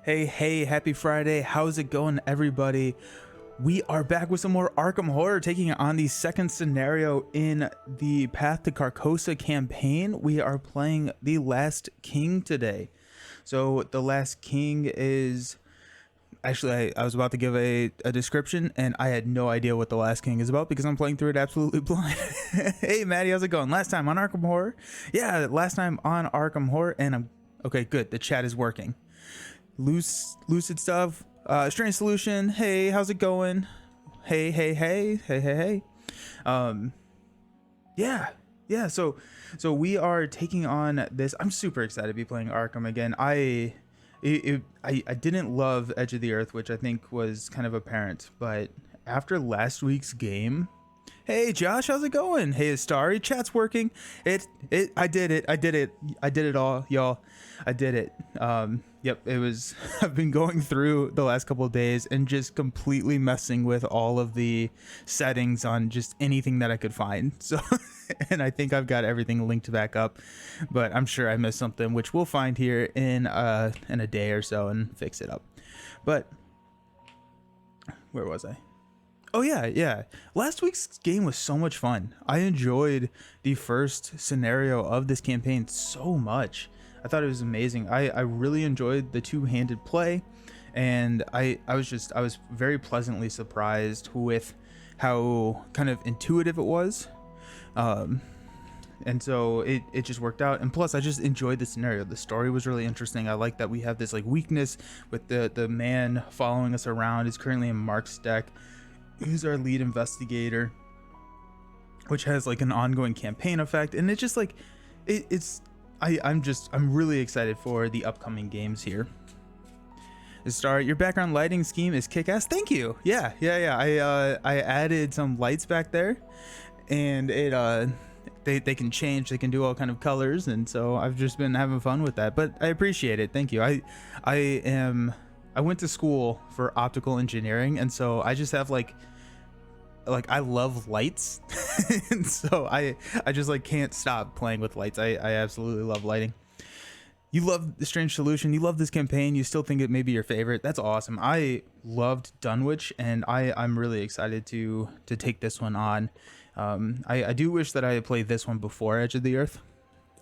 Hey, happy Friday. How's it going, everybody? We are back with some more Arkham Horror, taking on the second scenario in the Path to Carcosa campaign. We are playing The Last King today. So, The Last King is... Actually, I was about to give a description, and I had no idea what The Last King is about because I'm playing through it absolutely blind. Hey, Maddie, how's it going? Last time on Arkham Horror? Yeah, last time on Arkham Horror, and I'm... Okay, good. The chat is working. Lucid stuff, strange solution. Hey, how's it going? Hey. Yeah. So we are taking on this. I'm super excited to be playing Arkham again. I didn't love Edge of the Earth, which I think was kind of apparent, but after last week's game. Hey Josh, how's it going? Hey Starry, chat's working. I did it all, y'all. I did it. Yep, it was I've been going through the last couple of days and just completely messing with all of the settings on just anything that I could find. So and I think I've got everything linked back up, but I'm sure I missed something, which we'll find here in a day or so and fix it up. But where was I? Oh yeah. Last week's game was so much fun. I enjoyed the first scenario of this campaign so much. I thought it was amazing. I really enjoyed the two-handed play, and I was very pleasantly surprised with how kind of intuitive it was. And so it just worked out, and plus I just enjoyed the scenario. The story was really interesting. I like that we have this like weakness with the man following us around. Is currently in Mark's deck. Who's our lead investigator, which has like an ongoing campaign effect, and it's just like I'm really excited for the upcoming games here. Star, your background lighting scheme is kick-ass. Thank you. Yeah. I added some lights back there, and they can change. They can do all kind of colors, and so I've just been having fun with that. But I appreciate it. Thank you. I went to school for optical engineering, and so I just have like I love lights. And so I just like can't stop playing with lights. I absolutely love lighting. You love the strange solution, you love this campaign, you still think it may be your favorite. That's awesome. I loved Dunwich, and I'm really excited to take this one on. I do wish that I had played this one before Edge of the Earth.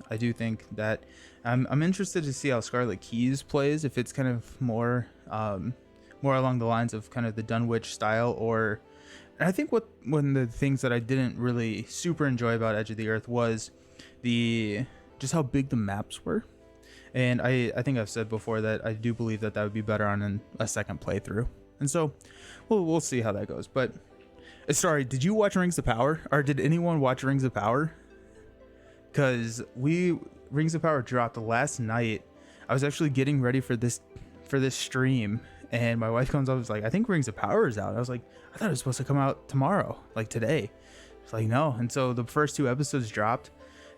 I do think that I'm interested to see how Scarlet Keys plays, if it's kind of more along the lines of kind of the Dunwich style, or I think one of the things that I didn't really super enjoy about Edge of the Earth was just how big the maps were. And I think I've said before that I do believe that would be better on a second playthrough. And so we'll see how that goes. But sorry, did you watch Rings of Power, or did anyone watch Rings of Power? Because Rings of Power dropped last night. I was actually getting ready for this stream, and my wife comes up and was like, I think Rings of Power is out. I was like, I thought it was supposed to come out tomorrow, like today. It's like, no. And so the first two episodes dropped.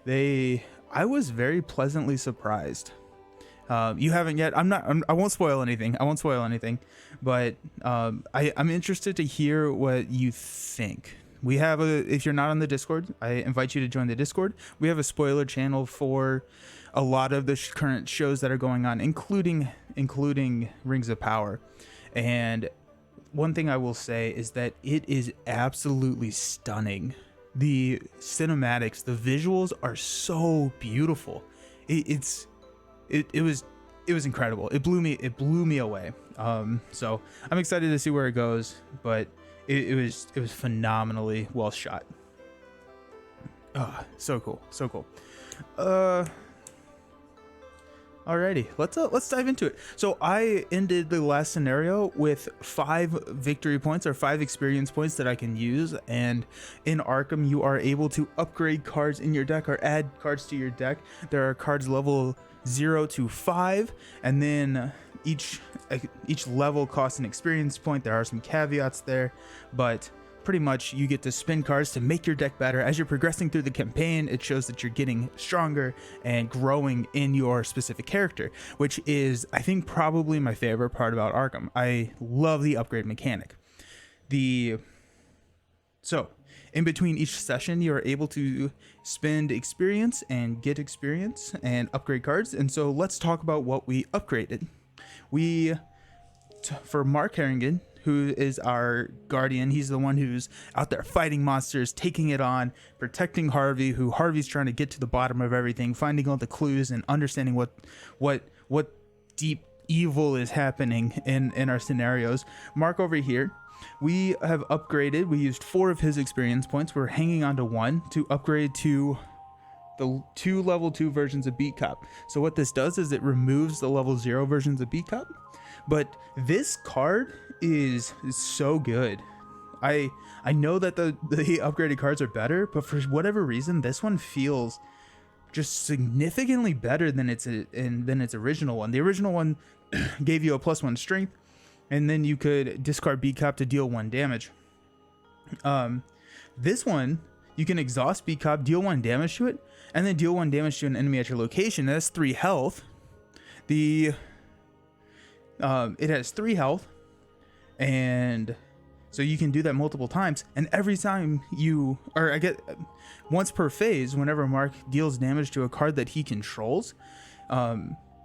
I was very pleasantly surprised. You haven't yet. I won't spoil anything. But I'm interested to hear what you think. We have if you're not on the Discord, I invite you to join the Discord. We have a spoiler channel for a lot of the current shows that are going on, including Rings of Power. And one thing I will say is that it is absolutely stunning. The cinematics, the visuals are so beautiful. It was incredible. It blew me away. So I'm excited to see where it goes, but it was phenomenally well shot. So cool. Alrighty, let's dive into it. So I ended the last scenario with 5 victory points, or 5 experience points that I can use. And in Arkham, you are able to upgrade cards in your deck or add cards to your deck. There are cards level 0 to 5, and then each level costs an experience point. There are some caveats there, but pretty much you get to spin cards to make your deck better. As you're progressing through the campaign, it shows that you're getting stronger and growing in your specific character, which is, I think, probably my favorite part about Arkham. I love the upgrade mechanic. So in between each session, you are able to spend experience and get experience and upgrade cards. And so let's talk about what we upgraded. For Mark Harrigan, who is our guardian, he's the one who's out there fighting monsters, taking it on, protecting Harvey, who Harvey's trying to get to the bottom of everything, finding all the clues and understanding what deep evil is happening in our scenarios. Mark over here, we have upgraded. We used 4 of his experience points. We're hanging on to 1 to upgrade to the 2 level 2 versions of Beat Cop. So what this does is it removes the level 0 versions of Beat Cop. But this card is so good. I know that the upgraded cards are better, but for whatever reason, this one feels just significantly better than its original one. The original one gave you a +1 strength, and then you could discard Beat Cop to deal 1 damage. This one, you can exhaust Beat Cop, deal 1 damage to it, and then deal 1 damage to an enemy at your location. That's 3 health. It has 3 health, and so you can do that multiple times. And every time once per phase, whenever Mark deals damage to a card that he controls,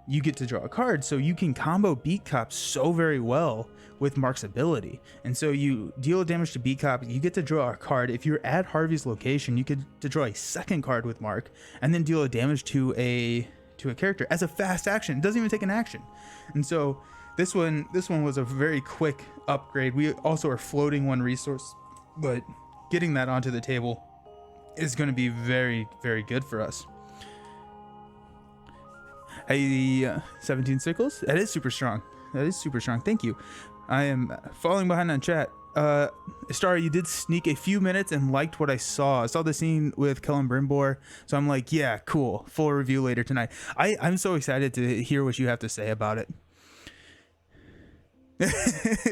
you get to draw a card. So you can combo Beat Cop so very well with Mark's ability. And so you deal damage to Beat Cop, you get to draw a card. If you're at Harvey's location, you get to draw a second card with Mark, and then deal a damage to a character as a fast action. It doesn't even take an action. And so this one was a very quick upgrade. We also are floating 1 resource, but getting that onto the table is going to be very, very good for us. Hey, 17 sickles. That is super strong. Thank you. I am falling behind on chat. Star, you did sneak a few minutes and liked what I saw. I saw the scene with Kellen Brimbor, so I'm like, yeah, cool. Full review later tonight. I'm so excited to hear what you have to say about it.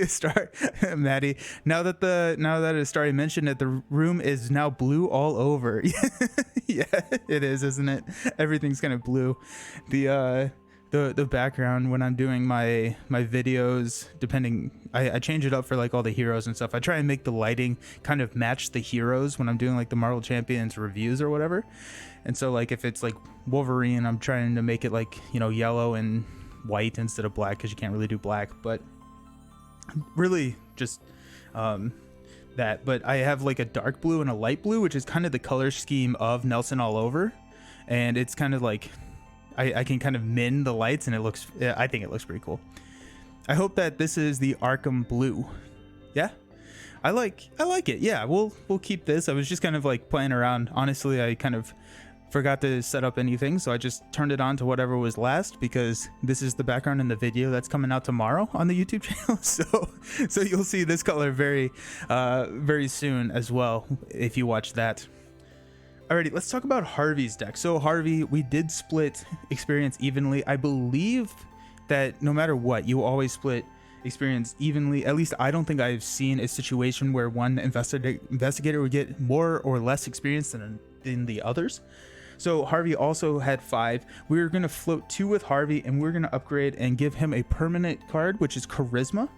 Star, Maddie. Now that it's started mentioned that the room is now blue all over. Yeah, it is, isn't it? Everything's kind of blue. The background when I'm doing my videos, depending, I change it up for like all the heroes and stuff. I try and make the lighting kind of match the heroes when I'm doing like the Marvel Champions reviews or whatever. And so like if it's like Wolverine, I'm trying to make it like, yellow and white instead of black, because you can't really do black. But really just that. But I have like a dark blue and a light blue, which is kind of the color scheme of Nelson All Over, and it's kind of like I can kind of min the lights, and I think it looks pretty cool. I hope that this is the Arkham blue. Yeah, I like it. Yeah, we'll keep this. I was just kind of like playing around. Honestly, I kind of forgot to set up anything, so I just turned it on to whatever was last, because this is the background in the video that's coming out tomorrow on the YouTube channel. So you'll see this color very soon as well if you watch that. Alrighty, let's talk about Harvey's deck. So Harvey, we did split experience evenly. I believe that no matter what, you always split experience evenly. At least I don't think I've seen a situation where one investigator would get more or less experience than the others. So Harvey also had 5. We're going to float 2 with Harvey, and we're going to upgrade and give him a permanent card, which is Charisma.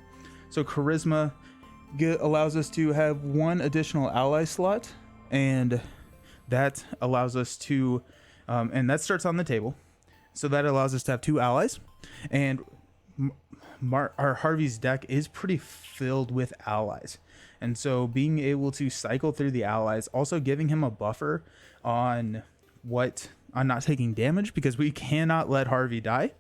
So Charisma allows us to have 1 additional ally slot, and that allows us to, and that starts on the table. So that allows us to have 2 allies, and our Harvey's deck is pretty filled with allies. And so being able to cycle through the allies, also giving him a buffer on not taking damage, because we cannot let Harvey die.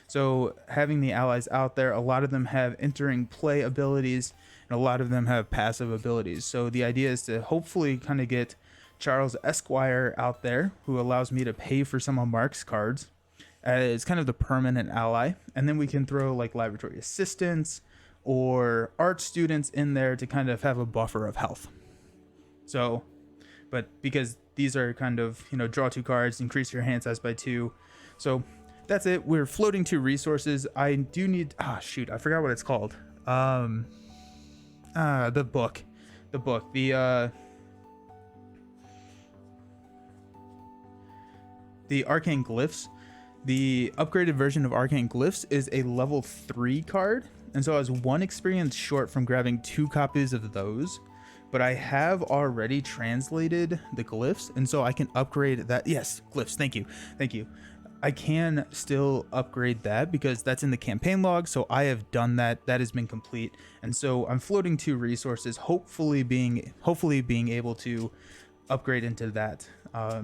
So having the allies out there, a lot of them have entering play abilities, and a lot of them have passive abilities. So the idea is to hopefully kind of get Charles Esquire out there, who allows me to pay for some of Mark's cards as kind of the permanent ally. And then we can throw like laboratory assistants or art students in there to kind of have a buffer of health. So, but because these are kind of, draw 2 cards, increase your hand size by 2. So that's it. We're floating 2 resources. I do need, I forgot what it's called. The book, the Arcane Glyphs. The upgraded version of Arcane Glyphs is a level 3 card, and so I was 1 experience short from grabbing 2 copies of those, but I have already translated the glyphs, and so I can upgrade that. Yes, glyphs. Thank you. I can still upgrade that because that's in the campaign log. So I have done that. That has been complete. And so I'm floating 2 resources, hopefully being able to upgrade into that. I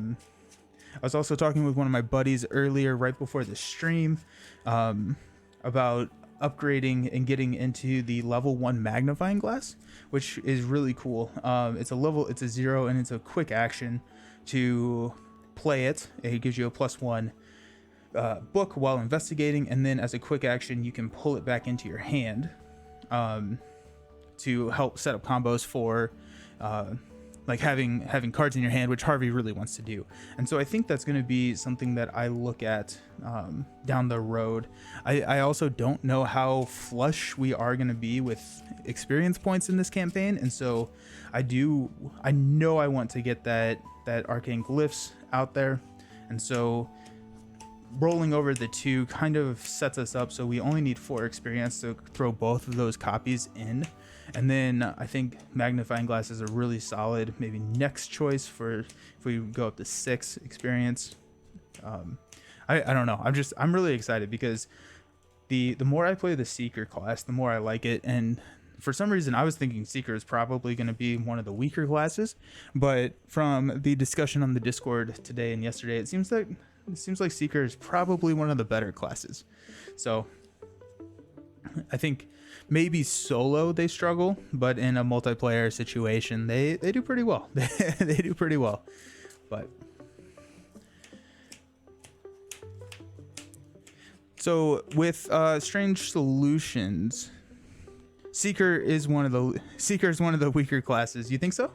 was also talking with one of my buddies earlier, right before the stream, about upgrading and getting into the level 1 magnifying glass, which is really cool. It's a 0, and it's a quick action to play it. It gives you a +1 book while investigating, and then as a quick action you can pull it back into your hand to help set up combos for like having cards in your hand, which Harvey really wants to do. And so I think that's going to be something that I look at down the road. I also don't know how flush we are going to be with experience points in this campaign, and so I know I want to get that arcane glyphs out there, and so rolling over the 2 kind of sets us up so we only need 4 experience to throw both of those copies in. And then I think magnifying glass is a really solid maybe next choice for if we go up to 6 experience. I don't know, I'm really excited because the more I play the Seeker class, the more I like it. And for some reason I was thinking Seeker is probably going to be one of the weaker classes, but from the discussion on the Discord today and yesterday, it seems like Seeker is probably one of the better classes. So I think maybe solo they struggle, but in a multiplayer situation they do pretty well. They do pretty well. But so with Strange Solutions, Seeker is one of the weaker classes. You think so?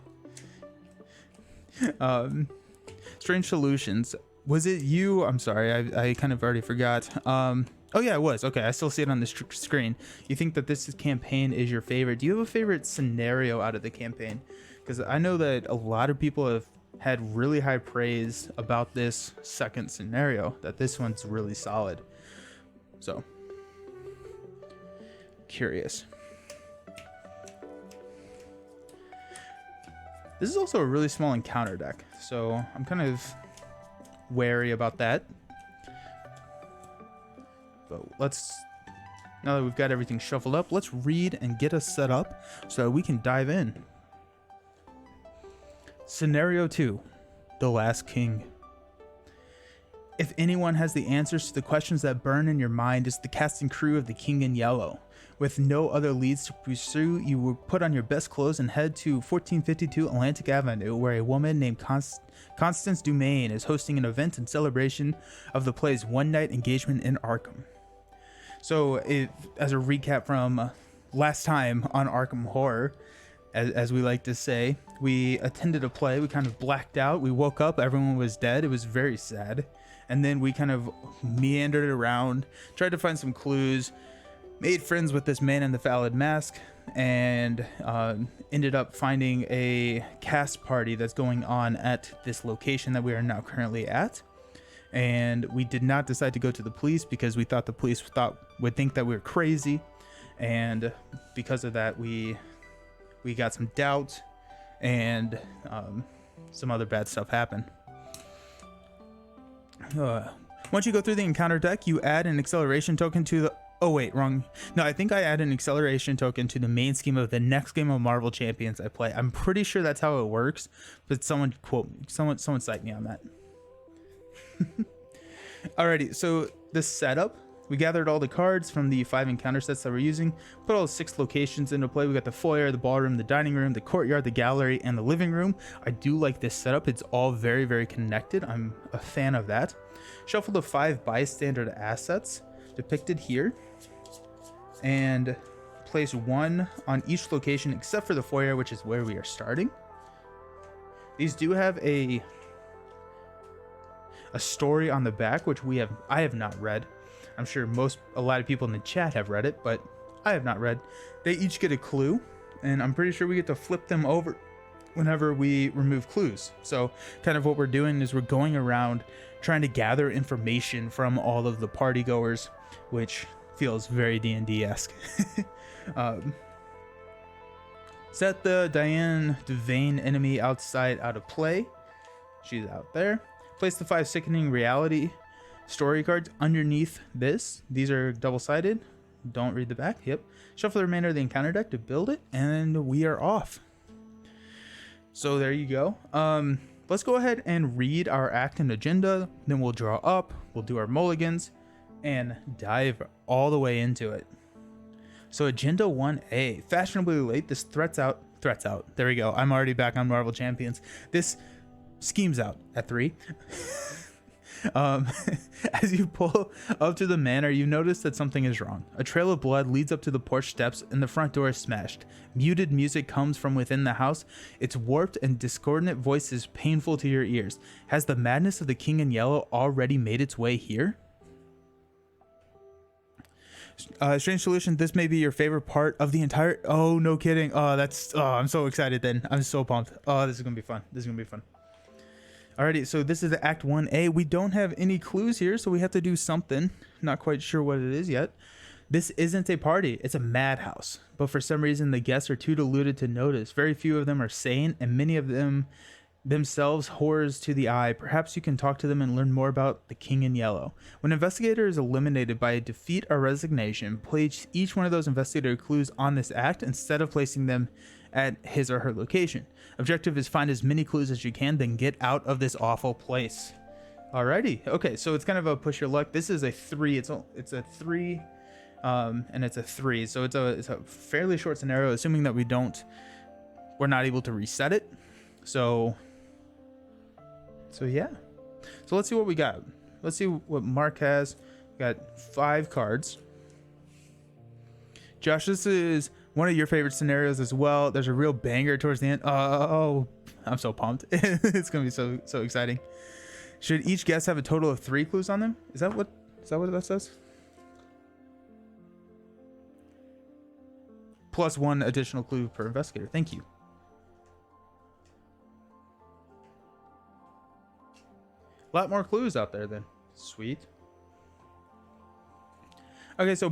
Strange Solutions. Was it you? I'm sorry, I kind of already forgot. Oh yeah, it was. Okay, I still see it on the screen. You think that this campaign is your favorite? Do you have a favorite scenario out of the campaign? Because I know that a lot of people have had really high praise about this second scenario, that this one's really solid. So, curious. This is also a really small encounter deck, so I'm kind of wary about that. But now that we've got everything shuffled up, let's read and get us set up so that we can dive in. Scenario 2, The Last King. If anyone has the answers to the questions that burn in your mind, it's the cast and crew of the King in Yellow. With no other leads to pursue, you will put on your best clothes and head to 1452 Atlantic Avenue, where a woman named Constance Dumaine is hosting an event in celebration of the play's one-night engagement in Arkham. So, as a recap from last time on Arkham Horror, as we like to say, we attended a play, we kind of blacked out, we woke up, everyone was dead, it was very sad, and then we kind of meandered around, tried to find some clues, made friends with this man in the valid mask, and ended up finding a cast party that's going on at this location that we are now currently at. And we did not decide to go to the police because we thought the police would think that we were crazy, and because of that we got some doubt, and some other bad stuff happened. Once you go through the encounter deck, you add an acceleration token to the Oh wait, wrong. No, I think I add an acceleration token to the main scheme of the next game of Marvel Champions I play. I'm pretty sure that's how it works, but someone cite me on that. Alrighty, so the setup, we gathered all the cards from the 5 encounter sets that we're using, put all 6 locations into play. We got the foyer, the ballroom, the dining room, the courtyard, the gallery, and the living room. I do like this setup. It's all very, very connected. I'm a fan of that. Shuffle the 5 bystander assets depicted here, and place 1 on each location except for the foyer, which is where we are starting. These do have a story on the back, which I have not read. I'm sure a lot of people in the chat have read it, but I have not read. They each get a clue, and I'm pretty sure we get to flip them over whenever we remove clues. So kind of what we're doing is we're going around trying to gather information from all of the party goers, which feels very D&D-esque. Set the Diane Devane enemy outside out of play. She's out there. Place the 5 sickening reality story cards underneath this. These are double-sided. Don't read the back. Yep. Shuffle the remainder of the encounter deck to build it, and we are off. So there you go. Let's go ahead and read our act and agenda. Then we'll draw up. We'll do our mulligans and dive all the way into it. So Agenda 1A, fashionably late. This threats out. There we go. I'm already back on Marvel Champions. This schemes out at 3. As you pull up to the manor, you notice that something is wrong. A trail of blood leads up to the porch steps, and the front door is smashed. Muted music comes from within the house. Its warped and discordant voice is painful to your ears. Has the madness of the King in Yellow already made its way here? Strange solution. This may be your favorite part of the entire. Oh, no kidding. Oh, I'm so excited. Then I'm so pumped. Oh, this is gonna be fun. Alrighty, so this is Act 1A. We don't have any clues here, so we have to do something. Not quite sure what it is yet. This isn't a party, it's a madhouse. But for some reason, the guests are too deluded to notice. Very few of them are sane, and many of them themselves horrors to the eye. Perhaps you can talk to them and learn more about the King in Yellow. When an investigator is eliminated by a defeat or resignation, place each one of those investigator clues on this act instead of placing them at his or her location. Objective is find as many clues as you can, then get out of this awful place. Alrighty, okay, so it's kind of a push your luck. This is a 3. It's a 3, and it's a 3. So it's a fairly short scenario, assuming that we're not able to reset it. So yeah. So let's see what we got. Let's see what Mark has. We got 5 cards. Josh, this is one of your favorite scenarios as well. There's a real banger towards the end. Oh, I'm so pumped. It's gonna be so exciting. Should each guest have a total of 3 clues on them? Is that what that says? Plus 1 additional clue per investigator. Thank you. A lot more clues out there then. Sweet. Okay, so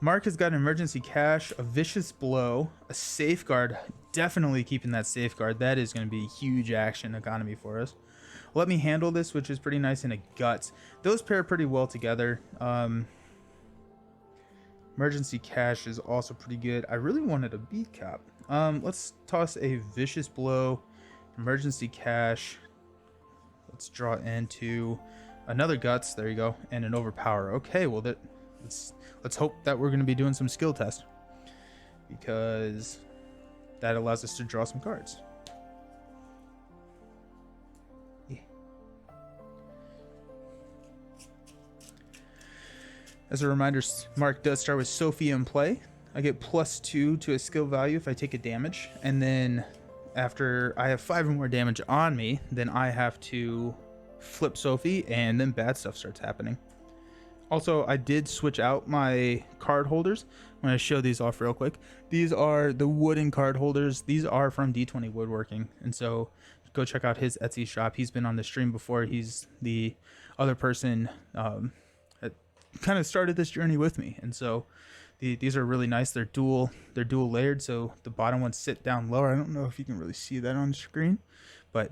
Mark has got an emergency cache, a vicious blow, a safeguard. Definitely keeping that safeguard. That is going to be huge action economy for us. Let me handle this, which is pretty nice, and a guts. Those pair pretty well together. Emergency cache is also pretty good. I really wanted a beat cap. Let's toss a vicious blow, emergency cache. Let's draw into another guts. There you go, and an overpower. Okay, well let's hope that we're going to be doing some skill test, because that allows us to draw some cards. Yeah. As a reminder, Mark does start with Sophie in play. I get +2 to a skill value if I take a damage, and then after I have 5 or more damage on me, then I have to flip Sophie, and then bad stuff starts happening. Also, I did switch out my card holders. I'm going to show these off real quick. These are the wooden card holders. These are from D20 Woodworking, and so go check out his Etsy shop. He's been on the stream before. He's the other person that kind of started this journey with me, and so these are really nice. They're dual layered, so the bottom ones sit down lower. I don't know if you can really see that on the screen, but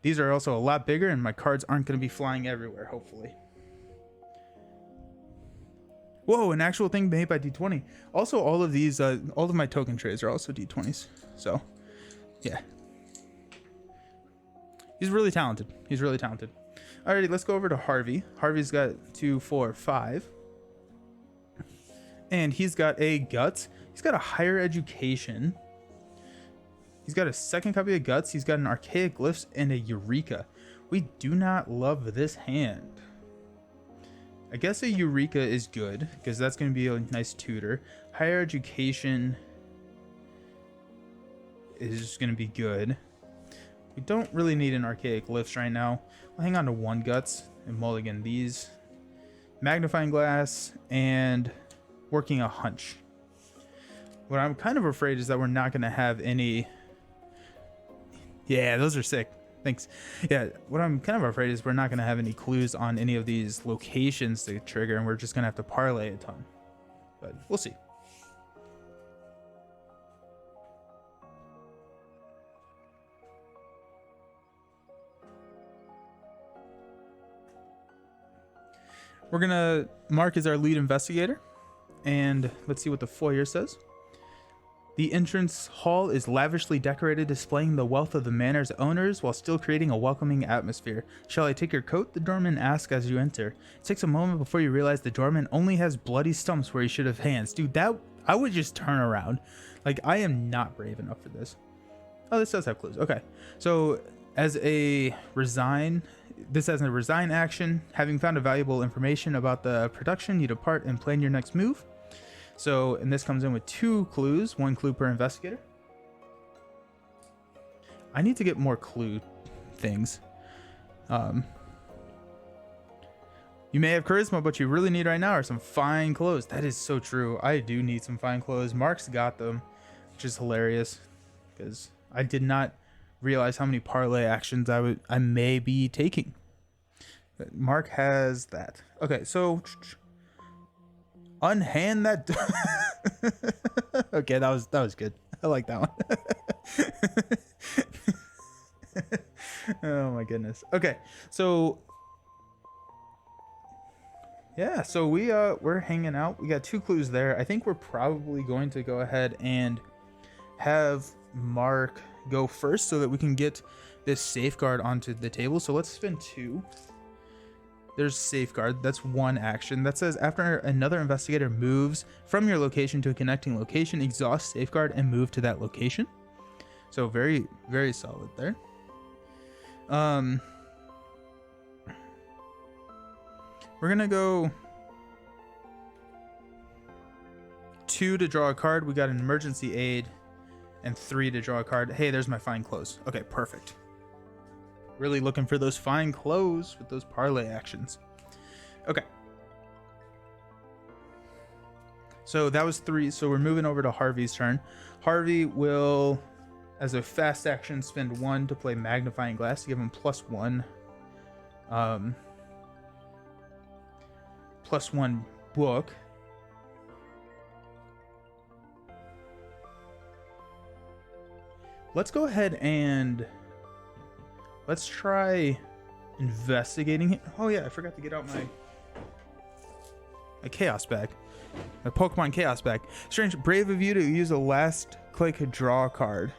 these are also a lot bigger, and my cards aren't going to be flying everywhere, hopefully. Whoa, an actual thing made by D20. Also, all of these, all of my token trays are also D20s. So, yeah. He's really talented. Alrighty, let's go over to Harvey. Harvey's got 2, 4, 5. And he's got a guts. He's got a higher education. He's got a second copy of guts. He's got an archaic glyphs and a eureka. We do not love this hand. I guess a eureka is good, because that's going to be a nice tutor. Higher education is going to be good. We don't really need an archaic glyphs right now. I'll hang on to 1 guts and mulligan these. Magnifying glass and working a hunch. What I'm kind of afraid is that we're not going to have any. Yeah, those are sick. Thanks. Yeah, what I'm kind of afraid is we're not going to have any clues on any of these locations to trigger, and we're just going to have to parlay a ton. But we'll see. We're gonna Mark as our lead investigator, and let's see what the foyer says. The entrance hall is lavishly decorated, displaying the wealth of the manor's owners while still creating a welcoming atmosphere. Shall I take your coat? The doorman asks as you enter. It takes a moment before you realize the doorman only has bloody stumps where he should have hands. Dude, that I would just turn around. Like, I am not brave enough for this. Oh, this does have clues. Okay. So, as a resign, this has a resign action. Having found a valuable information about the production, you depart and plan your next move. So, and this comes in with 2 clues, 1 clue per investigator. I need to get more clue things. You may have charisma, but you really need right now are some fine clothes. That is so true. I do need some fine clothes. Mark's got them, which is hilarious because I did not realize how many parlay actions I may be taking. But Mark has that. Okay, so unhand that. Okay, that was good. I like that one. Oh my goodness. Okay, so yeah, so we're hanging out. We got 2 clues there. I think we're probably going to go ahead and have Mark go first so that we can get this safeguard onto the table. So let's spin 2. There's safeguard. That's 1 action. That says after another investigator moves from your location to a connecting location, exhaust safeguard and move to that location. So very, very solid there. We're gonna go 2 to draw a card. We got an emergency aid and 3 to draw a card. Hey, there's my fine clothes. Okay, perfect. Really looking for those fine clothes with those parlay actions. Okay. So that was 3. So we're moving over to Harvey's turn. Harvey will, as a fast action, spend 1 to play magnifying glass to give him +1. +1 book. Let's go ahead and let's try investigating it. Oh yeah, I forgot to get out my chaos bag. My Pokemon chaos bag. Strange, brave of you to use a last click draw card.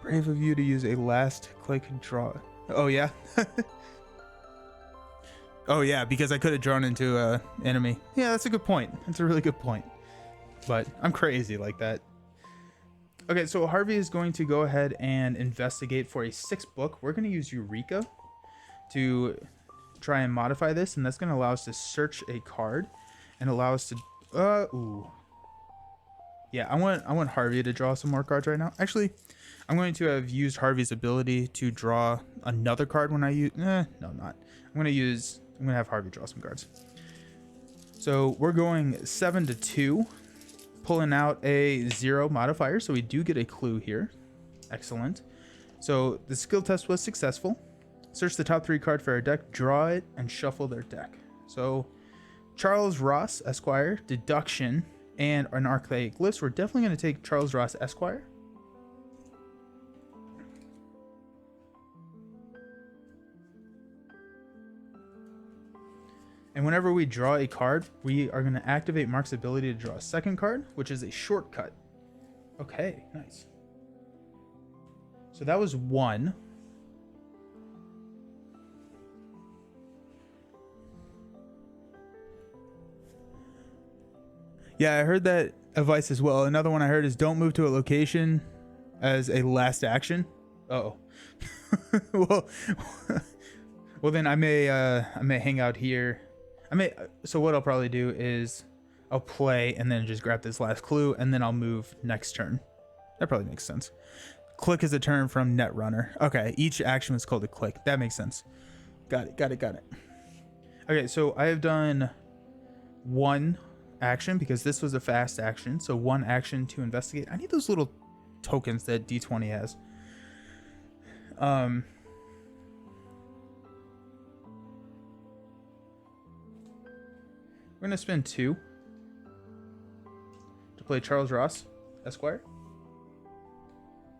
Brave of you to use a last click draw. Oh yeah. Oh yeah, because I could have drawn into a enemy. Yeah, that's a good point. That's a really good point. But I'm crazy like that. Okay, so Harvey is going to go ahead and investigate for a 6th book. We're going to use Eureka to try and modify this, and that's going to allow us to search a card and allow us to ooh. Yeah, I want Harvey to draw some more cards right now. Actually, I'm going to have used Harvey's ability to draw another card when I use no, I'm not. I'm going to have Harvey draw some cards. So, we're going 7 to 2. Pulling out a 0 modifier, so we do get a clue here. Excellent. So the skill test was successful. Search the top 3 cards for our deck, draw it, and shuffle their deck. So Charles Ross, Esquire, Deduction, and an Archaic List. We're definitely going to take Charles Ross, Esquire. And whenever we draw a card, we are going to activate Mark's ability to draw a 2nd card, which is a shortcut. Okay, nice. So that was 1. Yeah, I heard that advice as well. Another one I heard is don't move to a location as a last action. Uh-oh. Well, then I may hang out here. So what I'll probably do is I'll play and then just grab this last clue and then I'll move next turn. That probably makes sense. Click is a term from Netrunner. Okay, each action was called a click. That makes sense. Got it. Okay, so I have done 1 action because this was a fast action. So 1 action to investigate. I need those little tokens that D20 has. We're going to spend 2 to play Charles Ross, Esquire.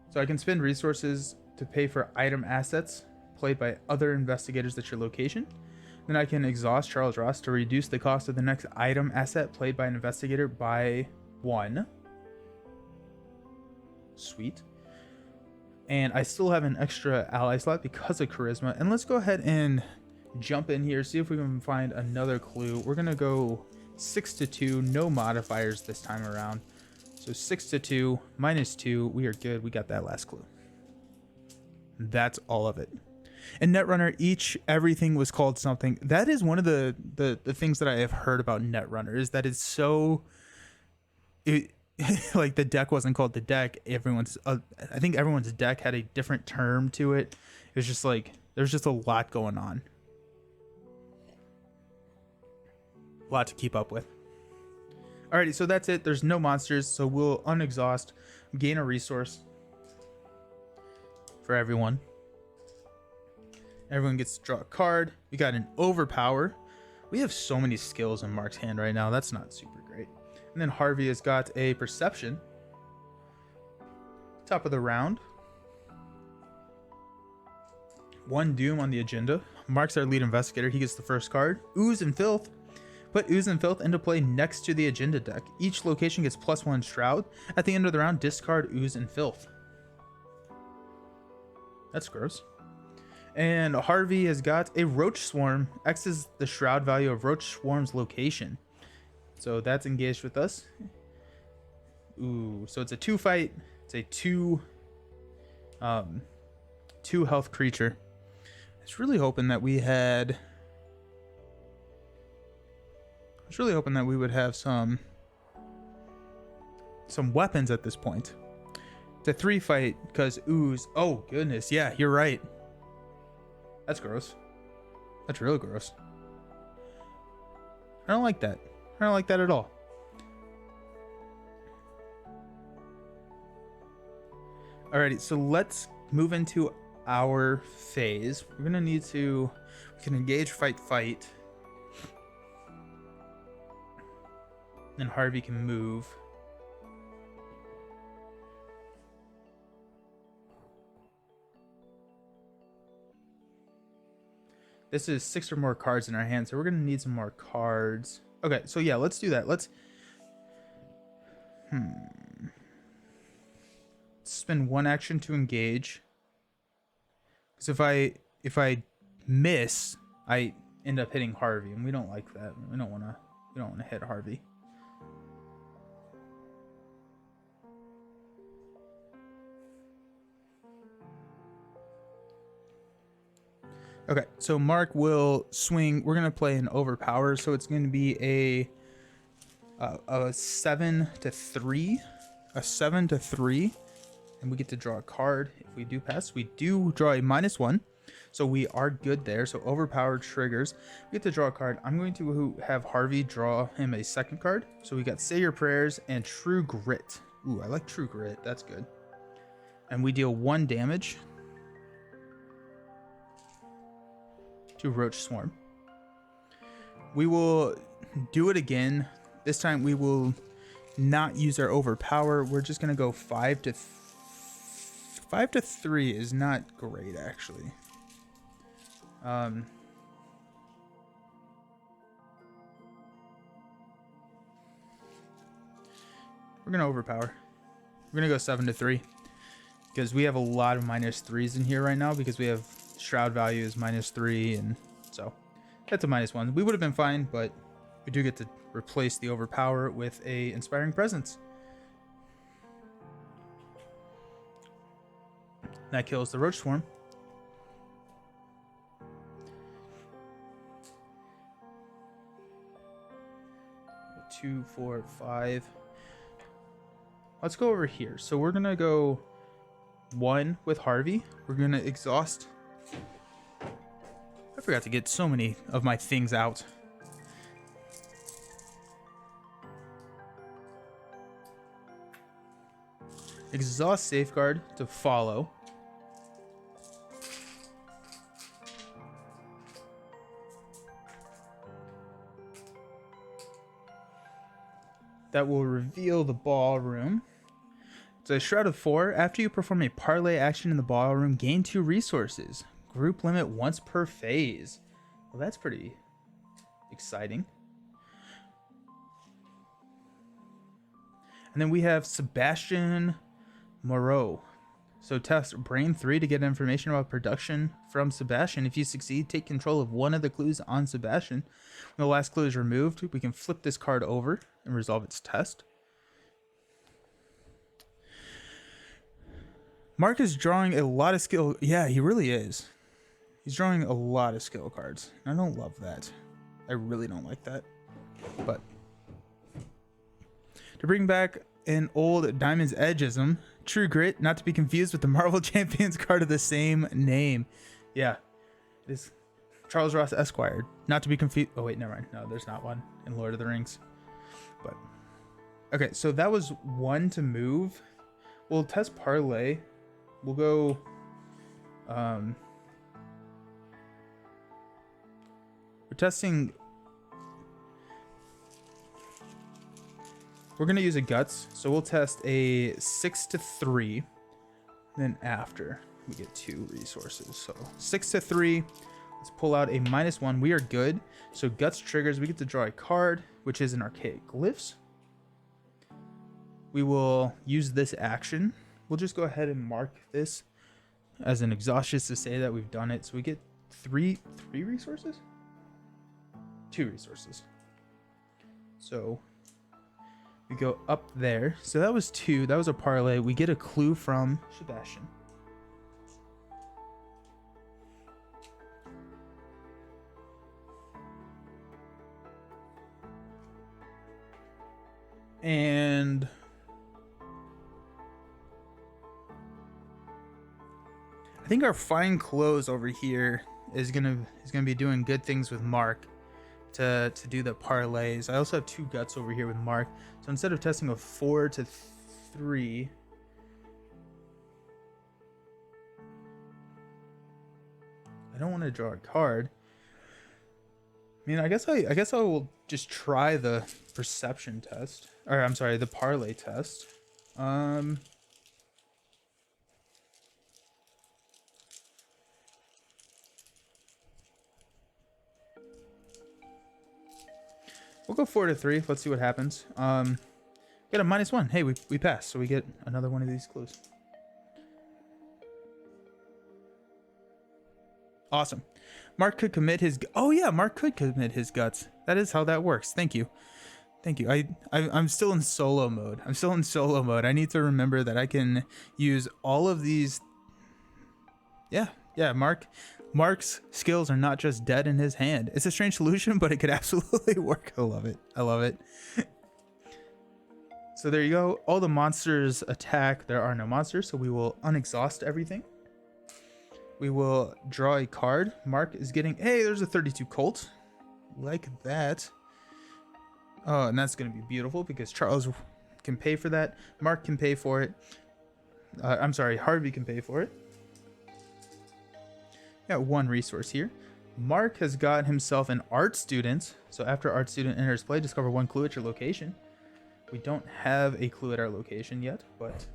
So I can spend resources to pay for item assets played by other investigators at your location. Then I can exhaust Charles Ross to reduce the cost of the next item asset played by an investigator by 1. Sweet. And I still have an extra ally slot because of charisma. And let's go ahead and jump in here, see if we can find another clue. We're gonna go 6 to 2, no modifiers this time around. So 6 to 2 minus 2, we are good. We got that last clue. That's all of it. In Netrunner, everything was called something. That is one of the things that I have heard about Netrunner, is that it's so like the deck wasn't called the deck. I think everyone's deck had a different term to it. It was just like there's just a lot going on. A lot to keep up with. Alrighty, so that's it. There's no monsters, so we'll unexhaust, gain a resource for everyone. Everyone gets to draw a card. We got an overpower. We have so many skills in Mark's hand right now. That's not super great. And then Harvey has got a perception. Top of the round. 1 doom on the agenda. Mark's our lead investigator. He gets the first card. Ooze and Filth. Put Ooze and Filth into play next to the agenda deck. Each location gets +1 Shroud. At the end of the round, discard Ooze and Filth. That's gross. And Harvey has got a Roach Swarm. X is the Shroud value of Roach Swarm's location. So that's engaged with us. Ooh, so it's a 2 fight. It's a 2 health creature. I was really hoping that we would have some weapons at this point. It's a 3 fight because Ooze. Oh goodness, yeah, you're right. That's gross. That's real gross. I don't like that. I don't like that at all. Alrighty, so let's move into our phase. We're gonna need to. We can engage, fight. Then Harvey can move. This is 6 or more cards in our hand, so we're going to need some more cards. Okay, so yeah, let's do that. Let's spend 1 action to engage. Because if I miss, I end up hitting Harvey, and we don't like that. We don't want to hit Harvey. Okay, so Mark will swing. We're gonna play an overpower, so it's going to be a 7 to 3, and we get to draw a card. If we do pass, we do draw a -1, so we are good there. So overpower triggers. We get to draw a card. I'm going to have Harvey draw him a second card. So we got Say Your Prayers and True Grit. Ooh, I like True Grit. That's good. And we deal 1 damage to Roach Swarm. We will do it again. This time we will not use our overpower. We're just gonna go 5 to 3 is not great actually. We're gonna overpower. We're gonna go 7 to 3 because we have a lot of -3s in here right now because we have Shroud value is -3, and so that's a -1. We would have been fine, but we do get to replace the overpower with a Inspiring Presence. That kills the Roach Swarm. Two, 4, 5. Let's go over here. So we're gonna go 1 with Harvey. We're gonna exhaust. I forgot to get so many of my things out. Exhaust Safeguard to follow. That will reveal the ballroom. It's a Shroud of 4. After you perform a parlay action in the ballroom, gain 2 resources. group limit once per phase. Well, that's pretty exciting. And then we have Sebastian Moreau. So test Brain 3 to get information about production from Sebastian. If you succeed, take control of one of the clues on Sebastian. When the last clue is removed, we can flip this card over and resolve its test. Mark is drawing a lot of skill. Yeah, he really is. He's drawing a lot of skill cards. I don't love that. I really don't like that. But to bring back an old Diamond's Edgeism, True Grit, not to be confused with the Marvel Champions card of the same name. Yeah, it is Charles Ross Esquire, not to be confused. Oh wait, never mind. No, there's not one in Lord of the Rings. But okay, so that was one to move. We'll test Parlay. We'll go. We're testing. We're gonna use a guts, so we'll test a 6 to 3. Then after we get 2 resources, so 6 to 3. Let's pull out a -1. We are good. So guts triggers. We get to draw a card, which is an archaic glyphs. We will use this action. We'll just go ahead and mark this as an exhaust just to say that we've done it. So we get three resources, 2 resources. So we go up there. So that was 2. That was a parlay. We get a clue from Sebastian. And I think our fine clothes over here is gonna be doing good things with Mark to do the parlays. I also have 2 guts over here with Mark. So instead of testing a 4 to 3, I don't want to draw a card. I mean, I guess I will just try the perception test, or I'm sorry, the parlay test. We'll go 4 to 3. Let's see what happens. Get a -1. Hey, we pass, so we get another one of these clues. Awesome. Mark could commit his. Oh yeah, Mark could commit his guts. That is how that works. Thank you. Thank you. I'm still in solo mode. I need to remember that I can use all of these. Yeah. Mark's skills are not just dead in his hand. It's a strange solution, but it could absolutely work. I love it. So there you go. All the monsters attack. There are no monsters, so we will unexhaust everything. We will draw a card. Mark is getting. Hey, there's a 32 Colt. Like that. Oh, and that's going to be beautiful because Charles can pay for that. Mark can pay for it. I'm sorry, Harvey can pay for it. Got 1 resource here. Mark has got himself an art student. So after art student enters play, discover 1 clue at your location. We don't have a clue at our location yet, but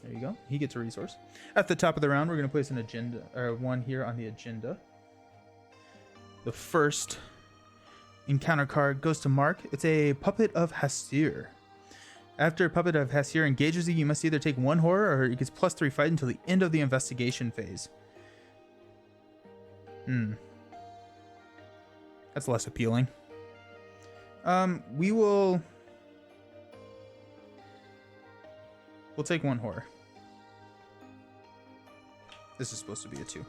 there you go. He gets a resource. At the top of the round, we're going to place an agenda, or 1 here on the agenda. The first encounter card goes to Mark. It's a Puppet of Hastir. After Puppet of Hastir engages you must either take 1 horror or it gets +3 fight until the end of the investigation phase. That's less appealing. We'll take 1 horror. This is supposed to be a 2.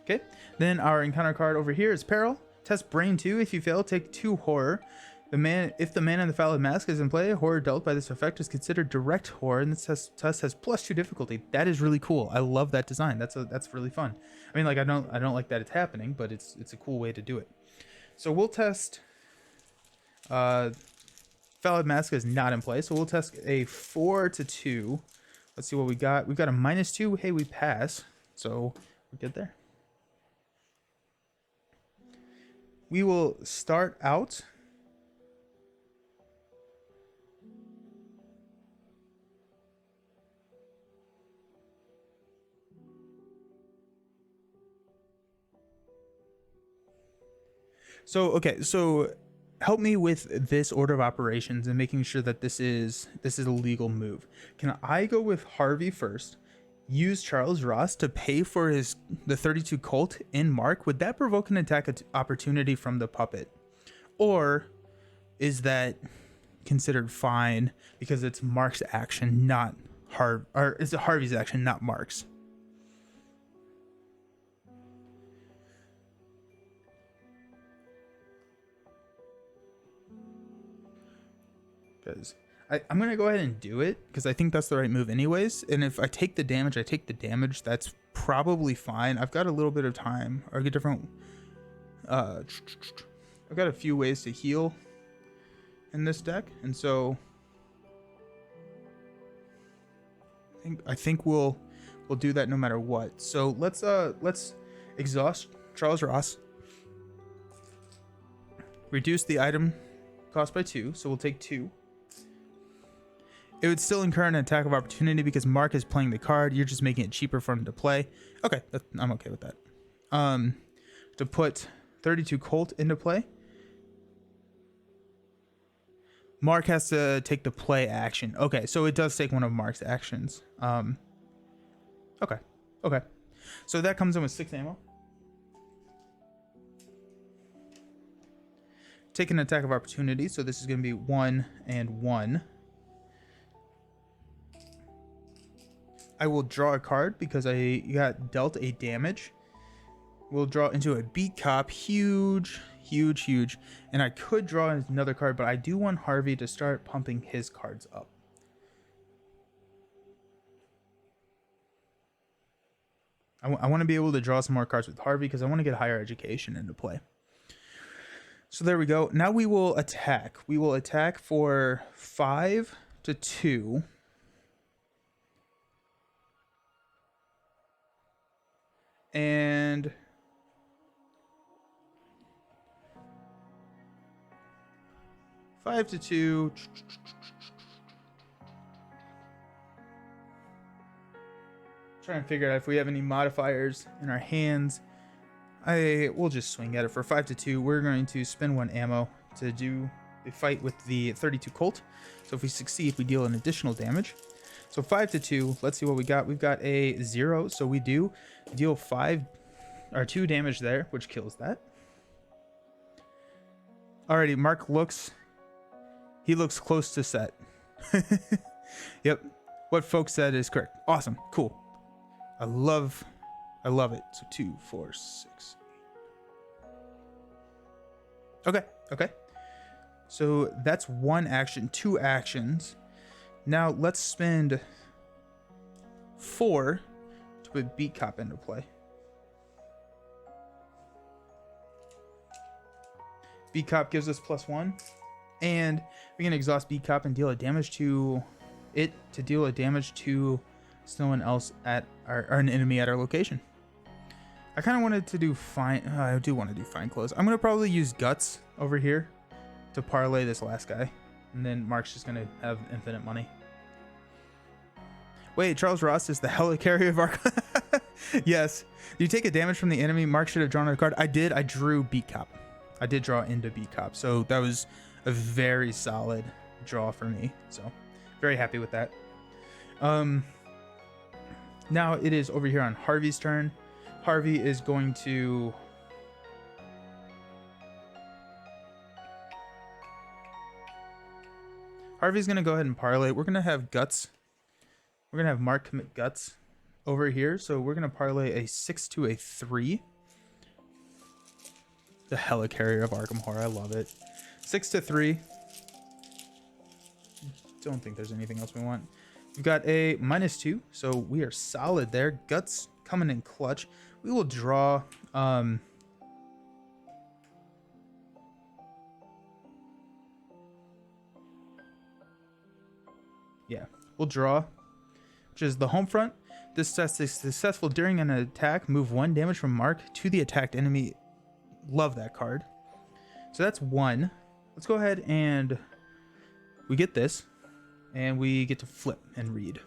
Okay, then our encounter card over here is Peril. Test Brain 2. If you fail, take 2 horror. If the man in the Valid Mask is in play, horror dealt by this effect is considered direct horror, and this test has +2 difficulty. That is really cool. I love that design. That's really fun. I mean, like I don't like that it's happening, but it's a cool way to do it. So we'll test. Valid Mask is not in play, so we'll test a 4 to 2. Let's see what we got. We've got a -2. Hey, we pass, so we're good there. We will start out. So okay, so help me with this order of operations and making sure that this is a legal move. Can I go with Harvey first? Use Charles Ross to pay for the 32 Colt in Mark? Would that provoke an attack opportunity from the puppet? Or is that considered fine because it's Mark's action, not or is it Harvey's action, not Mark's? Because I'm going to go ahead and do it because I think that's the right move anyways. And if I take the damage, I take the damage. That's probably fine. I've got a little bit of time. Or get different... I've got a few ways to heal in this deck. And so... I think we'll do that no matter what. So let's exhaust Charles Ross. Reduce the item cost by 2. So we'll take 2. It would still incur an attack of opportunity because Mark is playing the card. You're just making it cheaper for him to play. Okay, I'm okay with that. To put 32 Colt into play, Mark has to take the play action. Okay, so it does take one of Mark's actions. Okay. So that comes in with 6 ammo. Take an attack of opportunity. So this is going to be 1 and 1. I will draw a card because I got dealt a damage. We'll draw into a beat cop. Huge. And I could draw another card, but I do want Harvey to start pumping his cards up. I want to be able to draw some more cards with Harvey because I want to get higher education into play. So there we go. Now we will attack. We will attack for 5 to 2. And 5 to 2. Trying to figure out if we have any modifiers in our hands. We'll just swing at it for 5 to 2. We're going to spend 1 ammo to do the fight with the 32 Colt. So if we succeed, we deal an additional damage. So 5 to 2. Let's see what we got. We've got a 0. So we do deal 2 damage there, which kills that. Alrighty, Mark looks close to set. Yep. What folks said is correct. Awesome. Cool. I love it. So 2, 4, 6. Okay. So that's 1 action, 2 actions. Now let's spend 4 to put Beat Cop into play. Beat Cop gives us +1, and we can exhaust Beat Cop and deal a damage to it to deal a damage to someone else at an enemy at our location. I kind of wanted to do fine. I do want to do fine clothes. I'm gonna probably use Guts over here to parlay this last guy, and then Mark's just gonna have infinite money. Wait, Charles Ross is the helicarrier of Arkham. Yes. You take a damage from the enemy. Mark should have drawn a card. I did. I drew Beat Cop. I did draw into Beat Cop, so that was a very solid draw for me. So very happy with that. Now it is over here on Harvey's turn. Harvey is going to go ahead and parlay. We're gonna have Guts. We're gonna have Mark commit Guts over here. So we're gonna parlay a 6 to a 3. The helicarrier of Arkham Horror. I love it. 6 to 3. Don't think there's anything else we want. We've got a -2, so we are solid there. Guts coming in clutch. We will draw. Yeah, we'll draw, which is the home front. This test is successful during an attack. Move 1 damage from Mark to the attacked enemy. Love that card. So that's 1. Let's go ahead and we get this, and we get to flip and read.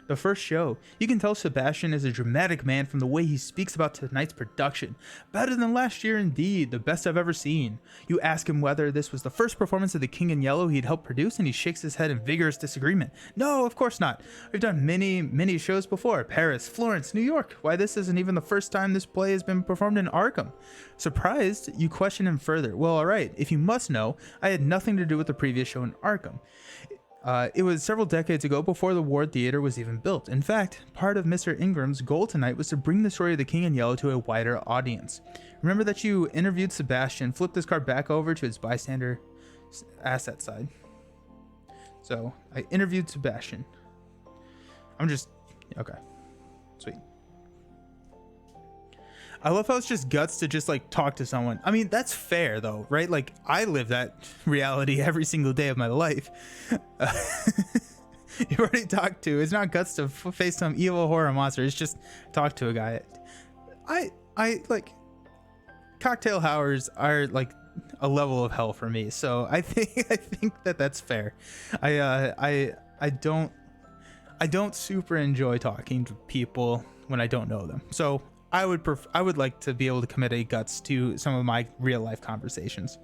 The first show. You can tell Sebastian is a dramatic man from the way he speaks about tonight's production. Better than last year indeed, the best I've ever seen. You ask him whether this was the first performance of The King in Yellow he'd helped produce, and he shakes his head in vigorous disagreement. No, of course not. We've done many shows before. Paris, Florence, New York. Why, this isn't even the first time this play has been performed in Arkham. Surprised, you question him further. Well, alright, if you must know, I had nothing to do with the previous show in Arkham. It was several decades ago before the Ward Theater was even built. In fact, part of Mr. Ingram's goal tonight was to bring the story of The King in Yellow to a wider audience. Remember that you interviewed Sebastian, flipped this card back over to his bystander asset side. So, I interviewed Sebastian. Okay. Sweet. I love how it's just guts to just like talk to someone. I mean, that's fair though, right? Like I live that reality every single day of my life. You already talked to. It's not guts to face some evil horror monster. It's just talk to a guy. I like cocktail hours are like a level of hell for me. So I think that that's fair. I don't super enjoy talking to people when I don't know them. So I would like to be able to commit a guts to some of my real life conversations.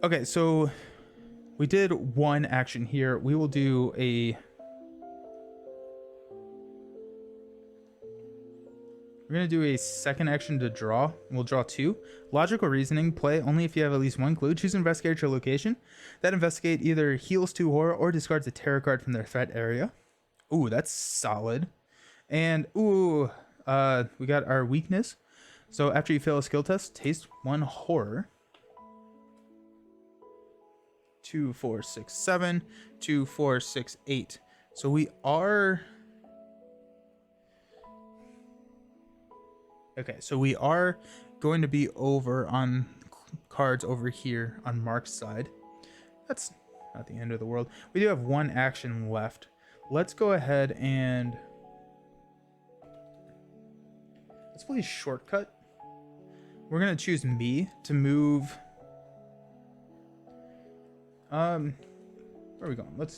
Okay, so we did one action here. We will do we're going to do a second action to draw. We'll draw 2. Logical reasoning, play only if you have at least 1 clue. Choose investigate your location. That investigate either heals 2 horror or discards a terror card from their threat area. Ooh, that's solid. And we got our weakness. So after you fail a skill test, taste 1 horror. 2, 4, 6, 7. 2, 4, 6, 8. So we are okay. So we are going to be over on cards over here on Mark's side. That's not the end of the world. We do have 1 action left. Let's go ahead and let's play shortcut. We're gonna choose me to move. Where are we going? Well,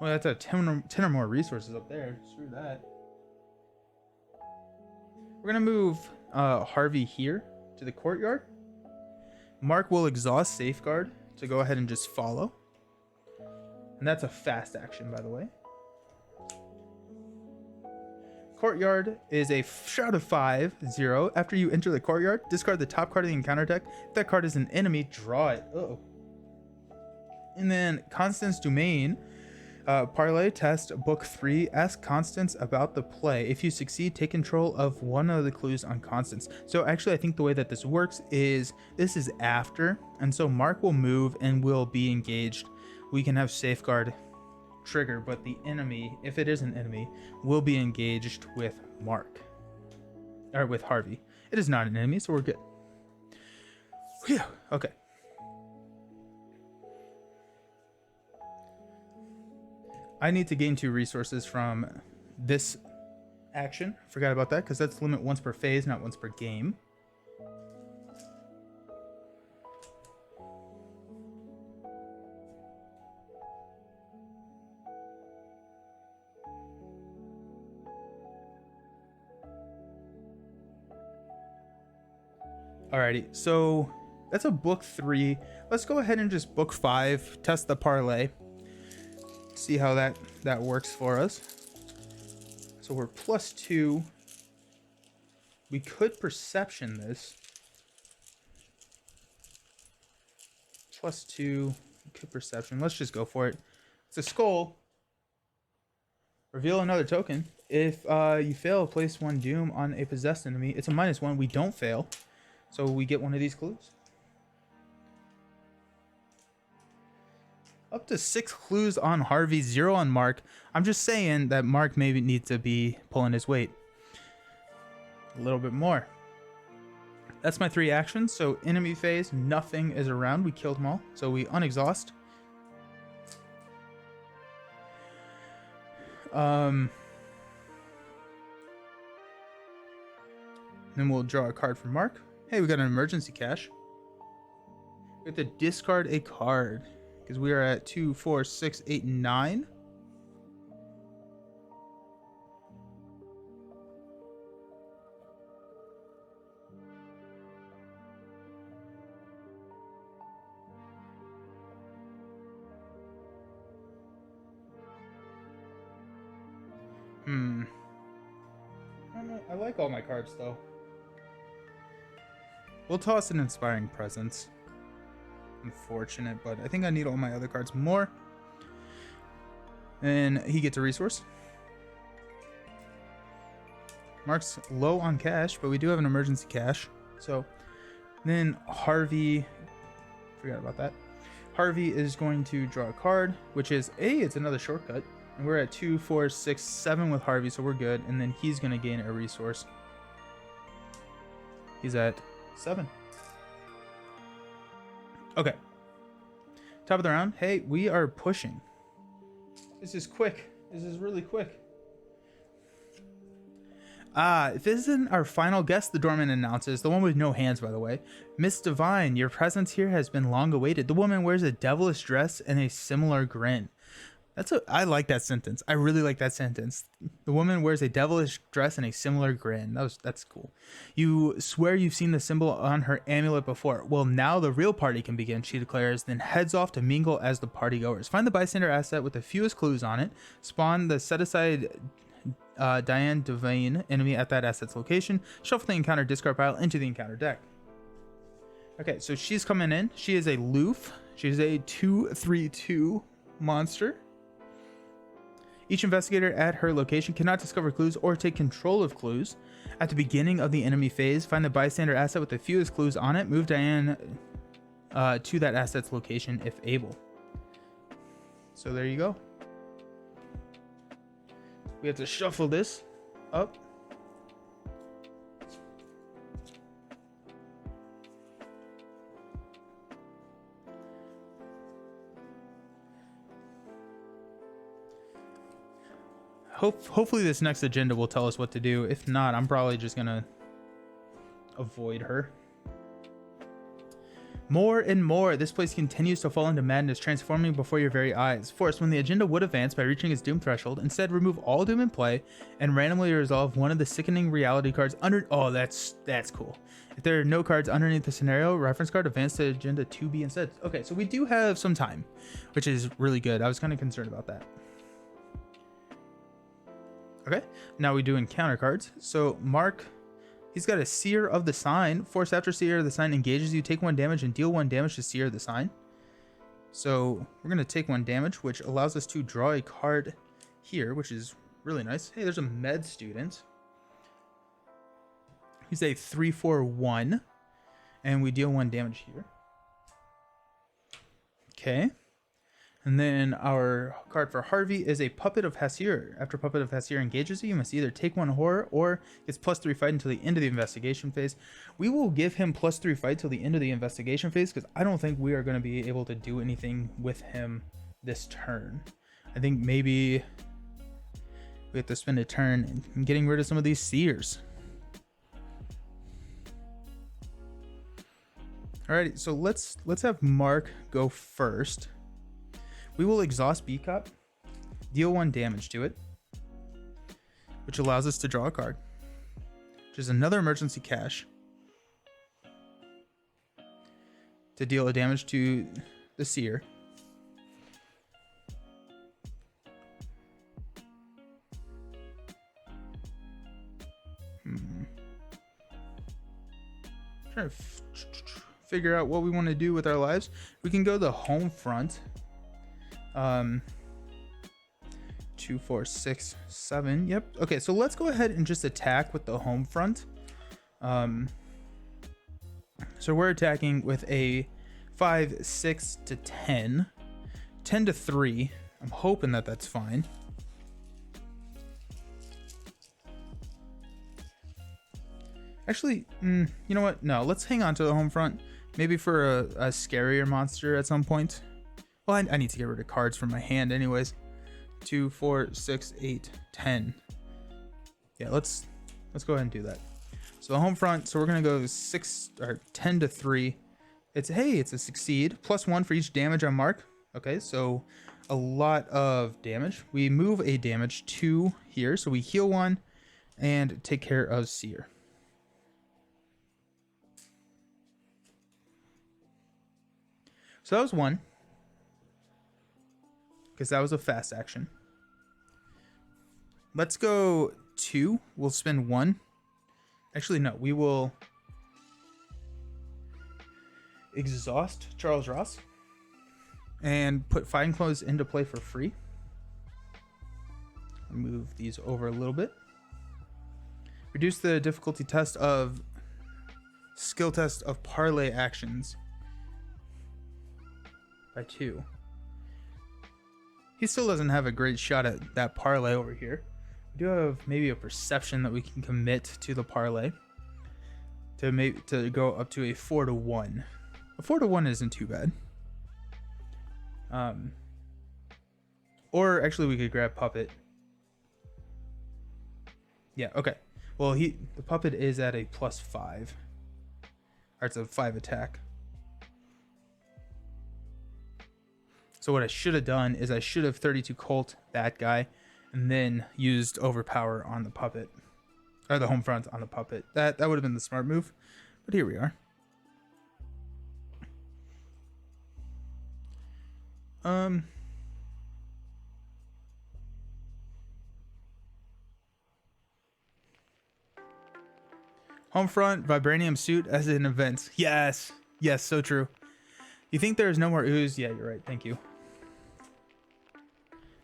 that's a 10 or more resources up there. Screw that. We're gonna move Harvey here to the courtyard. Mark will exhaust safeguard to go ahead and just follow. And that's a fast action, by the way. Courtyard is a Shroud of 5/0. After you enter the courtyard, discard the top card of the encounter deck. If that card is an enemy, draw it. Uh-oh. And then Constance Domain. Parlay test book 3. Ask Constance about the play. If you succeed, take control of one of the clues on Constance. So actually, I think the way that this works is this is after. And so Mark will move and will be engaged. We can have safeguard trigger, but the enemy, if it is an enemy, will be engaged with Mark or with Harvey. It is not an enemy, so we're good. Whew. Okay. I need to gain 2 resources from this action. Forgot about that because that's limit once per phase, not once per game. Alrighty, so that's a book 3. Let's go ahead and just book 5, test the parlay, see how that works for us. So we're +2. We could perception this. +2, we could perception. Let's just go for it. It's a skull. Reveal another token. If you fail, place 1 doom on a possessed enemy. It's a -1. We don't fail. So we get one of these clues. Up to 6 clues on Harvey, 0 on Mark. I'm just saying that Mark maybe needs to be pulling his weight a little bit more. That's my 3 actions. So enemy phase, nothing is around. We killed them all. So we unexhaust. Then we'll draw a card from Mark. Hey, we got an emergency cache. We have to discard a card. because we are at 2, 4, 6, 8, 9. I don't know. I like all my cards though. We'll toss an Inspiring Presence. Unfortunate, but I think I need all my other cards more. And he gets a resource. Mark's low on cash, but we do have an emergency cash. So then Harvey, forgot about that. Harvey is going to draw a card, which is it's another shortcut. And we're at 2, 4, 6, 7 with Harvey, so we're good. And then he's going to gain a resource. He's at 7. Okay. Top of the round. Hey, we are pushing. This is quick. This is really quick. If this isn't our final guest, the doorman announces, the one with no hands, by the way. Miss Divine, your presence here has been long awaited. The woman wears a devilish dress and a similar grin. I like that sentence. I really like that sentence. The woman wears a devilish dress and a similar grin. That's cool. You swear you've seen the symbol on her amulet before. Well, now the real party can begin, she declares, then heads off to mingle as the partygoers. Find the bystander asset with the fewest clues on it. Spawn the set-aside Diane Devane enemy at that asset's location. Shuffle the encounter discard pile into the encounter deck. Okay, so she's coming in. She is a Loof. She's a 2/3/2 monster. Each investigator at her location cannot discover clues or take control of clues. At the beginning of the enemy phase, find the bystander asset with the fewest clues on it. Move Diane to that asset's location if able. So there you go. We have to shuffle this up. Hopefully this next agenda will tell us what to do. If not, I'm probably just gonna avoid her. More and more, this place continues to fall into madness, transforming before your very eyes. Force, when the agenda would advance by reaching its doom threshold, instead remove all doom in play and randomly resolve one of the sickening reality cards under. Oh, that's cool. If there are no cards underneath the scenario reference card, advance to agenda 2B instead. Okay, so we do have some time, which is really good. I was kind of concerned about that. Okay, now we do encounter cards. So Mark, he's got a Seer of the Sign. Force, after Seer of the Sign engages you, take 1 damage and deal 1 damage to Seer of the Sign. So we're going to take 1 damage, which allows us to draw a card here, which is really nice. Hey, there's a med student. He's a 3/4/1, and we deal 1 damage here. Okay. And then our card for Harvey is a Puppet of Hasir. After Puppet of Hasir engages you, you must either take 1 horror or gets +3 fight until the end of the investigation phase. We will give him +3 fight till the end of the investigation phase because I don't think we are going to be able to do anything with him this turn. I think maybe we have to spend a turn in getting rid of some of these Seers. Alrighty, so let's have Mark go first. We will exhaust B-Cop, deal 1 damage to it, which allows us to draw a card, which is another emergency cash to deal a damage to the Seer. Trying to figure out what we want to do with our lives. We can go the home front. 2, 4, 6, 7. Yep. Okay, so let's go ahead and just attack with the home front. So we're attacking with a 5, 6 to 10. 10 to 3. I'm hoping that that's fine. Actually, you know what? No, let's hang on to the home front. Maybe for a scarier monster at some point. Well, I need to get rid of cards from my hand anyways. 2, 4, 6, 8, 10. Yeah, let's go ahead and do that. So the home front, so we're gonna go 10 to 3. It's a succeed. +1 for each damage on Mark. Okay, so a lot of damage. We move a damage to here, so we heal one and take care of Seer. So that was one, because that was a fast action. Let's go 2. We'll spend 1. Actually, no, we will exhaust Charles Ross and put Fine Clothes into play for free. Move these over a little bit. Reduce the difficulty test of skill test of parlay actions by 2. He still doesn't have a great shot at that parlay over here. We do have maybe a perception that we can commit to the parlay to go up to a 4-1. A 4-1 isn't too bad. Or actually we could grab Puppet. Yeah, okay. Well, the Puppet is at a +5. Or it's a 5 attack. So what I should have done is I should have 32 Colt that guy and then used Overpower on the Puppet. Or the home front on the Puppet. That would have been the smart move. But here we are. Homefront, Vibranium Suit as an event. Yes. Yes, so true. You think there's no more ooze? Yeah, you're right. Thank you.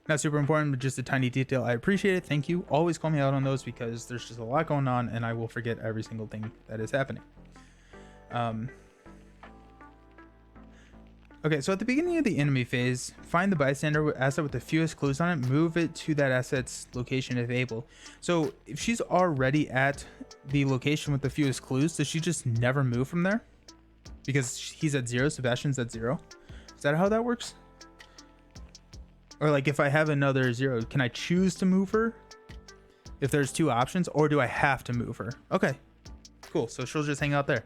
Not super important, but just a tiny detail. I appreciate it. Thank you. Always call me out on those because there's just a lot going on and I will forget every single thing that is happening. Okay, so at the beginning of the enemy phase, find the bystander asset with the fewest clues on it, move it to that asset's location if able. So if she's already at the location with the fewest clues, does she just never move from there? Because he's at 0, Sebastian's at 0. Is that how that works? Or like if I have another 0, can I choose to move her? If there's 2 options, or do I have to move her? Okay, cool. So she'll just hang out there.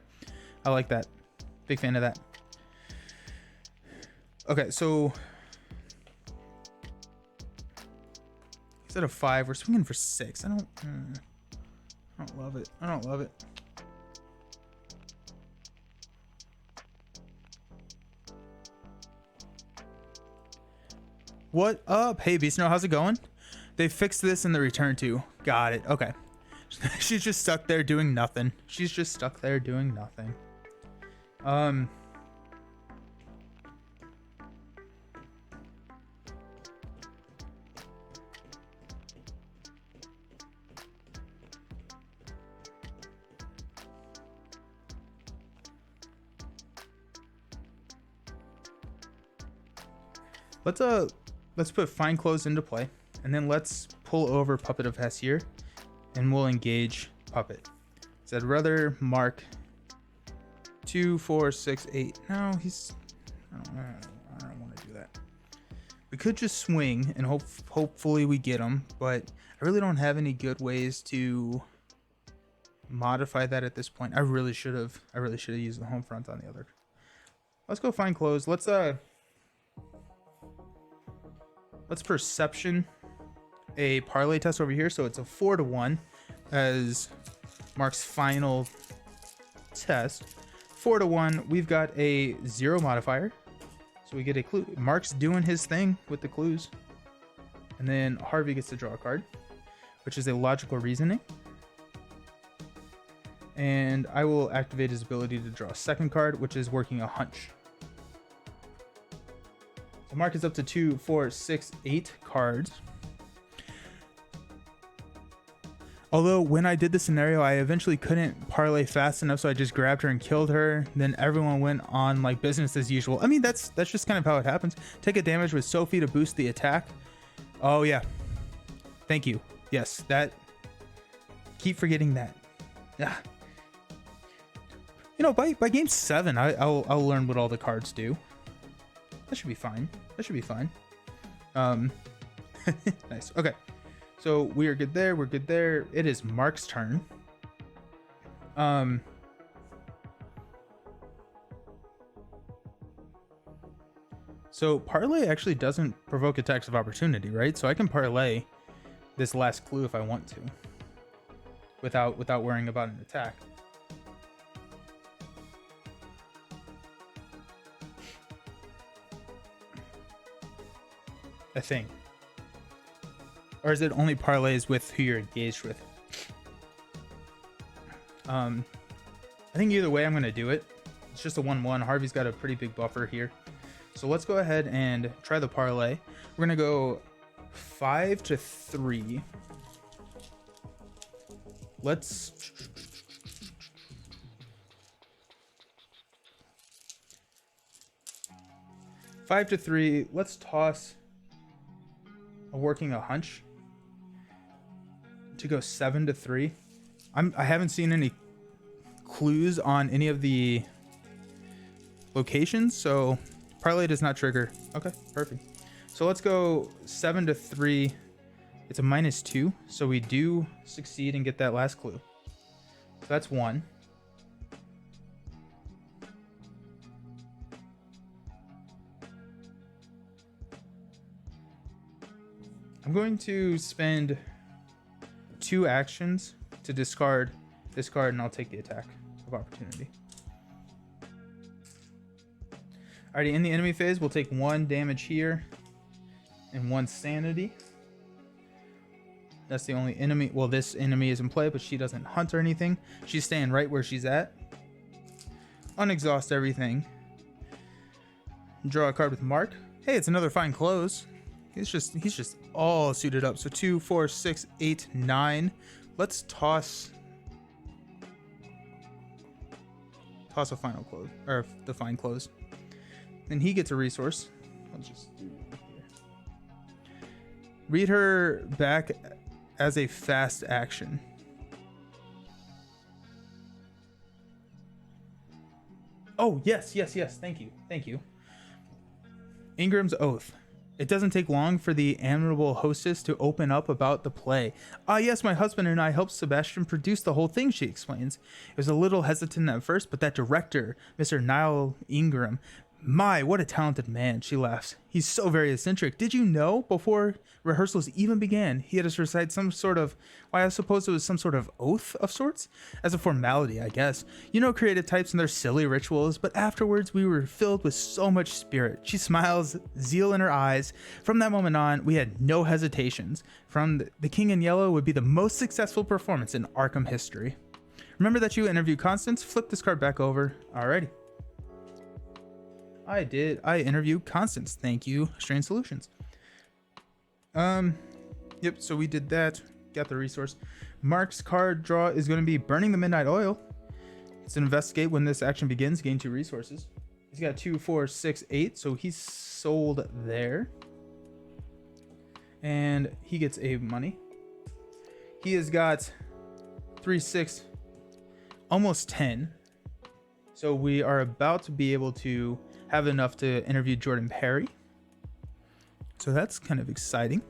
I like that. Big fan of that. Okay, so he's at a 5. We're swinging for 6. I don't love it. I don't love it. What up? Hey, Beast, how's it going? They fixed this in the return to. Got it. Okay. She's just stuck there doing nothing. She's just stuck there doing nothing. Let's put Fine Clothes into play, and then let's pull over Puppet of Hessier, and we'll engage Puppet. So I'd rather mark 2, 4, 6, 8. No, he's. I don't want to do that. We could just swing and hopefully we get him, but I really don't have any good ways to modify that at this point. I really should have used the home front on the other. Let's go Fine Clothes. Let's perception a parlay test over here. So it's a 4-1 as Mark's final test. 4-1. We've got a 0 modifier. So we get a clue. Mark's doing his thing with the clues. And then Harvey gets to draw a card, which is a logical reasoning. And I will activate his ability to draw a second card, which is working a hunch. So Mark is up to 2, 4, 6, 8 cards. Although when I did the scenario, I eventually couldn't parlay fast enough, so I just grabbed her and killed her. Then everyone went on like business as usual. I mean, that's just kind of how it happens. Take a damage with Sophie to boost the attack. Oh yeah, thank you. Yes, that. Keep forgetting that. Yeah. You know, by game 7, I'll learn what all the cards do. That should be fine. That should be fine. Nice. Okay. So we are good there. We're good there. It is Mark's turn. So parlay actually doesn't provoke attacks of opportunity, right? So I can parlay this last clue if I want to, without worrying about an attack. I think. Or is it only parlays with who you're engaged with? I think either way I'm going to do it. It's just a 1-1. Harvey's got a pretty big buffer here. So let's go ahead and try the parlay. We're going to go 5-3. Let's... 5-3. Let's toss a working a hunch to go 7-3. I haven't seen any clues on any of the locations, so parlay does not trigger. Okay, perfect. So let's go 7-3. It's a -2, so we do succeed and get that last clue. So that's 1. I'm going to spend 2 actions to discard this card, and I'll take the attack of opportunity. Alrighty, in the enemy phase, we'll take 1 damage here and 1 sanity. That's the only enemy. Well, this enemy is in play, but she doesn't hunt or anything. She's staying right where she's at. Unexhaust everything. Draw a card with Mark. Hey, it's another fine close. He's just all suited up. So 2, 4, 6, 8, 9. Let's toss a final close, or the fine close. Then he gets a resource. I'll just do it here. Read her back as a fast action. Oh, yes. Thank you. Ingram's Oath. It doesn't take long for the amiable hostess to open up about the play. Ah, yes, my husband and I helped Sebastian produce the whole thing, she explains. It was a little hesitant at first, but that director, Mr. Niall Ingram, my, what a talented man, she laughs. He's so very eccentric. Did you know, before rehearsals even began, he had us recite some sort of, why, I suppose it was some sort of oath of sorts? As a formality, I guess. You know creative types and their silly rituals, but afterwards we were filled with so much spirit. She smiles, zeal in her eyes. From that moment on, we had no hesitations. From The King in Yellow would be the most successful performance in Arkham history. Remember that you interviewed Constance? Flip this card back over. Alrighty. I did. I interviewed Constance. Thank you, Strange Solutions. Yep, so we did that. Got the resource. Mark's card draw is going to be Burning the Midnight Oil. It's an investigate. When this action begins, gain 2 resources. He's got 2, 4, 6, 8, so he's sold there. And he gets a money. He has got 3, 6, almost 10. So we are about to be able to have enough to interview Jordan Perry. So that's kind of exciting.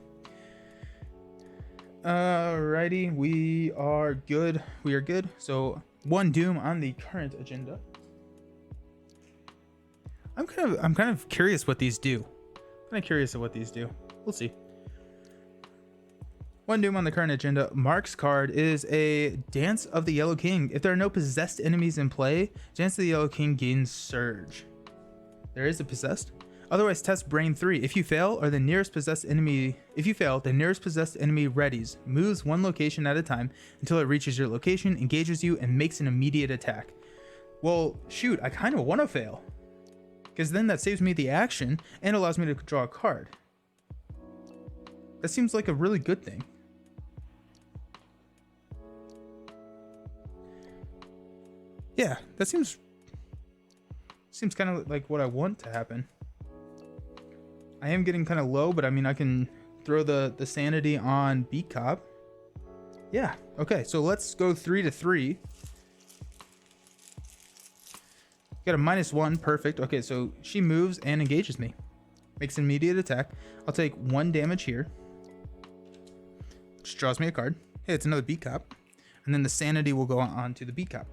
Alrighty, we are good. So 1 doom on the current agenda. I'm kind of curious what these do. We'll see. 1 doom on the current agenda. Mark's card is a Dance of the Yellow King. If there are no possessed enemies in play, Dance of the Yellow King gains Surge. There is a possessed. Otherwise, test Brain 3. If you fail, the nearest possessed enemy readies, moves 1 location at a time until it reaches your location, engages you, and makes an immediate attack. Well, shoot, I kind of want to fail, because then that saves me the action and allows me to draw a card. That seems like a really good thing. Yeah, that seems kind of like what I want to happen. I am getting kind of low, but I mean, I can throw the sanity on Beat Cop. Yeah, okay, so let's go 3-3. Got a -1, perfect. Okay, so she moves and engages me. Makes an immediate attack. I'll take 1 damage here. Which draws me a card. Hey, it's another Beat Cop. And then the sanity will go on to the Beat Cop.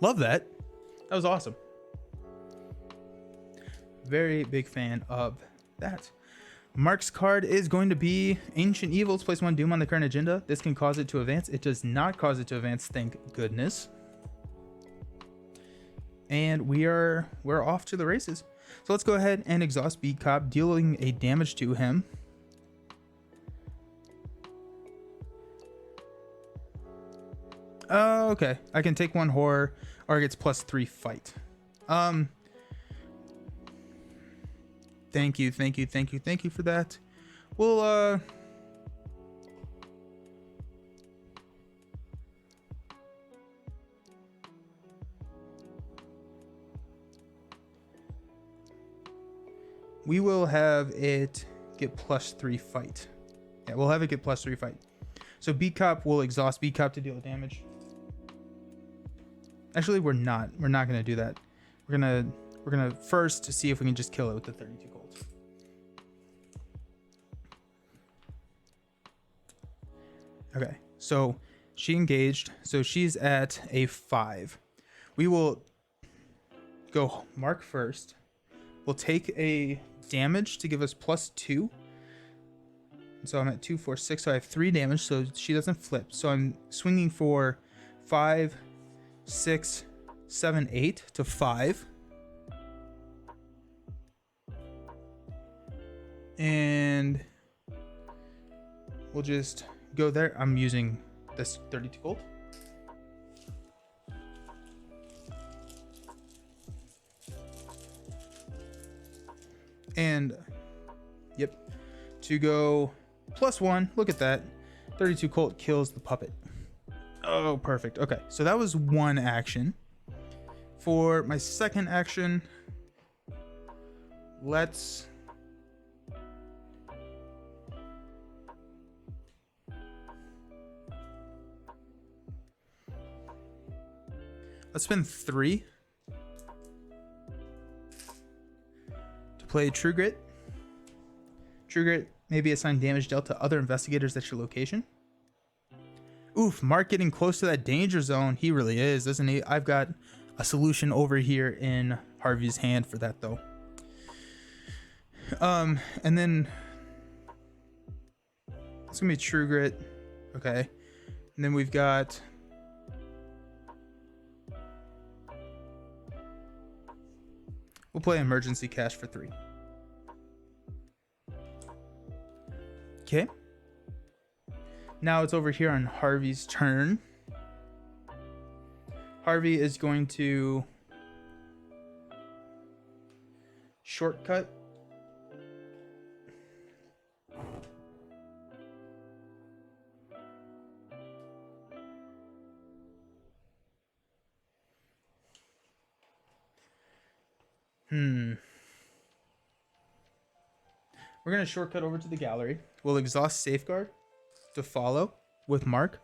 Love that. That was awesome. Very big fan of that. Mark's card is going to be Ancient Evils. Place 1 Doom on the current agenda. This can cause it to advance. It does not cause it to advance, thank goodness. And we're off to the races. So let's go ahead and exhaust Beat Cop, dealing a damage to him. Oh, okay. I can take 1 horror, or it gets +3 fight. Thank you for that. We'll we will have it get +3 fight. Yeah, we'll have it get +3 fight. So Beat Cop will exhaust Beat Cop to deal damage. Actually, we're not gonna do that. We're gonna first see if we can just kill it with the 32 gold. Okay, so she engaged, so she's at a 5. We will go Mark first. We'll take a damage to give us +2. So I'm at 2, 4, 6. So I have 3 damage, so she doesn't flip. So I'm swinging for 5, 6, 7, 8 to 5. And we'll just go there. I'm using this 32 gold. And yep, to go +1. Look at that. 32 Colt kills the puppet. Oh, perfect. Okay, so that was one action. For my second action, let's spend 3 to play True Grit. True Grit may be assigned damage dealt to other investigators at your location. Oof, Mark getting close to that danger zone. He really is, isn't he? I've got a solution over here in Harvey's hand for that, though. And then it's gonna be True Grit. Okay. And then we've got we'll play Emergency Cash for 3. Okay. Now it's over here on Harvey's turn. Harvey is going to shortcut. We're going to shortcut over to the gallery. We'll exhaust Safeguard to follow with Mark.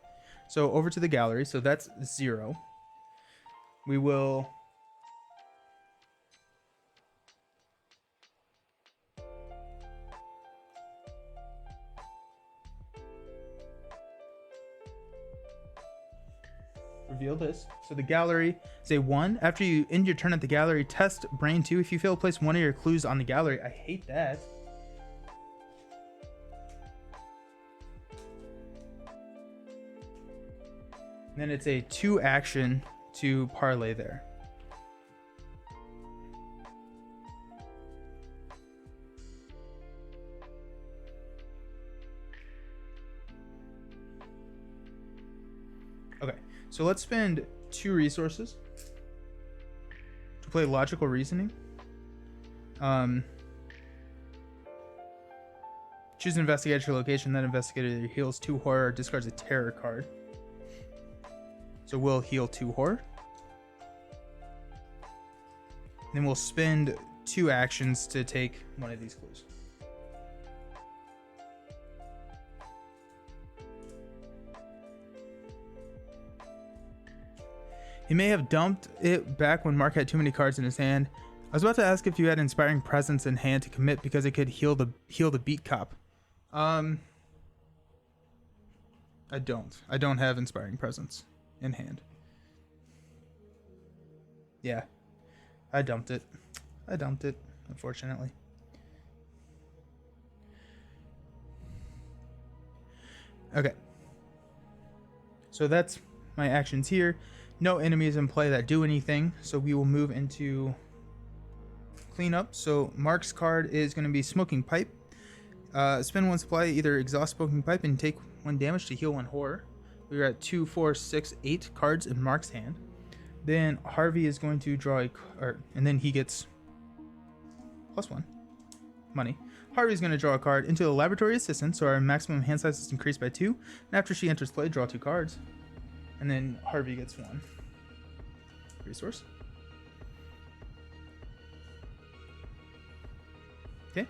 So over to the gallery. So that's 0. We will reveal this. So the gallery is a 1. After you end your turn at the gallery, test Brain 2. If you fail, place one of your clues on the gallery. I hate that. Then it's a 2 action to parlay there. Okay, so let's spend 2 resources to play Logical Reasoning. Choose an investigator your location, then investigator heals 2 horror or discards a terror card. So we'll heal 2 horror. Then we'll spend 2 actions to take one of these clues. He may have dumped it back when Mark had too many cards in his hand. I was about to ask if you had Inspiring Presence in hand to commit because it could heal the Beat Cop. I don't have Inspiring Presence in hand. Yeah, I dumped it. unfortunately. Okay. So that's my actions here. No enemies in play that do anything, so we will move into cleanup. So Mark's card is going to be Smoking Pipe. Spend 1 supply, either exhaust Smoking Pipe and take 1 damage to heal 1 horror. We're at 2, 4, 6, 8 cards in Mark's hand. Then Harvey is going to draw a card, and then he gets +1 money. Harvey's going to draw a card into the laboratory assistant, so our maximum hand size is increased by 2. And after she enters play, draw 2 cards. And then Harvey gets 1 resource. Okay.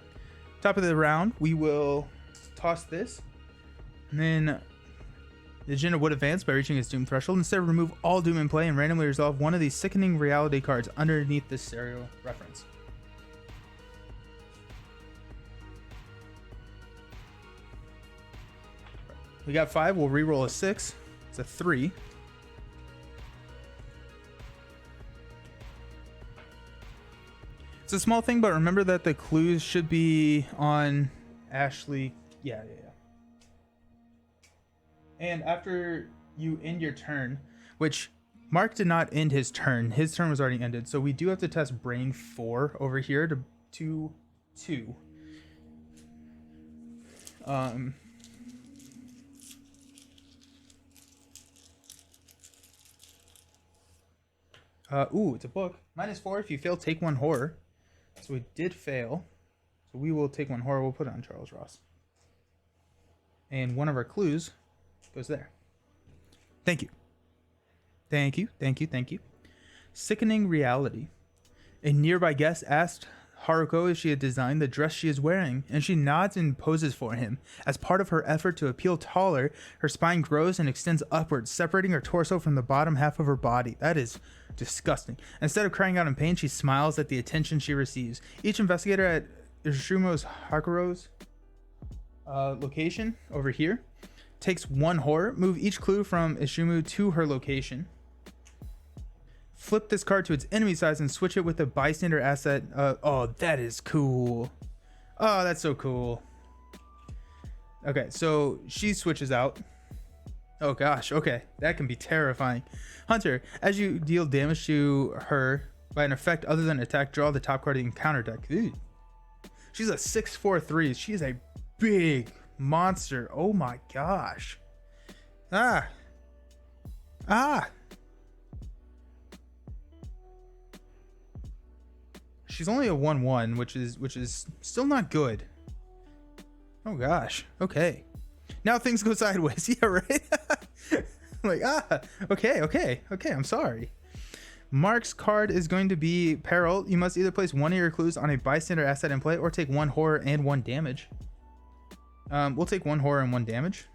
Top of the round, we will toss this. And then the agenda would advance by reaching its Doom threshold. Instead, remove all Doom in play and randomly resolve one of these sickening reality cards underneath this serial reference. We got 5. We'll reroll a 6. It's a 3. It's a small thing, but remember that the clues should be on Ashley. Yeah. And after you end your turn, which Mark did not end his turn. His turn was already ended. So we do have to test Brain 4 over here to 2. Ooh, it's a book. -4 if you fail, take 1 horror. So we did fail. So we will take 1 horror. We'll put it on Charles Ross. And one of our clues goes there. Thank you. Sickening reality. A nearby guest asked Haruko if she had designed the dress she is wearing, and she nods and poses for him. As part of her effort to appear taller, her spine grows and extends upwards, separating her torso from the bottom half of her body. That is disgusting. Instead of crying out in pain, she smiles at the attention she receives. Each investigator at Ishimu's Hakuro's location over here takes 1 horror. Move each clue from Ishimu to her location. Flip this card to its enemy size and switch it with a bystander asset. Oh, that is cool. Oh, that's so cool. Okay, so she switches out. Oh gosh, okay. That can be terrifying. Hunter, as you deal damage to her by an effect other than attack, draw the top card of the encounter deck. Ooh. She's a 6/4/3. She's a big monster. Oh my gosh. Ah. She's only a 1/1, which is still not good. Oh gosh. Okay. Now things go sideways. Yeah, right? Like, okay. I'm sorry. Mark's card is going to be Peril. You must either place 1 of your clues on a bystander asset in play or take 1 horror and 1 damage. We'll take 1 horror and 1 damage.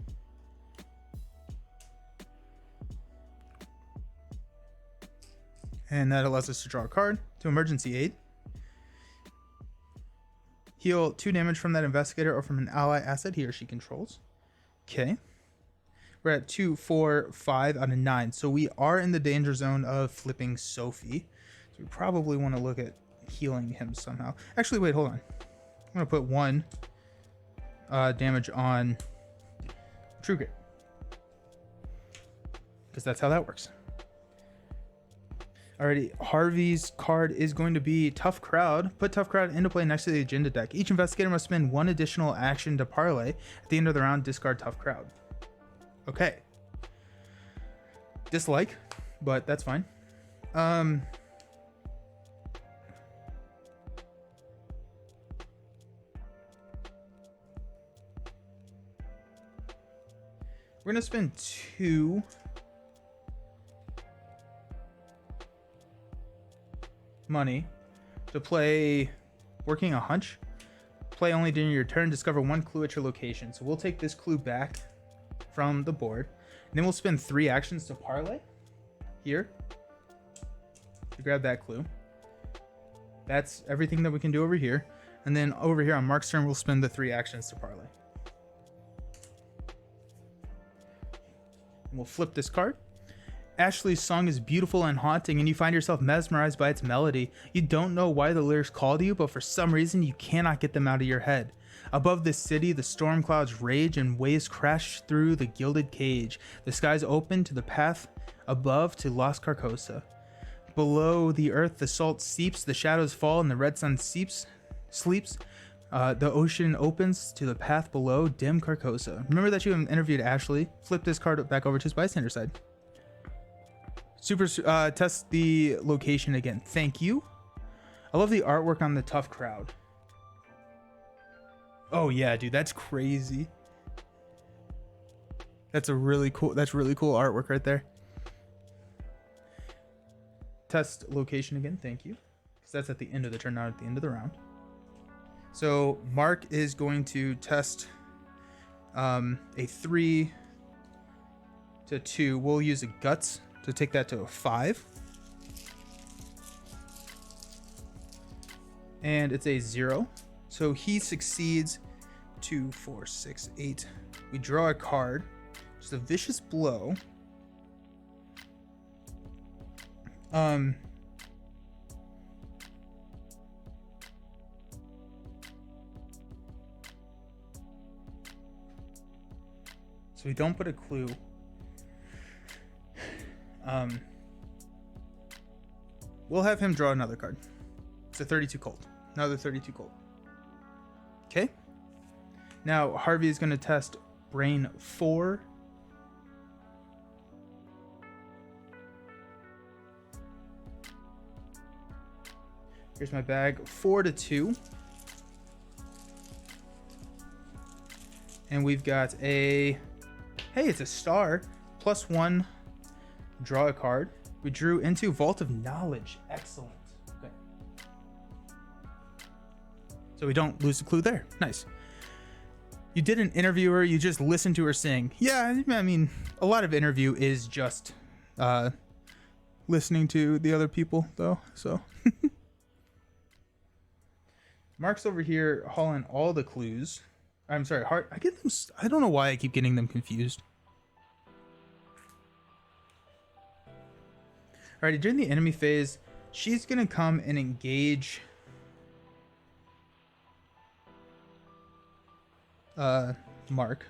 And that allows us to draw a card to emergency aid. Heal 2 damage from that investigator or from an ally asset he or she controls. Okay. We're at 2, 4, 5 out of 9. So we are in the danger zone of flipping Sophie. So we probably want to look at healing him somehow. Actually, wait, hold on. I'm going to put 1 damage on True Grit, because that's how that works. Alrighty, Harvey's card is going to be Tough Crowd. Put Tough Crowd into play next to the agenda deck. Each investigator must spend 1 additional action to parlay. At the end of the round, discard Tough Crowd. Okay. Dislike, but that's fine. We're gonna spend 2 money to play Working a Hunch. Play only during your turn. Discover 1 clue at your location. So we'll take this clue back from the board, and then we'll spend 3 actions to parlay here to grab that clue. That's everything that we can do over here. And then over here on Mark's turn, we'll spend the 3 actions to parlay. And we'll flip this card. Ashley's song is beautiful and haunting, and you find yourself mesmerized by its melody. You don't know why the lyrics call to you, but for some reason you cannot get them out of your head. Above the city, the storm clouds rage and waves crash through the gilded cage. The skies open to the path above to Lost Carcosa. Below the earth, the salt seeps, the shadows fall, and the red sun sleeps. The ocean opens to the path below, dim Carcosa. Remember that you interviewed Ashley. Flip this card back over to his bystander side. Test the location again. Thank you. I love the artwork on the tough crowd. Oh yeah, dude, that's crazy. That's really cool artwork right there. Test location again. Thank you. Because that's at the end of the turn, not at the end of the round. So Mark is going to test a 3 to 2. We'll use a guts to take that to a 5. And it's a 0. So he succeeds. 2, 4, 6, 8. We draw a card. Just a vicious blow. So we don't put a clue. We'll have him draw another card. It's a 32 Colt. Another 32 Colt. Okay. Now Harvey is going to test Brain 4. Here's my bag. 4 to 2. And we've got a... Hey, it's a star. +1. Draw a card. We drew into Vault of Knowledge. Excellent. Okay. So we don't lose the clue there. Nice. You didn't interview her. You just listened to her sing. Yeah, I mean, a lot of interview is just listening to the other people, though. So Mark's over here hauling all the clues. I'm sorry, I get them. I don't know why I keep getting them confused. Alrighty, during the enemy phase, she's gonna come and engage Mark.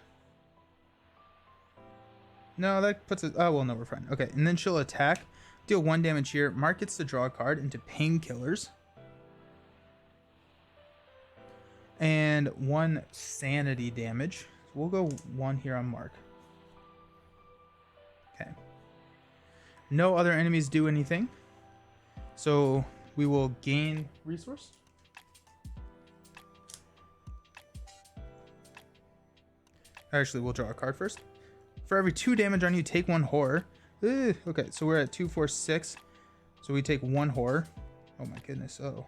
No, that puts it. Oh well, no, we're fine. Okay, and then she'll attack, deal 1 damage here. Mark gets to draw a card into Painkillers. And 1 sanity damage. So we'll go 1 here on Mark. Okay. No other enemies do anything. So we will gain resource. Actually, we'll draw a card first. For every 2 damage on you, take 1 horror. Okay, so we're at 2, 4, 6. So we take 1 horror. Oh my goodness. Oh.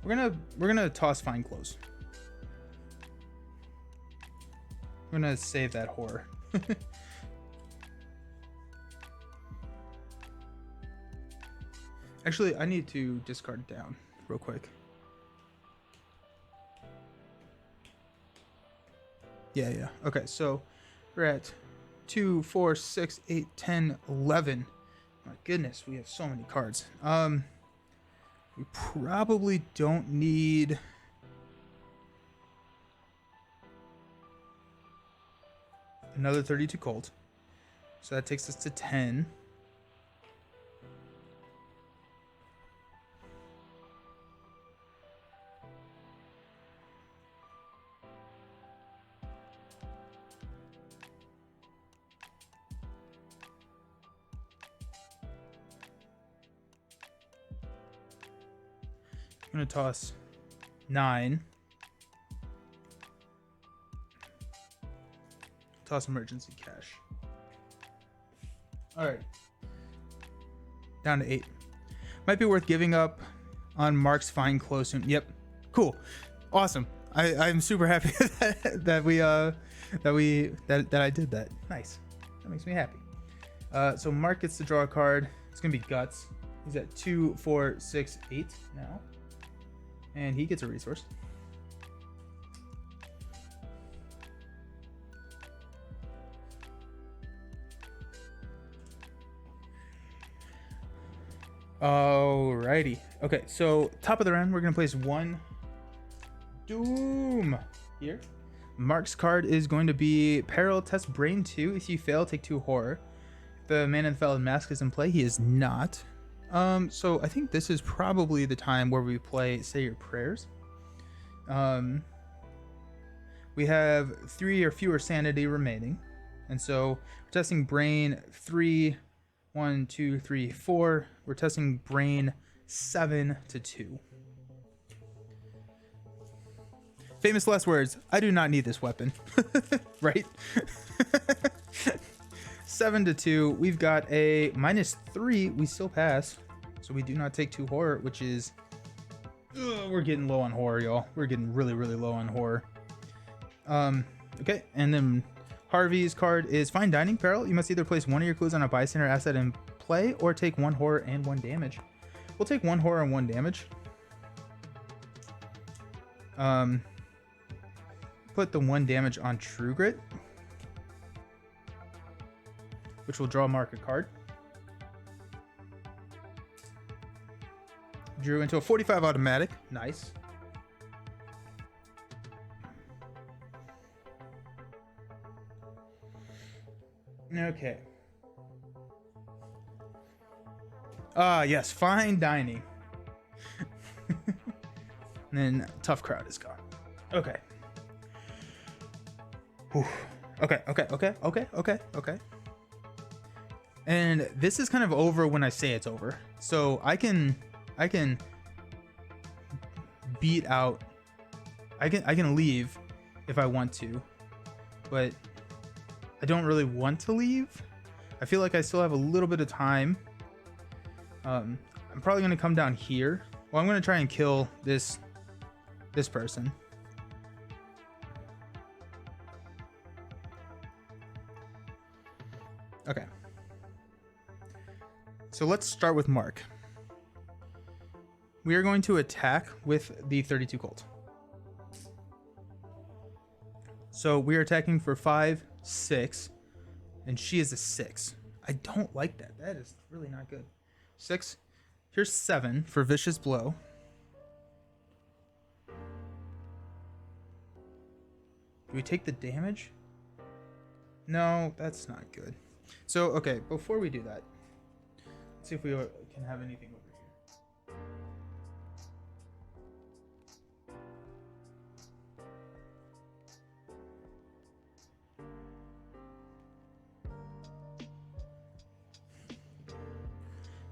We're gonna toss fine clothes. We're gonna save that horror. Actually, I need to discard down real quick. Yeah. Okay, so we're at 2, 4, 6, 8, 10, 11. My goodness, we have so many cards. We probably don't need... another 32 Colt. So that takes us to 10. I'm going to toss 9. Toss emergency cash. All right. Down to 8. Might be worth giving up on Mark's fine clothes soon. Yep. Cool. Awesome. I'm super happy that I did that. Nice. That makes me happy. So Mark gets to draw a card. It's going to be Guts. He's at 2, 4, 6, 8 now. And he gets a resource. Alrighty. Okay, so top of the round, we're gonna place 1 Doom here. Mark's card is going to be Peril Test Brain 2. If you fail, take 2 Horror. If the Man in the Valid Mask is in play, he is not. So I think this is probably the time where we play Say Your Prayers. We have 3 or fewer sanity remaining, and so we're testing Brain 3, 1, 2, 3, 4. We're testing Brain 7 to 2. Famous last words. I do not need this weapon. Right? 7 to 2. We've got a -3. We still pass. So we do not take 2 horror, which is... we're getting low on horror, y'all. We're getting really, really low on horror. Okay, and then Harvey's card is Fine Dining Peril. You must either place 1 of your clues on a bystander asset in play or take 1 horror and 1 damage. We'll take 1 horror and 1 damage. Put the 1 damage on True Grit, which will draw Mark a card. Drew into a 45 automatic. Nice. Okay. Yes, Fine Dining. And then Tough Crowd is gone. Okay. Whew. Okay. And this is kind of over when I say it's over. So I can beat out. I can leave if I want to, but I don't really want to leave. I feel like I still have a little bit of time. I'm probably gonna come down here. Well, I'm gonna try and kill this person. Okay. So let's start with Mark. We are going to attack with the 32 Colt. So we are attacking for 5, 6, and she is a 6. I don't like that. That is really not good. 6. Here's 7 for Vicious Blow. Do we take the damage? No, that's not good. So, okay, before we do that, let's see if we can have anything over here.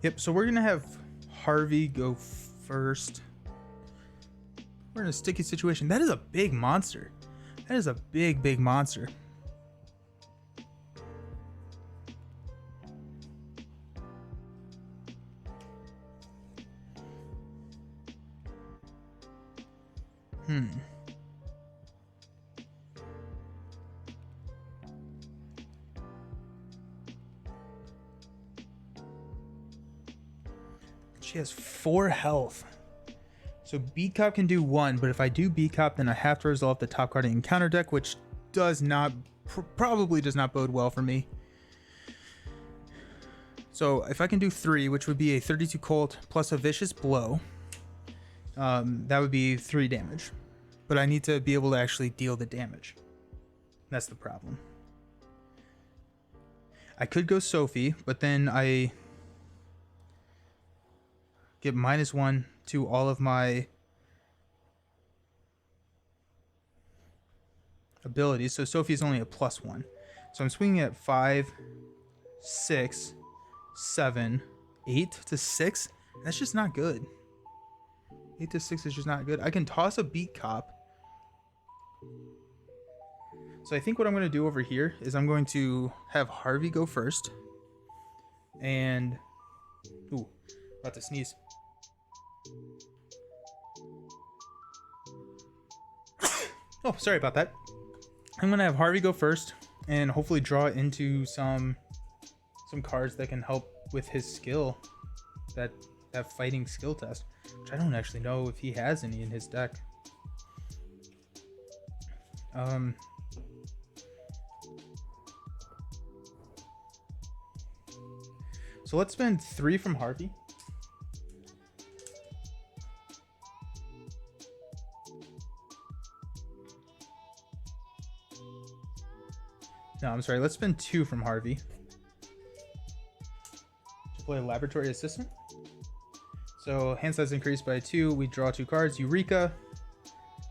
Yep, so we're gonna have Harvey go first. We're in a sticky situation. That is a big monster. That is a big monster. She has 4 health. So beat cop can do 1, but if I do beat cop, then I have to resolve the top card in encounter deck, which does not, probably does not bode well for me. So if I can do 3, which would be a 32 Colt plus a Vicious Blow, that would be 3 damage. But I need to be able to actually deal the damage. That's the problem. I could go Sophie, but then I get -1 to all of my abilities. So Sophie is only a +1. So I'm swinging at 5, 6, 7, 8 to 6. That's just not good. 8 to 6 is just not good. I can toss a beat cop. So I think what I'm going to do over here is I'm going to have Harvey go first. And... ooh, about to sneeze. Oh, sorry about that. I'm going to have Harvey go first and hopefully draw into some cards that can help with his skill that that fighting skill test, which I don't actually know if he has any in his deck. So let's spend 3 from Harvey. No, I'm sorry. Let's spend 2 from Harvey to play Laboratory Assistant. So hand size increased by 2. We draw 2 cards: Eureka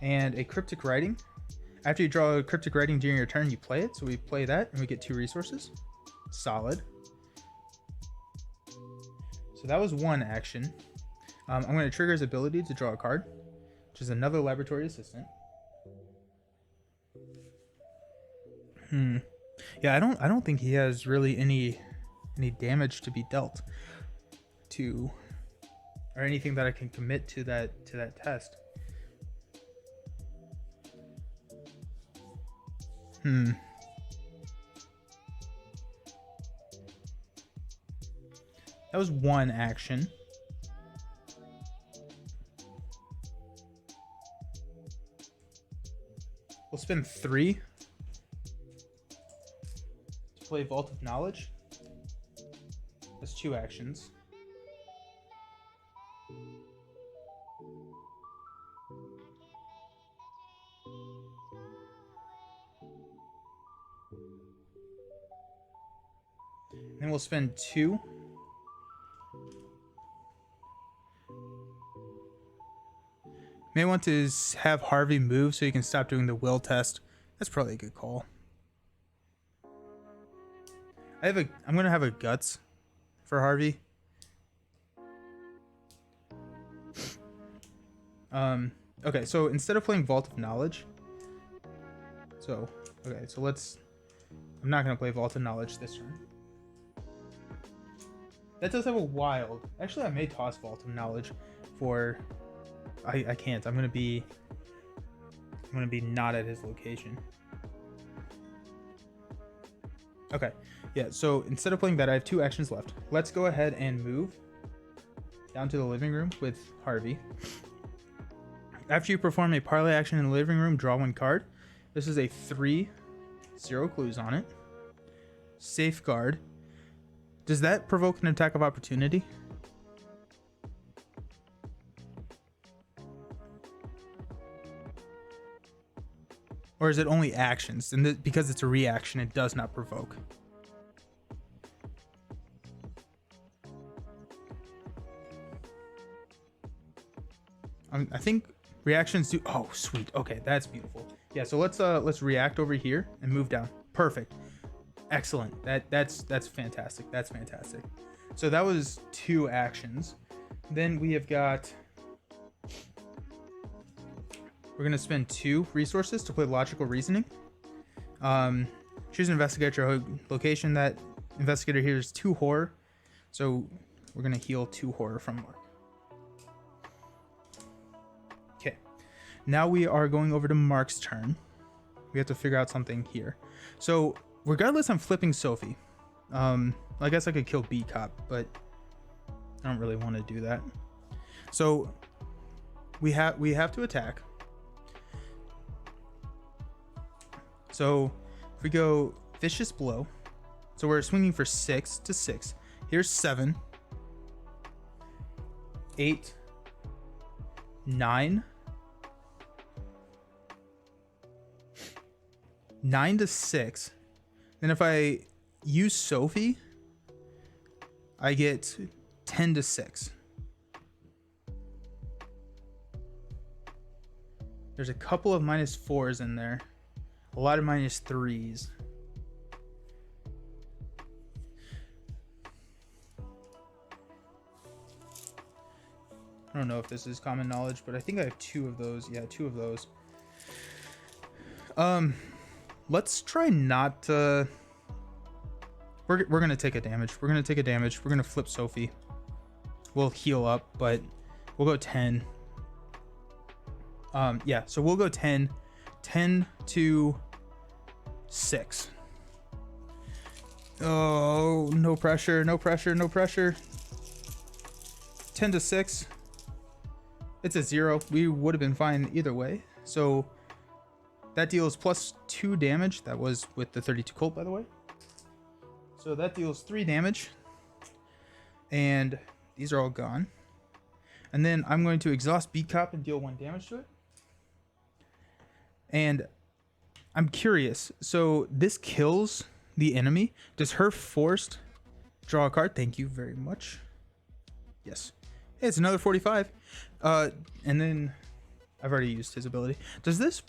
and a Cryptic Writing. After you draw a Cryptic Writing during your turn, you play it. So we play that and we get 2 resources. Solid. So that was 1 action. I'm going to trigger his ability to draw a card, which is another Laboratory Assistant. Yeah, I don't think he has really any damage to be dealt to, or anything that I can commit to that test. That was 1 action. We'll spend 3 to play Vault of Knowledge. That's 2 actions. Then we'll spend 2. May want to have Harvey move so you can stop doing the will test. That's probably a good call. I'm gonna have a guts for Harvey. Okay, so instead of playing Vault of Knowledge, I'm not gonna play Vault of Knowledge this turn. That does have a wild. Actually, I may toss Vault of Knowledge for. I can't. I'm gonna be not at his location. Okay, yeah. So instead of playing that, I have 2 actions left. Let's go ahead and move down to the living room with Harvey. After you perform a parlay action in the living room, draw 1 card. This is a 3, 0 clues on it. Safeguard. Does that provoke an attack of opportunity? Or is it only actions? And because it's a reaction, it does not provoke. I think reactions do. Oh, sweet. Okay, that's beautiful. Yeah, so let's react over here and move down. Perfect. Excellent. That's fantastic. That's fantastic. So that was 2 actions. Then we have got. We're going to spend 2 resources to play Logical Reasoning. Choose an investigator location. That investigator here is 2 horror. So we're going to heal 2 horror from Mark. Okay. Now we are going over to Mark's turn. We have to figure out something here. So regardless, I'm flipping Sophie. I guess I could kill B Cop, but I don't really want to do that. So we have to attack. So if we go Vicious Blow, so we're swinging for 6 to 6. Here's 7, 8, 9, 9 to 6. Then if I use Sophie, I get 10 to 6. There's a couple of -4s in there. A lot of -3s. I don't know if this is common knowledge, but I think I have 2 of those. Yeah, 2 of those. Let's try not to. We're gonna take a damage. We're gonna take a damage. We're gonna flip Sophie. We'll heal up, but we'll go 10. Yeah, so we'll go 10 to 6. Oh, no pressure, no pressure, no pressure. 10 to 6. It's a 0. We would have been fine either way. So that deals +2 damage. That was with the 32 Colt, by the way. So that deals 3 damage. And these are all gone. And then I'm going to exhaust Beat Cop and deal 1 damage to it. And I'm curious. So this kills the enemy. Does her forced draw a card? Thank you very much. Yes. Hey, it's another 45. And then I've already used his ability. Does this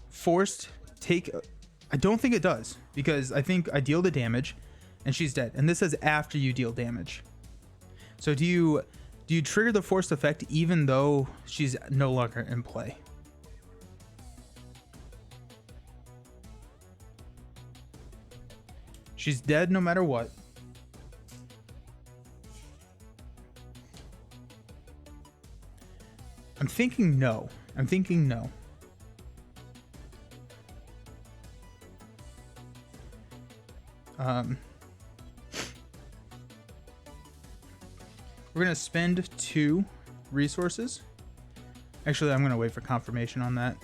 forced take... I don't think it does, because I think I deal the damage and she's dead. And this says after you deal damage. So do you trigger the forced effect even though she's no longer in play? She's dead no matter what. I'm thinking no. I'm thinking no. We're gonna spend 2 resources. Actually, I'm gonna wait for confirmation on that.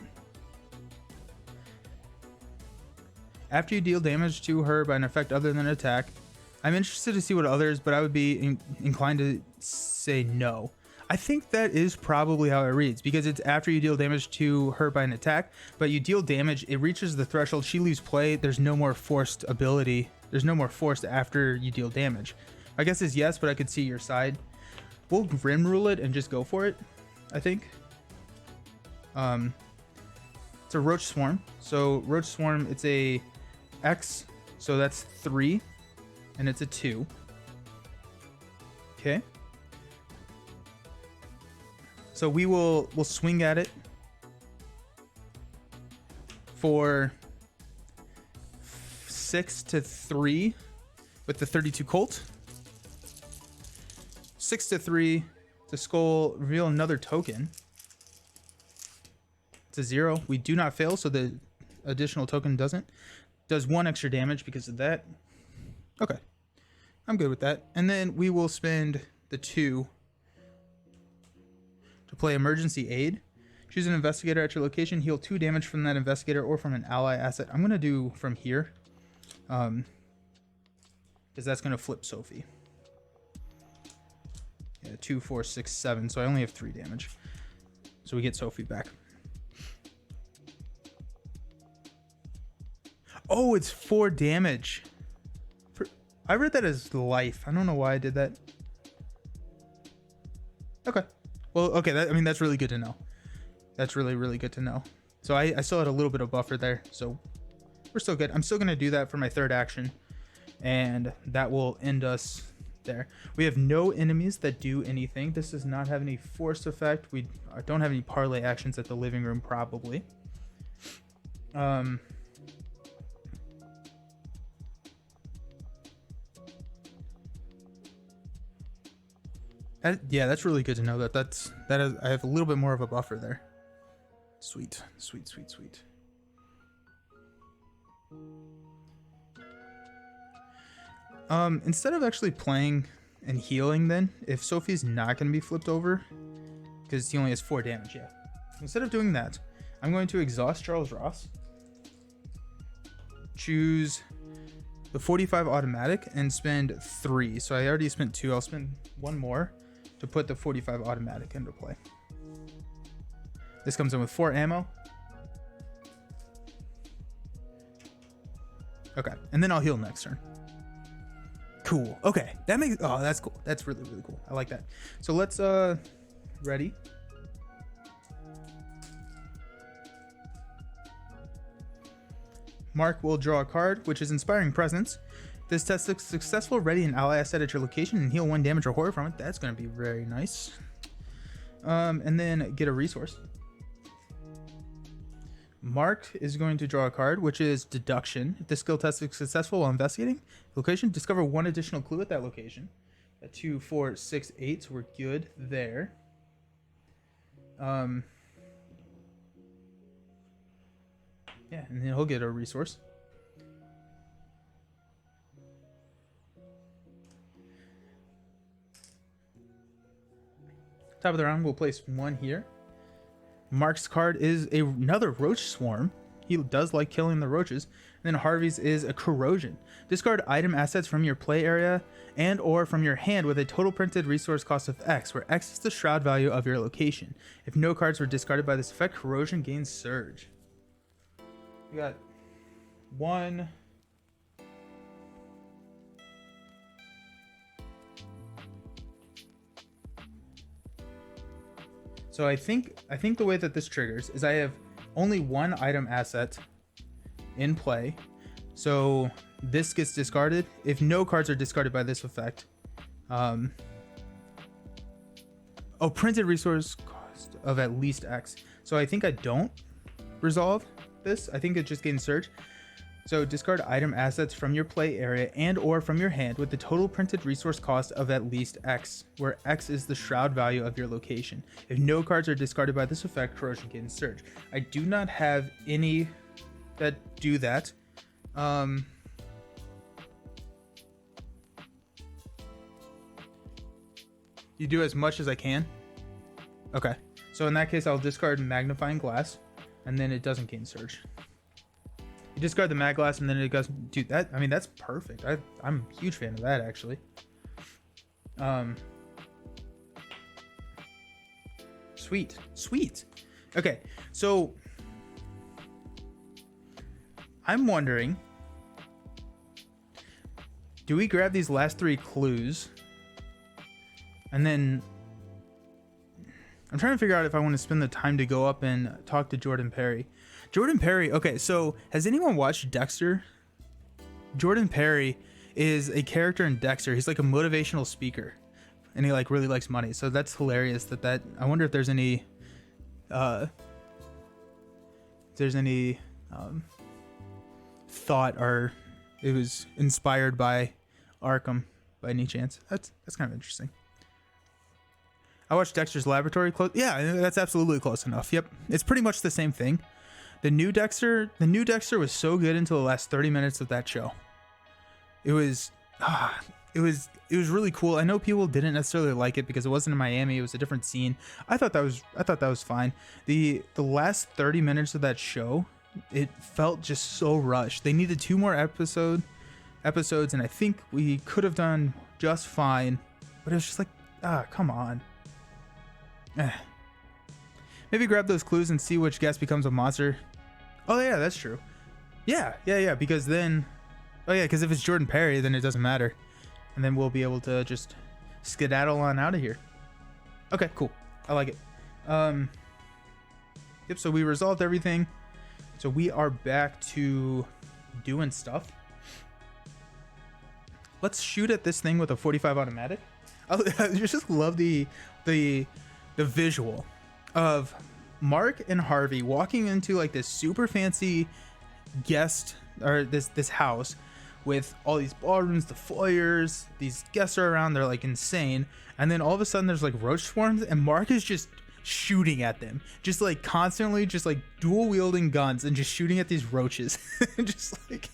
After you deal damage to her by an effect other than attack, I'm interested to see what others, but I would be inclined to say no. I think that is probably how it reads, because it's after you deal damage to her by an attack, but you deal damage, it reaches the threshold, she leaves play, there's no more forced ability. There's no more forced after you deal damage. I guess it's yes, but I could see your side. We'll Grim Rule it and just go for it, I think. It's a Roach Swarm. So Roach Swarm, it's a X, so that's 3, and it's a 2. Okay. So we'll swing at it for 6 to 3 with the 32 Colt. 6 to 3. The skull, reveal another token. It's a 0. We do not fail, so the additional token doesn't. Does 1 extra damage because of that. Okay. I'm good with that. And then we will spend the 2 to play Emergency Aid. Choose an investigator at your location. Heal 2 damage from that investigator or from an ally asset. I'm going to do from here. Because that's going to flip Sophie. Yeah, 2, 4, 6, 7. So I only have 3 damage. So we get Sophie back. Oh, it's 4 damage. I read that as life. I don't know why I did that. Okay. Well, okay. That's really good to know. That's really, really good to know. So I still had a little bit of buffer there. So we're still good. I'm still going to do that for my 3rd action. And that will end us there. We have no enemies that do anything. This does not have any force effect. We don't have any parlay actions at the living room, probably. Yeah, that's really good to know I have a little bit more of a buffer there. Sweet, sweet, sweet, sweet. Instead of actually playing and healing, then if Sophie's not going to be flipped over, because he only has 4 damage, yeah. Instead of doing that, I'm going to exhaust Charles Ross, choose the 45 automatic, and spend 3. So I already spent 2. I'll spend 1 more to put the 45 automatic into play. This comes in with 4 ammo. Okay, and then I'll heal next turn. Cool. Okay, that's cool. That's really, really cool. I like that. So let's ready. Mark will draw a card, which is Inspiring Presence. This tests a successful ready an ally asset at your location and heal 1 damage or horror from it. That's going to be very nice. And then get a resource. Mark is going to draw a card, which is Deduction. If this skill test is successful while investigating location, discover 1 additional clue at that location. At 2, 4, 6, 8, so we're good there. Yeah, and then he'll get a resource. Top of the round, we'll place 1 here. Mark's card is another roach swarm. He does like killing the roaches. And then Harvey's is a corrosion. Discard item assets from your play area and or from your hand with a total printed resource cost of X, where X is the shroud value of your location. If no cards were discarded by this effect, corrosion gains surge. We got 1. So I think the way that this triggers is I have only 1 item asset in play. So this gets discarded. If no cards are discarded by this effect. Printed resource cost of at least X. So I think I don't resolve this. I think it just gains surge. So discard item assets from your play area and or from your hand with the total printed resource cost of at least X, where X is the shroud value of your location. If no cards are discarded by this effect, corrosion gains surge. I do not have any that do that. You do as much as I can. Okay. So in that case, I'll discard magnifying glass, and then it doesn't gain surge. You discard the mag glass and then it goes, dude, that, I mean, that's perfect. I'm a huge fan of that, actually. Sweet. Okay, so I'm wondering, do we grab these last 3 clues and then I'm trying to figure out if I want to spend the time to go up and talk to Jordan Perry. Jordan Perry, okay, so has anyone watched Dexter? Jordan Perry is a character in Dexter. He's like a motivational speaker, and he like really likes money. So that's hilarious. That I wonder if there's any, thought or it was inspired by Arkham by any chance. That's kind of interesting. I watched Dexter's Laboratory. Yeah, that's absolutely close enough. Yep, it's pretty much the same thing. The new Dexter was so good until the last 30 minutes of that show. It was really cool. I know people didn't necessarily like it because it wasn't in Miami. It was a different scene. I thought that was fine. The last 30 minutes of that show, it felt just so rushed. They needed 2 more episodes, and I think we could have done just fine. But it was just like, come on. Maybe grab those clues and see which guest becomes a monster. Oh yeah, that's true. Yeah. Because then, because if it's Jordan Perry, then it doesn't matter, and then we'll be able to just skedaddle on out of here. Okay, cool. I like it. Yep. So we resolved everything. So we are back to doing stuff. Let's shoot at this thing with a 45 automatic. I just love the visual of Mark and Harvey walking into like this super fancy guest or this house with all these ballrooms, the foyers, these guests are around, they're like insane, and then all of a sudden there's like roach swarms and Mark is just shooting at them, just like constantly just like dual wielding guns and just shooting at these roaches. Just like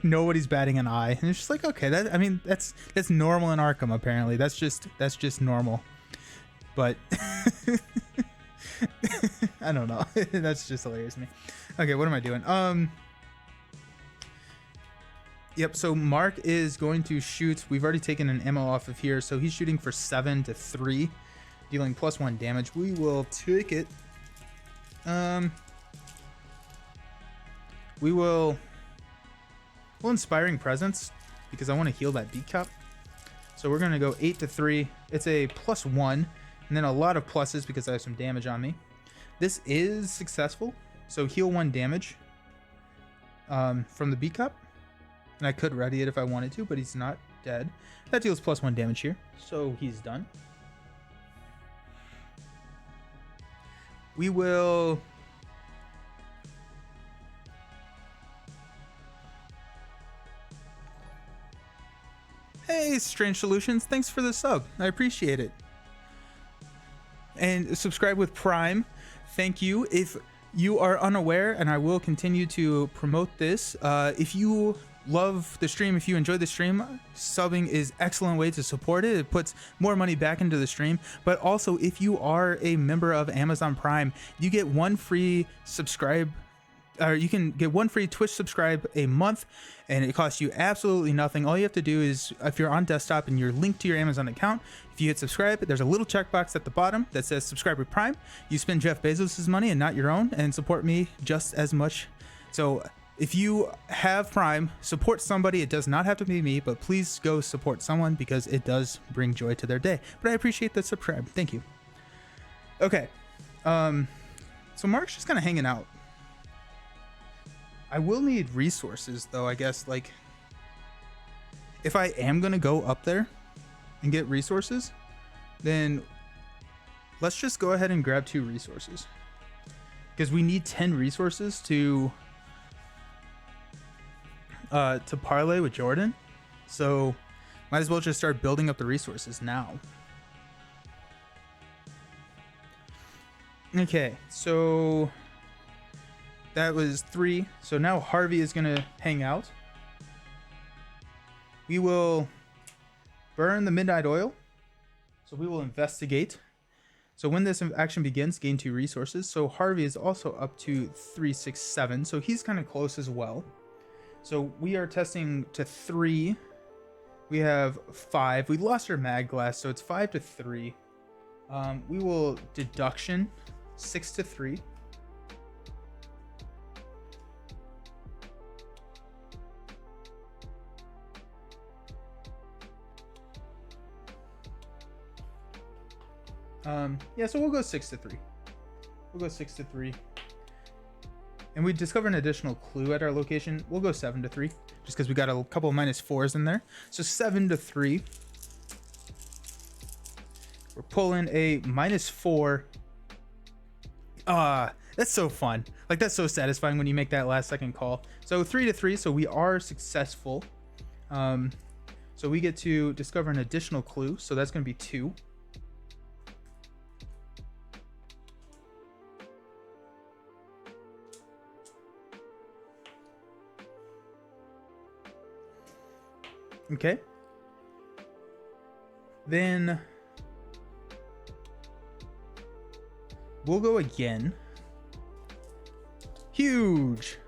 nobody's batting an eye, and it's just like, okay, that's normal in Arkham. Apparently that's just normal, but I don't know. That's just hilarious to me. Okay, what am I doing? Yep, so Mark is going to shoot. We've already taken an ammo off of here, so he's shooting for 7 to 3, dealing +1 damage. We will take it. We'll Inspiring Presence because I want to heal that beat cup. So we're going to go 8 to 3. It's a +1, and then a lot of pluses because I have some damage on me. This is successful, so heal 1 damage from the beat cup. And I could ready it if I wanted to, but he's not dead. That deals +1 damage here, so he's done. We will... Hey, Strange Solutions, thanks for the sub. I appreciate it. And subscribe with Prime. Thank you. If you are unaware, and I will continue to promote this, if you love the stream, if you enjoy the stream, subbing is excellent way to support it. It puts more money back into the stream. But also, if you are a member of Amazon Prime, you get one free subscribe, or you can get one free Twitch subscribe a month, and it costs you absolutely nothing. All you have to do is, if you're on desktop and you're linked to your Amazon account, if you hit subscribe, there's a little checkbox at the bottom that says subscribe with Prime. You spend Jeff Bezos's money and not your own, and support me just as much. So if you have Prime, support somebody. It does not have to be me, but please go support someone because it does bring joy to their day. But I appreciate the subscribe. Thank you. Okay. So Mark's just kind of hanging out. I will need resources though, I guess. Like, if I am going to go up there and get resources, then let's just go ahead and grab 2 resources, because we need 10 resources to parlay with Jordan. So might as well just start building up the resources now. Okay, so that was 3. So now Harvey is gonna hang out. We will burn the midnight oil. So we will investigate. So when this action begins, gain 2 resources. So Harvey is also up to 3, 6, 7. So he's kind of close as well. So we are testing to 3. We have 5. We lost our mag glass, so it's 5 to 3. We will deduction 6 to 3. Yeah, so we'll go 6 to 3. We'll go 6 to 3. And we discover an additional clue at our location. We'll go 7 to 3, just because we got a couple of -4s in there. So 7 to 3. We're pulling a -4. That's so fun. Like, that's so satisfying when you make that last second call. So 3 to 3. So we are successful. So we get to discover an additional clue. So that's going to be 2. Okay. Then we'll go again. Huge.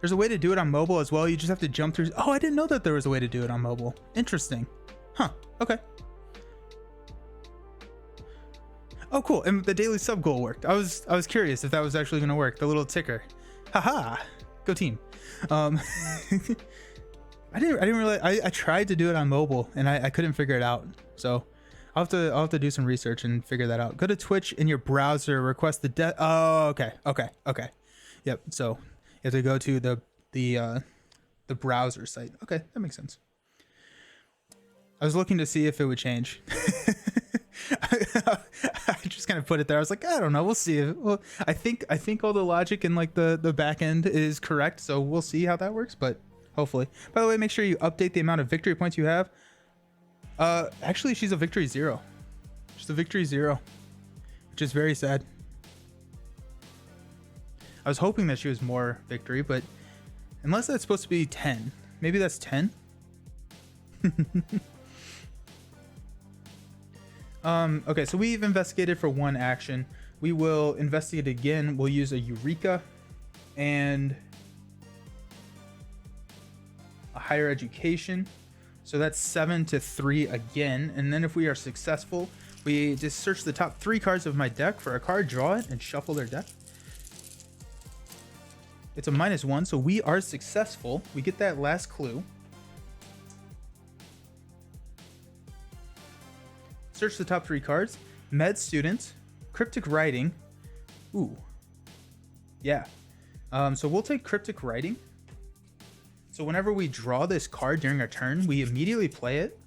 There's a way to do it on mobile as well. You just have to jump through. Oh, I didn't know that there was a way to do it on mobile. Interesting. Huh. Okay. Oh, cool. And the daily sub goal worked. I was curious if that was actually going to work. The little ticker. Haha. Go team. I didn't realize. I tried to do it on mobile and I couldn't figure it out. So I'll have to do some research and figure that out. Go to Twitch in your browser, request the oh, okay. Yep. So you have to go to the browser site. Okay, that makes sense. I was looking to see if it would change. I just kind of put it there. I was like, I don't know. We'll see. Well, I think all the logic in like the back end is correct. So we'll see how that works. But hopefully. By the way, make sure you update the amount of victory points you have. Actually, she's a victory 0. She's a victory 0, which is very sad. I was hoping that she was more victory, but unless that's supposed to be 10, maybe that's 10. Okay, so we've investigated for 1 action. We will investigate again. We'll use a Eureka and a higher education. So that's 7 to 3 again. And then if we are successful, we just search the top 3 cards of my deck for a card, draw it, and shuffle their deck. It's a -1, so we are successful. We get that last clue. Search the top 3 cards. Med student, cryptic writing. Ooh. Yeah. So we'll take cryptic writing. So whenever we draw this card during our turn, we immediately play it.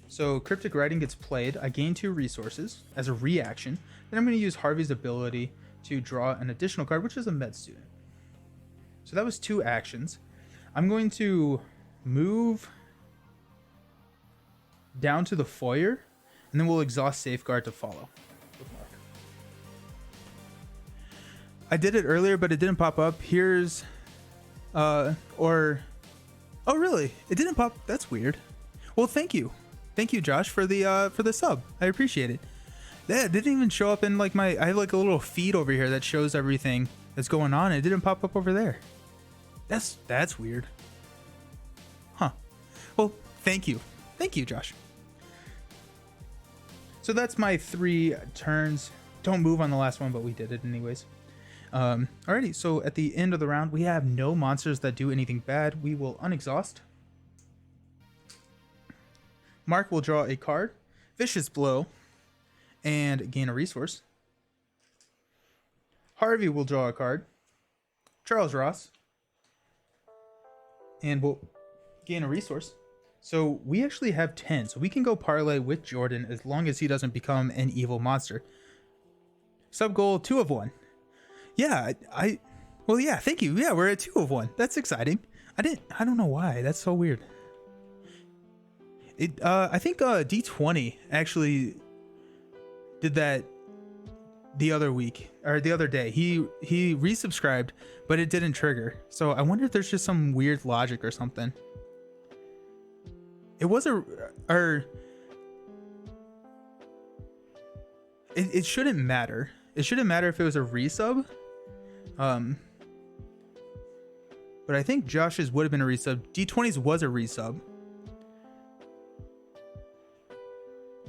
So cryptic writing gets played. I gain 2 resources as a reaction. Then I'm going to use Harvey's ability to draw an additional card, which is a med student. So that was 2 actions. I'm going to move down to the foyer, and then we'll exhaust safeguard to follow. I did it earlier, but it didn't pop up. Here's, or Oh, really? It didn't pop. That's weird. Well, thank you. Thank you, Josh, for the sub. I appreciate it. Yeah, it didn't even show up in like I have like a little feed over here that shows everything that's going on. It didn't pop up over there. That's weird. Huh. Well, thank you. Thank you, Josh. So that's my 3 turns. Don't move on the last one, but we did it anyways. Alrighty, so at the end of the round, we have no monsters that do anything bad. We will unexhaust. Mark will draw a card, Vicious Blow, and gain a resource. Harvey will draw a card, Charles Ross, and will gain a resource. So we actually have 10, so we can go parlay with Jordan as long as he doesn't become an evil monster. Sub goal 2 of 1. Yeah, well, yeah, thank you. Yeah, we're at 2 of 1. That's exciting. I don't know why. That's so weird. I think D20 actually did that the other week or the other day. He resubscribed, but it didn't trigger. So I wonder if there's just some weird logic or something. It was it shouldn't matter. It shouldn't matter if it was a resub. But I think Josh's would have been a resub. D20's was a resub.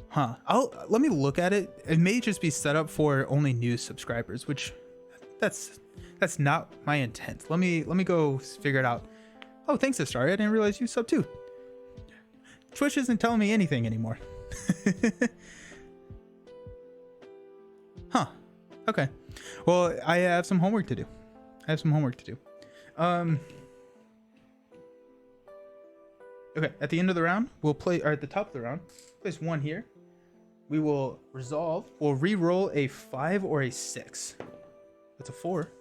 Huh. Let me look at it. It may just be set up for only new subscribers, which that's not my intent. Let me go figure it out. Oh, thanks, Astari. I didn't realize you sub too. Twitch isn't telling me anything anymore. Huh. Okay. Well, I have some homework to do. Okay, at the end of the round, we'll play, or at the top of the round, place 1 here. We will resolve. We'll re-roll a 5 or a 6. That's a 4.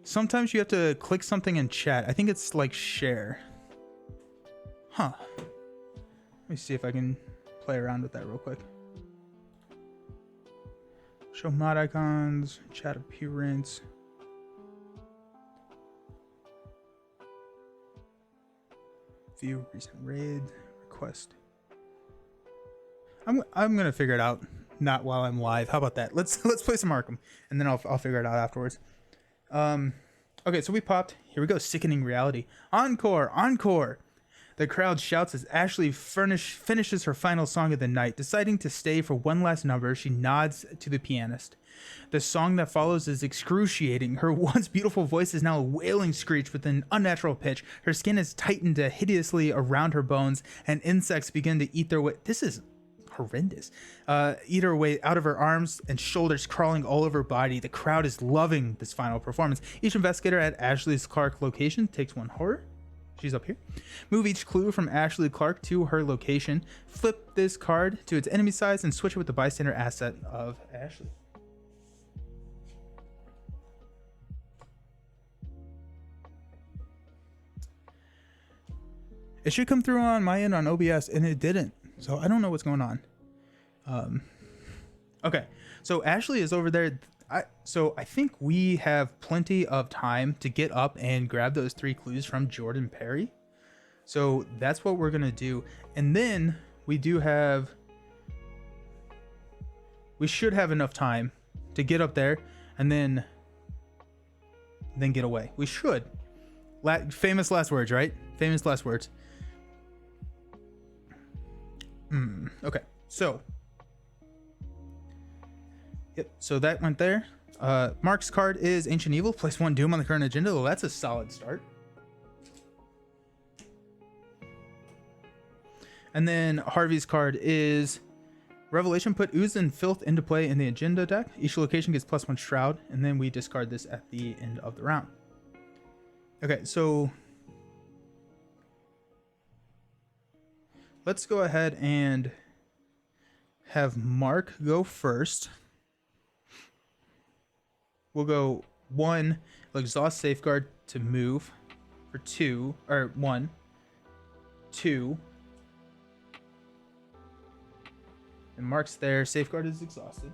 Sometimes you have to click something in chat. I think it's like share. Huh. Let me see if I can play around with that real quick. Show mod icons, chat appearance. View recent raid request. I'm gonna figure it out, not while I'm live. How about that? Let's play some Arkham, and then I'll figure it out afterwards. Okay, so we popped. Here we go. Sickening reality. Encore. The crowd shouts as Ashley finishes her final song of the night. Deciding to stay for one last number, she nods to the pianist. The song that follows is excruciating. Her once beautiful voice is now a wailing screech with an unnatural pitch. Her skin is tightened hideously around her bones, and insects begin to eat their way. This is horrendous. Eat her way out of her arms and shoulders, crawling all over her body. The crowd is loving this final performance. Each investigator at Ashley's Clark location takes 1 horror. She's up here. Move each clue from Ashley Clark to her location. Flip this card to its enemy size and switch it with the bystander asset of Ashley. It should come through on my end on OBS, and it didn't. So I don't know what's going on. Okay, so Ashley is over there. So I think we have plenty of time to get up and grab those 3 clues from Jordan Perry. So that's what we're gonna do, and then we should have enough time to get up there and then get away. We should. Famous last words, right? Famous last words. Okay, so yep, so that went there. Mark's card is Ancient Evil. Place 1 Doom on the current agenda. Well, that's a solid start. And then Harvey's card is Revelation. Put Ooze and Filth into play in the agenda deck. Each location gets +1 Shroud, and then we discard this at the end of the round. Okay, so let's go ahead and have Mark go first. We'll go 1, exhaust Safeguard to move for 2, or 1, 2. And Mark's there. Safeguard is exhausted.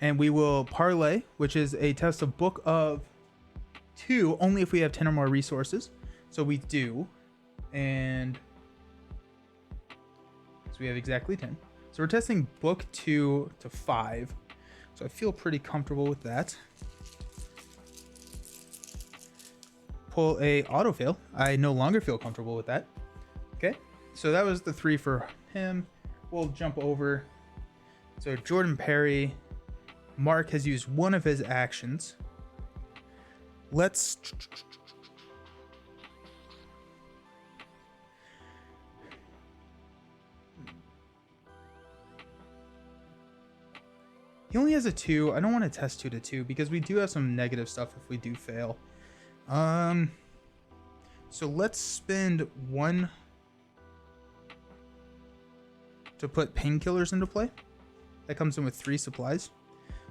And we will parlay, which is a test of book of 2 only if we have 10 or more resources. So we do, and so we have exactly 10. So we're testing book 2 to 5. So I feel pretty comfortable with that. Pull a auto fail. I no longer feel comfortable with that. Okay, so that was the 3 for him. We'll jump over. So Jordan Perry, Mark has used one of his actions. Let's he only has a 2. I don't want to test 2 to 2 because we do have some negative stuff if we do fail. So let's spend 1 to put painkillers into play. That comes in with 3 supplies.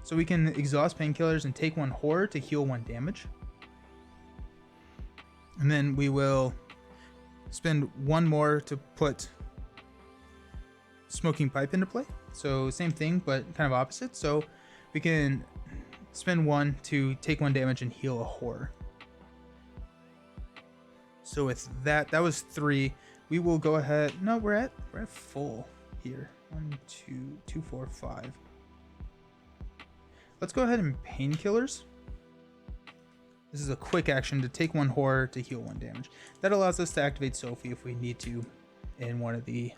So we can exhaust painkillers and take 1 horror to heal 1 damage. And then we will spend 1 more to put smoking pipe into play. So same thing, but kind of opposite. So we can spend 1 to take 1 damage and heal a horror. So with that, that was 3. We will go ahead. No, we're at full here. 1, 2, 2, 4, 5. Let's go ahead and painkillers. This is a quick action to take 1 horror to heal 1 damage. That allows us to activate Sophie if we need to in one of the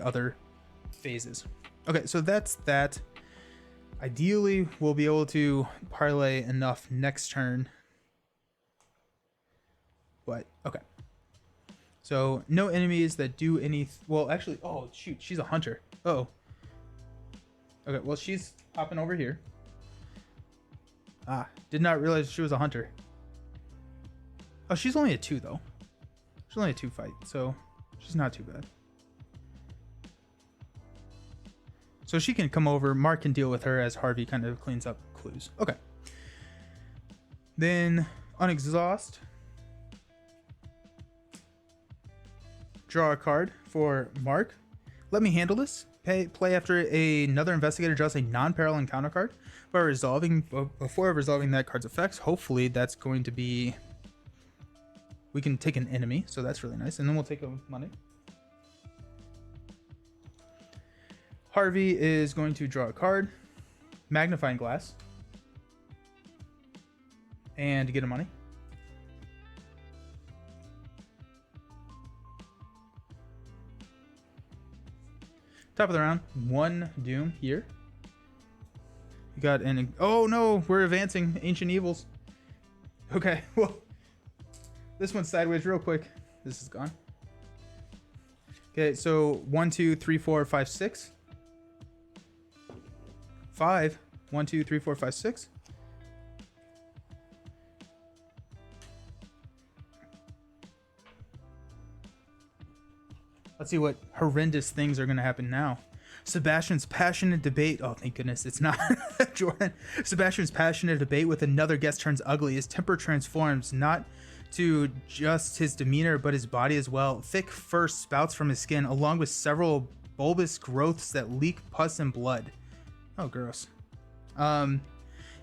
other phases. Okay, so that's that. Ideally, we'll be able to parlay enough next turn. But okay. So no enemies that do any. Well, actually, oh shoot, she's a hunter. Oh. Okay, well she's hopping over here. Ah, did not realize she was a hunter. Oh, she's only a 2 though. She's only a 2 fight, so she's not too bad. So she can come over. Mark can deal with her as Harvey kind of cleans up clues. Okay. Then on exhaust, draw a card for Mark. Let me handle this. Play after another investigator draws a non-parallel encounter card. Before resolving that card's effects, hopefully that's going to be, we can take an enemy, so that's really nice. And then we'll take a money. Harvey is going to draw a card, magnifying glass, and get a money. Top of the round, 1 doom here. You got an, oh no, we're advancing Ancient Evils. Okay, well, this one's sideways real quick. This is gone. Okay, so 1, 2, 3, 4, 5, 6. 5. 1, 2, 3, 4, 5, 6. Let's see what horrendous things are going to happen now. Sebastian's passionate debate. Oh, thank goodness it's not Jordan. Sebastian's passionate debate with another guest turns ugly. His temper transforms, not to just his demeanor, but his body as well. Thick fur spouts from his skin, along with several bulbous growths that leak pus and blood. Oh, gross.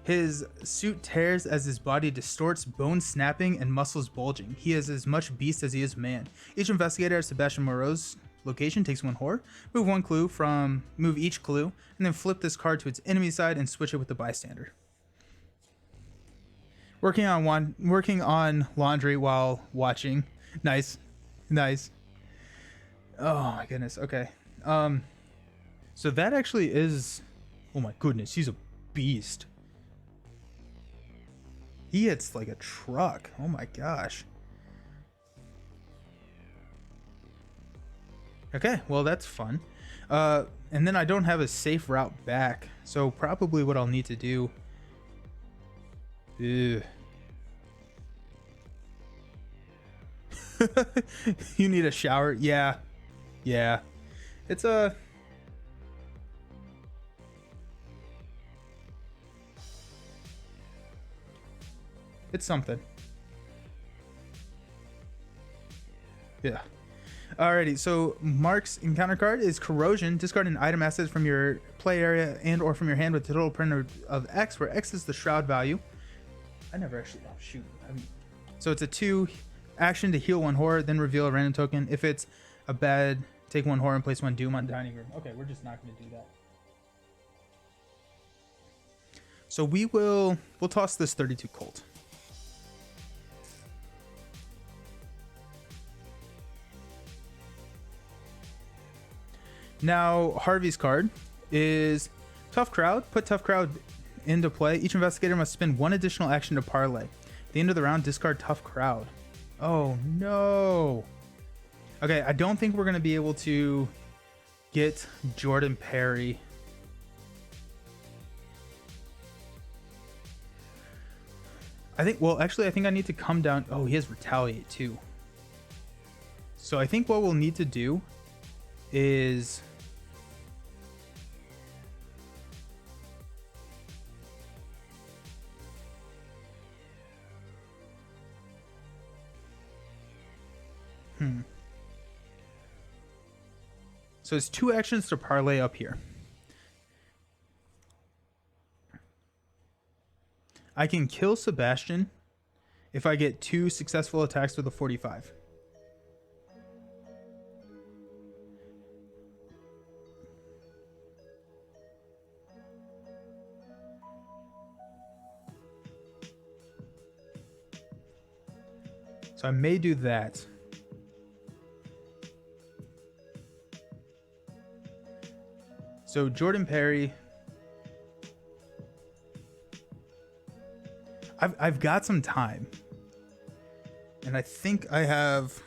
His suit tears as his body distorts, bones snapping and muscles bulging. He is as much beast as he is man. Each investigator at Sebastian Moreau's location takes 1 horror. Move each clue, and then flip this card to its enemy side and switch it with the bystander. Working on laundry while watching. Nice. Oh my goodness. Okay. So that actually is. Oh my goodness, he's a beast. He hits like a truck. Oh my gosh. Okay, well that's fun. And then I don't have a safe route back, so probably what I'll need to do. Ugh. You need a shower? Yeah. It's a. It's something. Yeah. Alrighty, so Mark's encounter card is Corrosion. Discard an item asset from your play area and or from your hand with a total print of X, where X is the shroud value. I never actually... Oh, shoot. So it's a 2 action to heal 1 horror, then reveal a random token. If it's a bad, take 1 horror and place 1 doom on dining room. Okay, we're just not going to do that. So we'll toss this 32 Colt. Now, Harvey's card is Tough Crowd. Put Tough Crowd into play. Each investigator must spend 1 additional action to parlay. At the end of the round, discard Tough Crowd. Oh, no. Okay, I don't think we're going to be able to get Jordan Perry. I think I need to come down. Oh, he has Retaliate, too. So I think what we'll need to do is... So it's 2 actions to parlay up here. I can kill Sebastian if I get 2 successful attacks with a 45. So I may do that. So Jordan Perry, I've got some time, and I think I have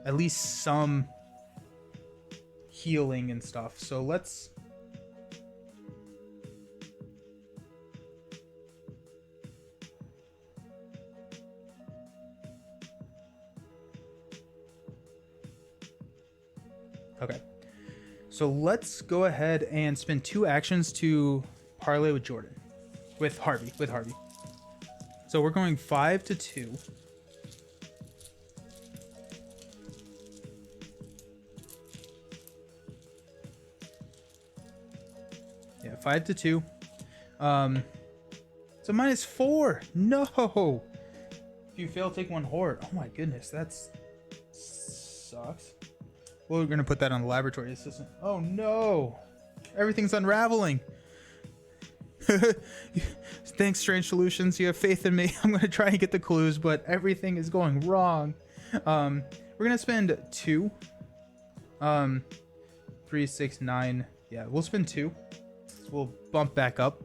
at least some healing and stuff. So let's... Okay. So let's go ahead and spend 2 actions to parlay with Jordan. With Harvey. So we're going 5 to 2. Yeah, 5 to 2. So -4. No. If you fail, take 1 horror. Oh my goodness, that's sucks. Well, we're gonna put that on the laboratory assistant. Oh no, everything's unraveling. Thanks, Strange Solutions. You have faith in me. I'm gonna try and get the clues, but everything is going wrong. We're gonna spend 2. 3, 6, 9. Yeah, we'll spend 2. So we'll bump back up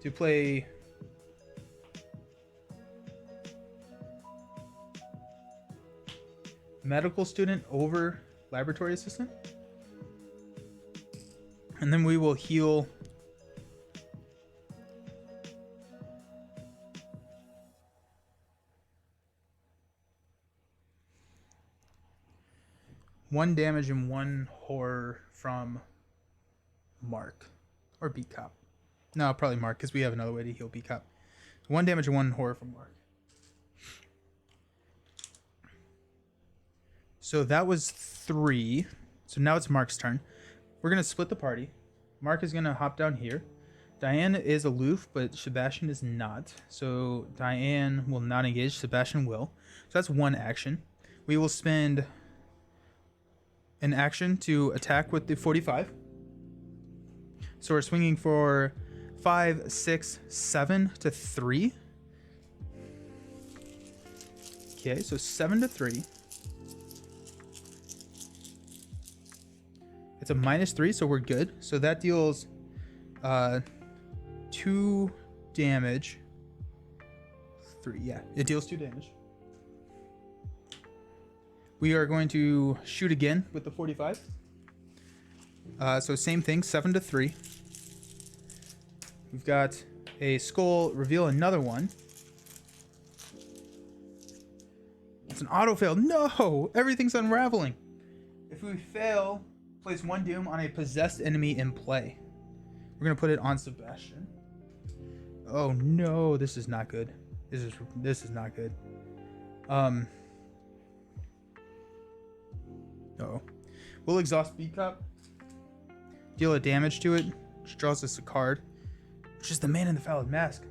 to play. Medical student over laboratory assistant, and then we will heal one damage and 1 horror from Mark or Beat Cop. No, probably Mark, because we have another way to heal Beat Cop. 1 damage and 1 horror from Mark. So that was 3. So now it's Mark's turn. We're going to split the party. Mark is going to hop down here. Diane is aloof, but Sebastian is not. So Diane will not engage. Sebastian will. So that's 1 action. We will spend an action to attack with the 45. So we're swinging for 5, 6, 7 to 3. Okay, so 7 to 3. It's a -3, so we're good. So that deals 2 damage. 3, yeah. It deals 2 damage. We are going to shoot again with the 45. So same thing, 7 to 3. We've got a skull, reveal another one. It's an auto fail. No! Everything's unraveling. If we fail, place 1 doom on a possessed enemy in play. We're gonna put it on Sebastian. Oh no, this is not good. This is not good. Uh-oh. We'll exhaust B cup. Deal a damage to it, which draws us a card, which is the man in the valid mask.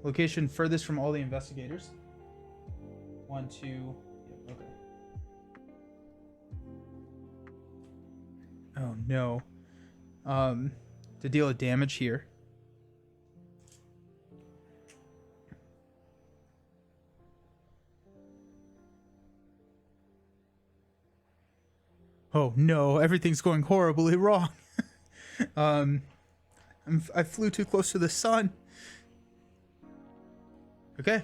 Location furthest from all the investigators. 1, 2. Yep, okay. Oh no. To deal a damage here. Oh no, everything's going horribly wrong. I flew too close to the sun. Okay,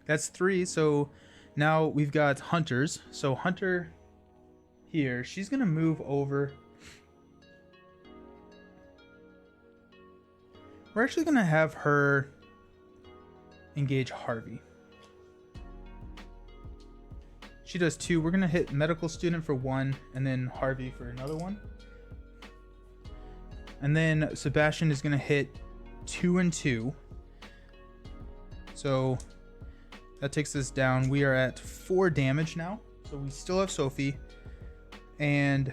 that's 3. So now we've got hunters. So Hunter here, she's gonna move over. We're actually gonna have her engage Harvey. She does 2. We're gonna hit medical student for 1, and then Harvey for another 1. And then Sebastian is gonna hit 2 and 2. So that takes us down. We are at 4 damage now. So we still have Sophie. And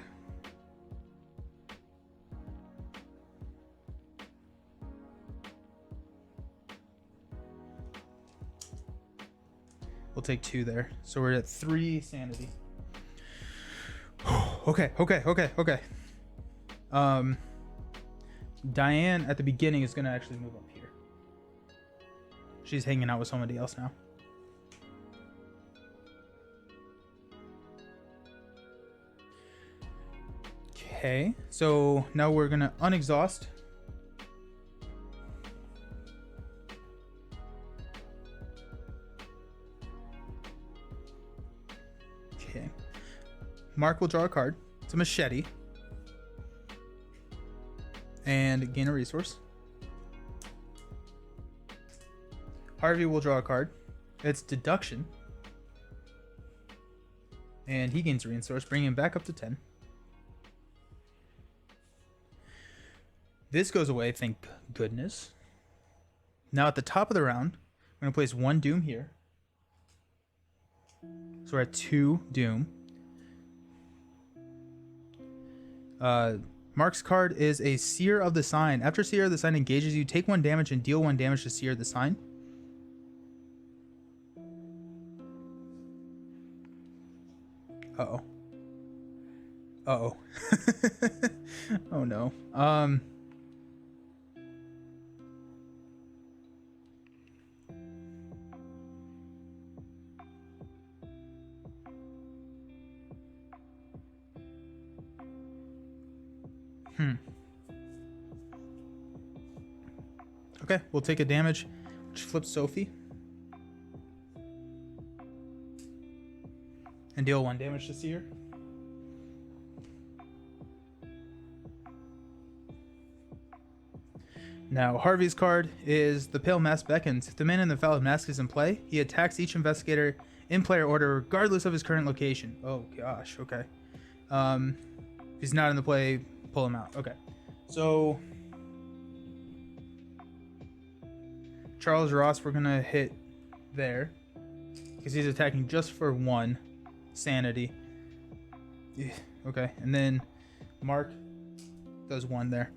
we'll take 2 there. So we're at 3 sanity. Okay. Diane at the beginning is gonna actually move up here. She's hanging out with somebody else now. Okay, so now we're gonna unexhaust. Okay. Mark will draw a card. It's a machete. And gain a resource. Harvey will draw a card. It's deduction. And he gains a resource, bringing him back up to 10. This goes away, thank goodness. Now at the top of the round, I'm going to place 1 Doom here. So we're at 2 Doom. Mark's card is a Seer of the Sign. After Seer of the Sign engages you, take 1 damage and deal 1 damage to Seer of the Sign. Uh-oh. Uh-oh. Oh no. Okay, we'll take a damage, which flips Sophie. And deal 1 damage to Seer. Now, Harvey's card is the Pale Mask Beckons. If the man in the valid mask is in play, he attacks each investigator in player order regardless of his current location. Oh gosh, okay. If he's not in the play, pull him out. Okay. So Charles Ross, we're gonna hit there because he's attacking just for 1 sanity. Yeah, okay, and then Mark does 1 there.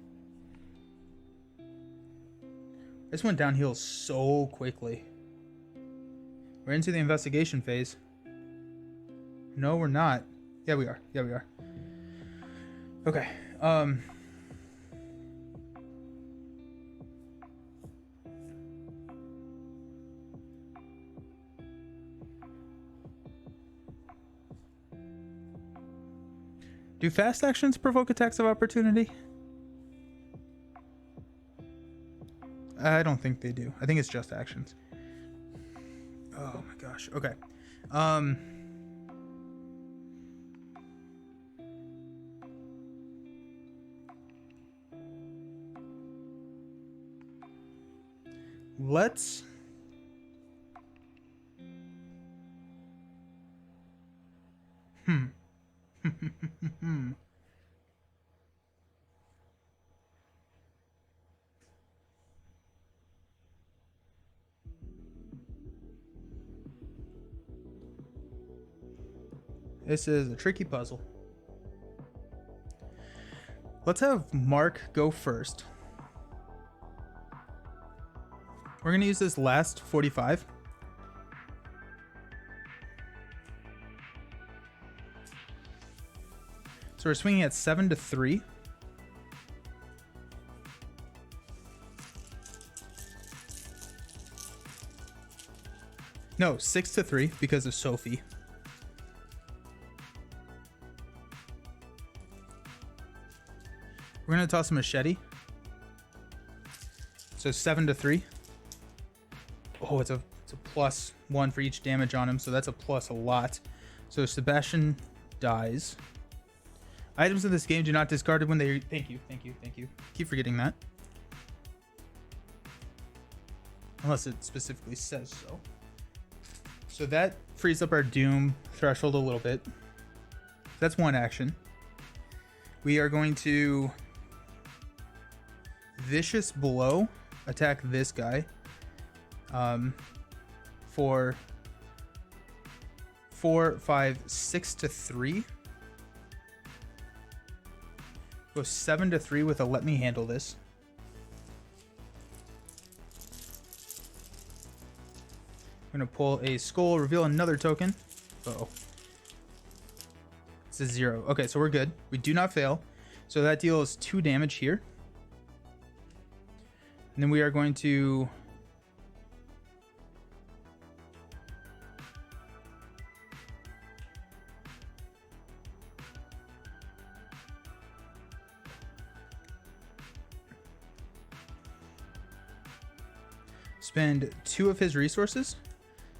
This went downhill so quickly. We're into the investigation phase. No, we're not. Yeah, we are. Yeah, we are. Okay. Do fast actions provoke attacks of opportunity? I don't think they do. I think it's just actions. Oh my gosh. Okay. Let's This is a tricky puzzle. Let's have Mark go first. We're going to use this last 45. So we're swinging at 7 to 3. No, 6 to 3 because of Sophie. We're going to toss a machete. So 7 to 3. Oh, it's a +1 for each damage on him, so that's a plus a lot. So Sebastian dies. Items in this game do not discard when they... Thank you. Keep forgetting that. Unless it specifically says so. So that frees up our Doom threshold a little bit. That's one action. We are going to Vicious Blow, attack this guy for 4, 5, 6 to 3. Go 7 to 3 with a let me handle this. I'm going to pull a skull, reveal another token. Uh-oh. It's a 0. Okay, so we're good. We do not fail. So that deals 2 damage here. And then we are going to... spend 2 of his resources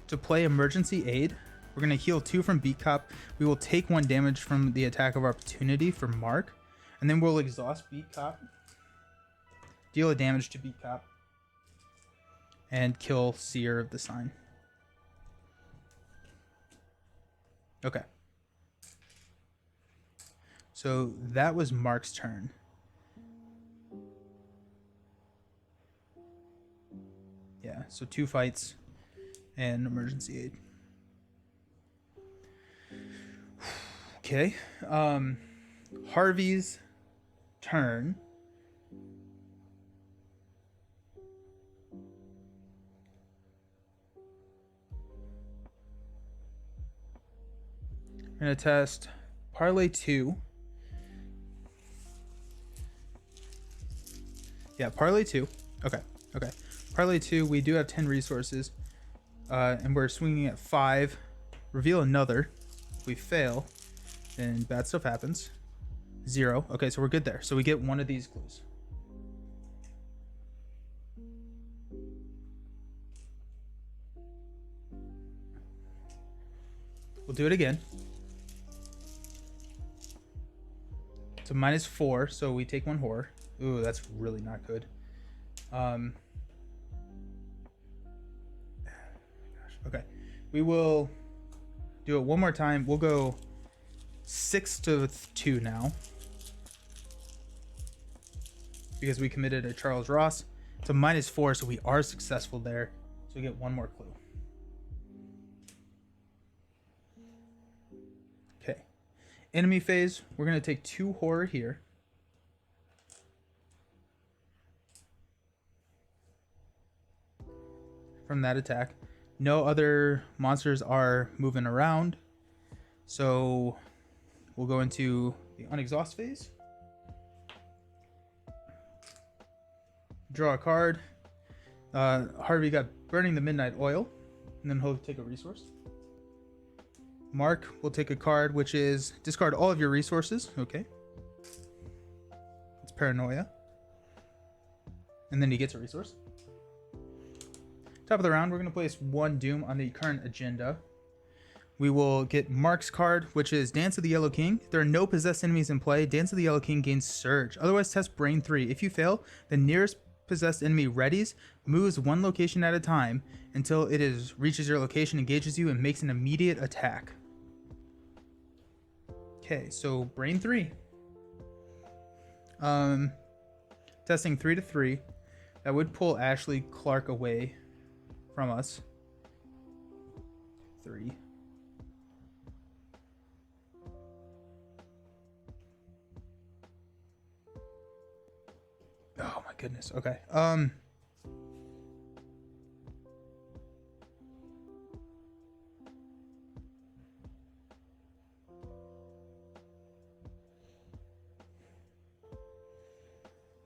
to play Emergency Aid. We're going to heal 2 from Beat Cop. We will take 1 damage from the attack of opportunity for Mark. And then we'll exhaust Beat Cop. Deal a damage to Beat Cop. And kill Seer of the Sign. Okay. So that was Mark's turn. Yeah, so 2 fights and emergency aid. Okay. Harvey's turn. I'm going to test Parlay 2. Yeah, Parlay 2. Okay. Parlay 2, we do have 10 resources. And we're swinging at 5. Reveal another. If we fail, then bad stuff happens. 0. Okay, so we're good there. So we get 1 of these clues. We'll do it again. So -4, so we take 1 horror. Ooh, that's really not good. Okay, we will do it one more time. We'll go 6 to 2 now because we committed a Charles Ross. It's a -4, so we are successful there. So we get 1 more clue. Okay, enemy phase. We're gonna take 2 horror here. From that attack. No other monsters are moving around. So we'll go into the unexhaust phase. Draw a card. Harvey got Burning the Midnight Oil. And then he'll take a resource. Mark will take a card, which is discard all of your resources. Okay. It's Paranoia. And then he gets a resource. Top of the round, we're going to place 1 Doom on the current agenda. We will get Mark's card, which is Dance of the Yellow King. There are no possessed enemies in play. Dance of the Yellow King gains Surge. Otherwise, test Brain 3. If you fail, the nearest possessed enemy readies, moves 1 location at a time until it reaches your location, engages you, and makes an immediate attack. Okay, so Brain 3. Testing 3 to 3. That would pull Ashley Clark away from us. 3. goodness. Okay.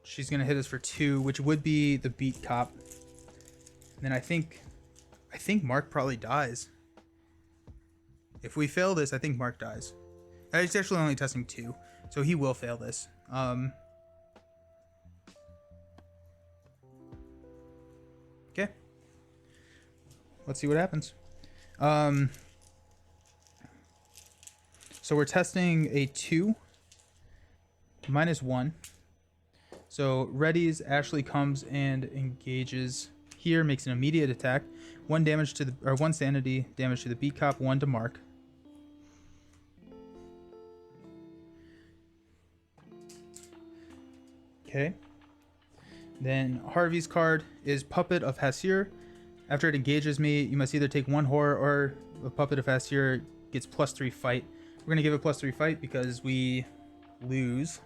She's gonna hit us for 2, which would be the beat cop. And then I think Mark probably dies. If we fail this, I think Mark dies. It's actually only testing 2, so he will fail this. Okay. Let's see what happens. So we're testing a 2, -1. So readies, Ashley comes and engages here, makes an immediate attack. 1 damage to the, or 1 sanity damage to the beat cop, 1 to Mark. Okay. Then Harvey's card is Puppet of Hasir. After it engages me, you must either take 1 horror or the Puppet of Hasir gets +3 fight. We're gonna give it +3 fight because we lose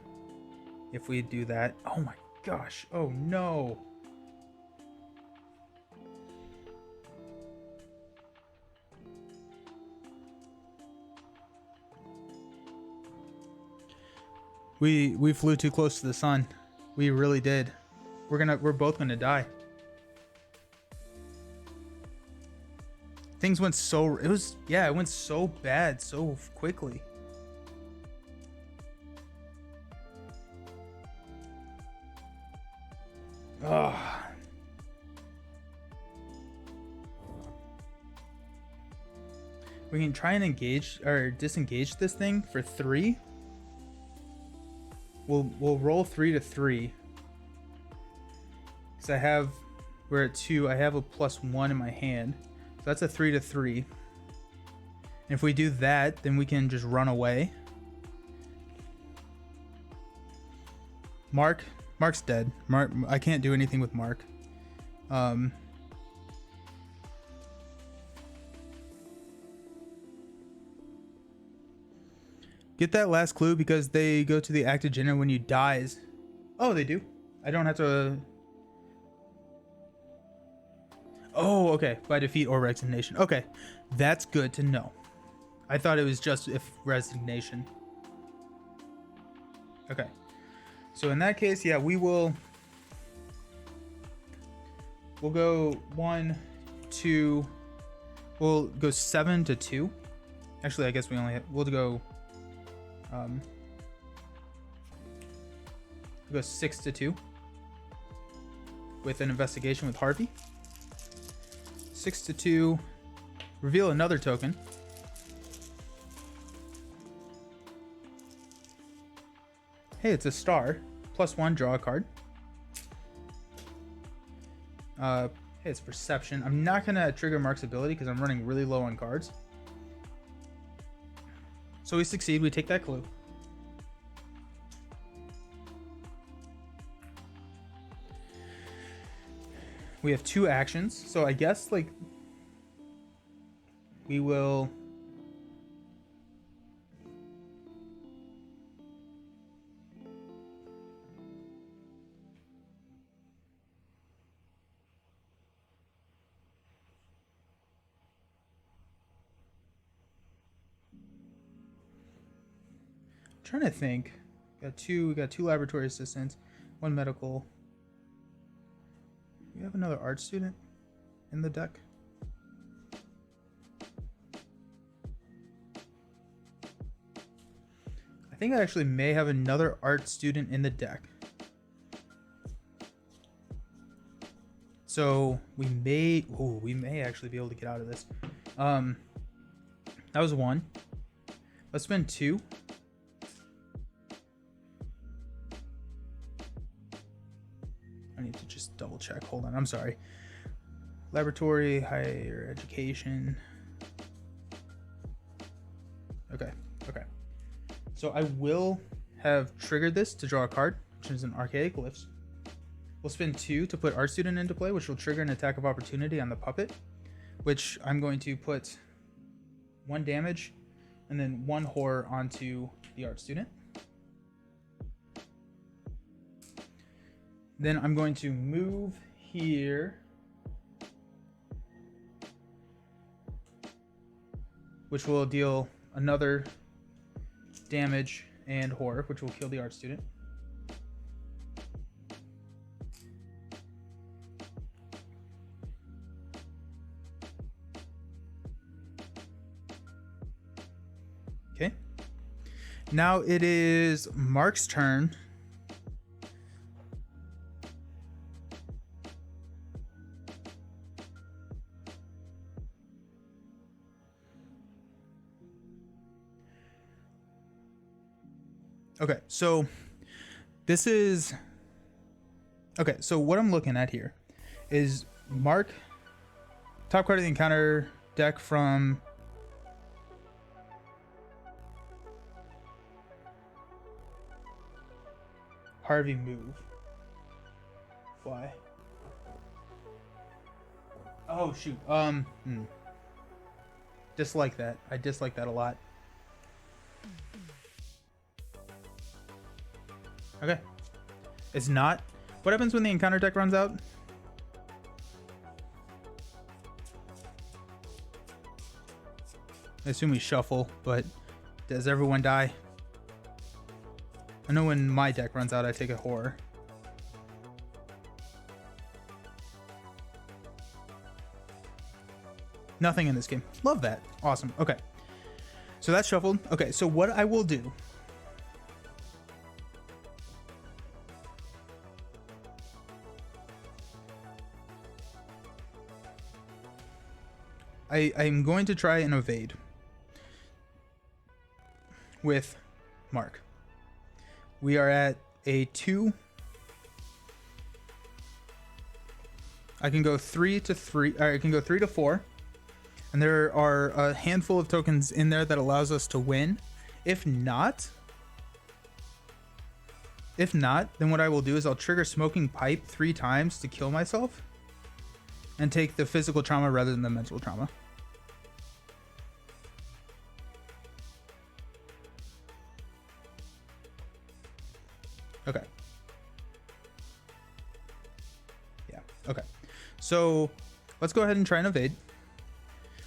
if we do that. Oh my gosh. Oh no. We flew too close to the sun. We really did. We're both gonna die. Things went so, it went so bad so quickly. Ugh. We can try and engage or disengage this thing for 3. We'll roll 3 to 3. Because we're at 2, I have a +1 in my hand. So that's a 3 to 3. And if we do that, then we can just run away. Mark's dead. I can't do anything with Mark. Get that last clue because they go to the active agenda when you dies. Oh, they do. I don't have to. Oh, okay. By defeat or resignation. Okay, that's good to know. I thought it was just if resignation. Okay. So in that case, yeah, we'll go 1, 2. We'll go 7 to 2. Actually, I guess we'll go 6 to 2 with an investigation with Harvey. 6 to 2. Reveal another token. Hey, it's a star. +1, draw a card. Hey, it's perception. I'm not gonna trigger Mark's ability because I'm running really low on cards. So we succeed, we take that clue. We have 2 actions, so I guess like we will trying to think. We got two laboratory assistants, 1 medical. We have another art student in the deck. I think I actually may have another art student in the deck. So we may actually be able to get out of this. That was 1. Let's spend 2. I need to just double check. Hold on. I'm sorry. Laboratory, higher education. Okay. So I will have triggered this to draw a card, which is an Archaic Glyphs. We'll spend 2 to put Art Student into play, which will trigger an attack of opportunity on the puppet, which I'm going to put 1 damage and then 1 horror onto the Art Student. Then I'm going to move here, which will deal another damage and horror, which will kill the art student. Okay. Now it is Mark's turn. Okay, so this is... Okay, so what I'm looking at here is Mark, top card of the encounter deck from... Harvey move. Why? Oh, shoot. Dislike that. I dislike that a lot. Okay. It's not. What happens when the encounter deck runs out? I assume we shuffle, but does everyone die? I know when my deck runs out, I take a horror. Nothing in this game. Love that. Awesome. Okay. So that's shuffled. Okay, so what I will do... I'm going to try and evade with Mark. We are at a 2. I can go 3 to 3. Or I can go 3 to 4. And there are a handful of tokens in there that allows us to win. If not, then what I will do is I'll trigger Smoking Pipe 3 times to kill myself and take the physical trauma rather than the mental trauma. Okay. Yeah, okay. So let's go ahead and try and evade.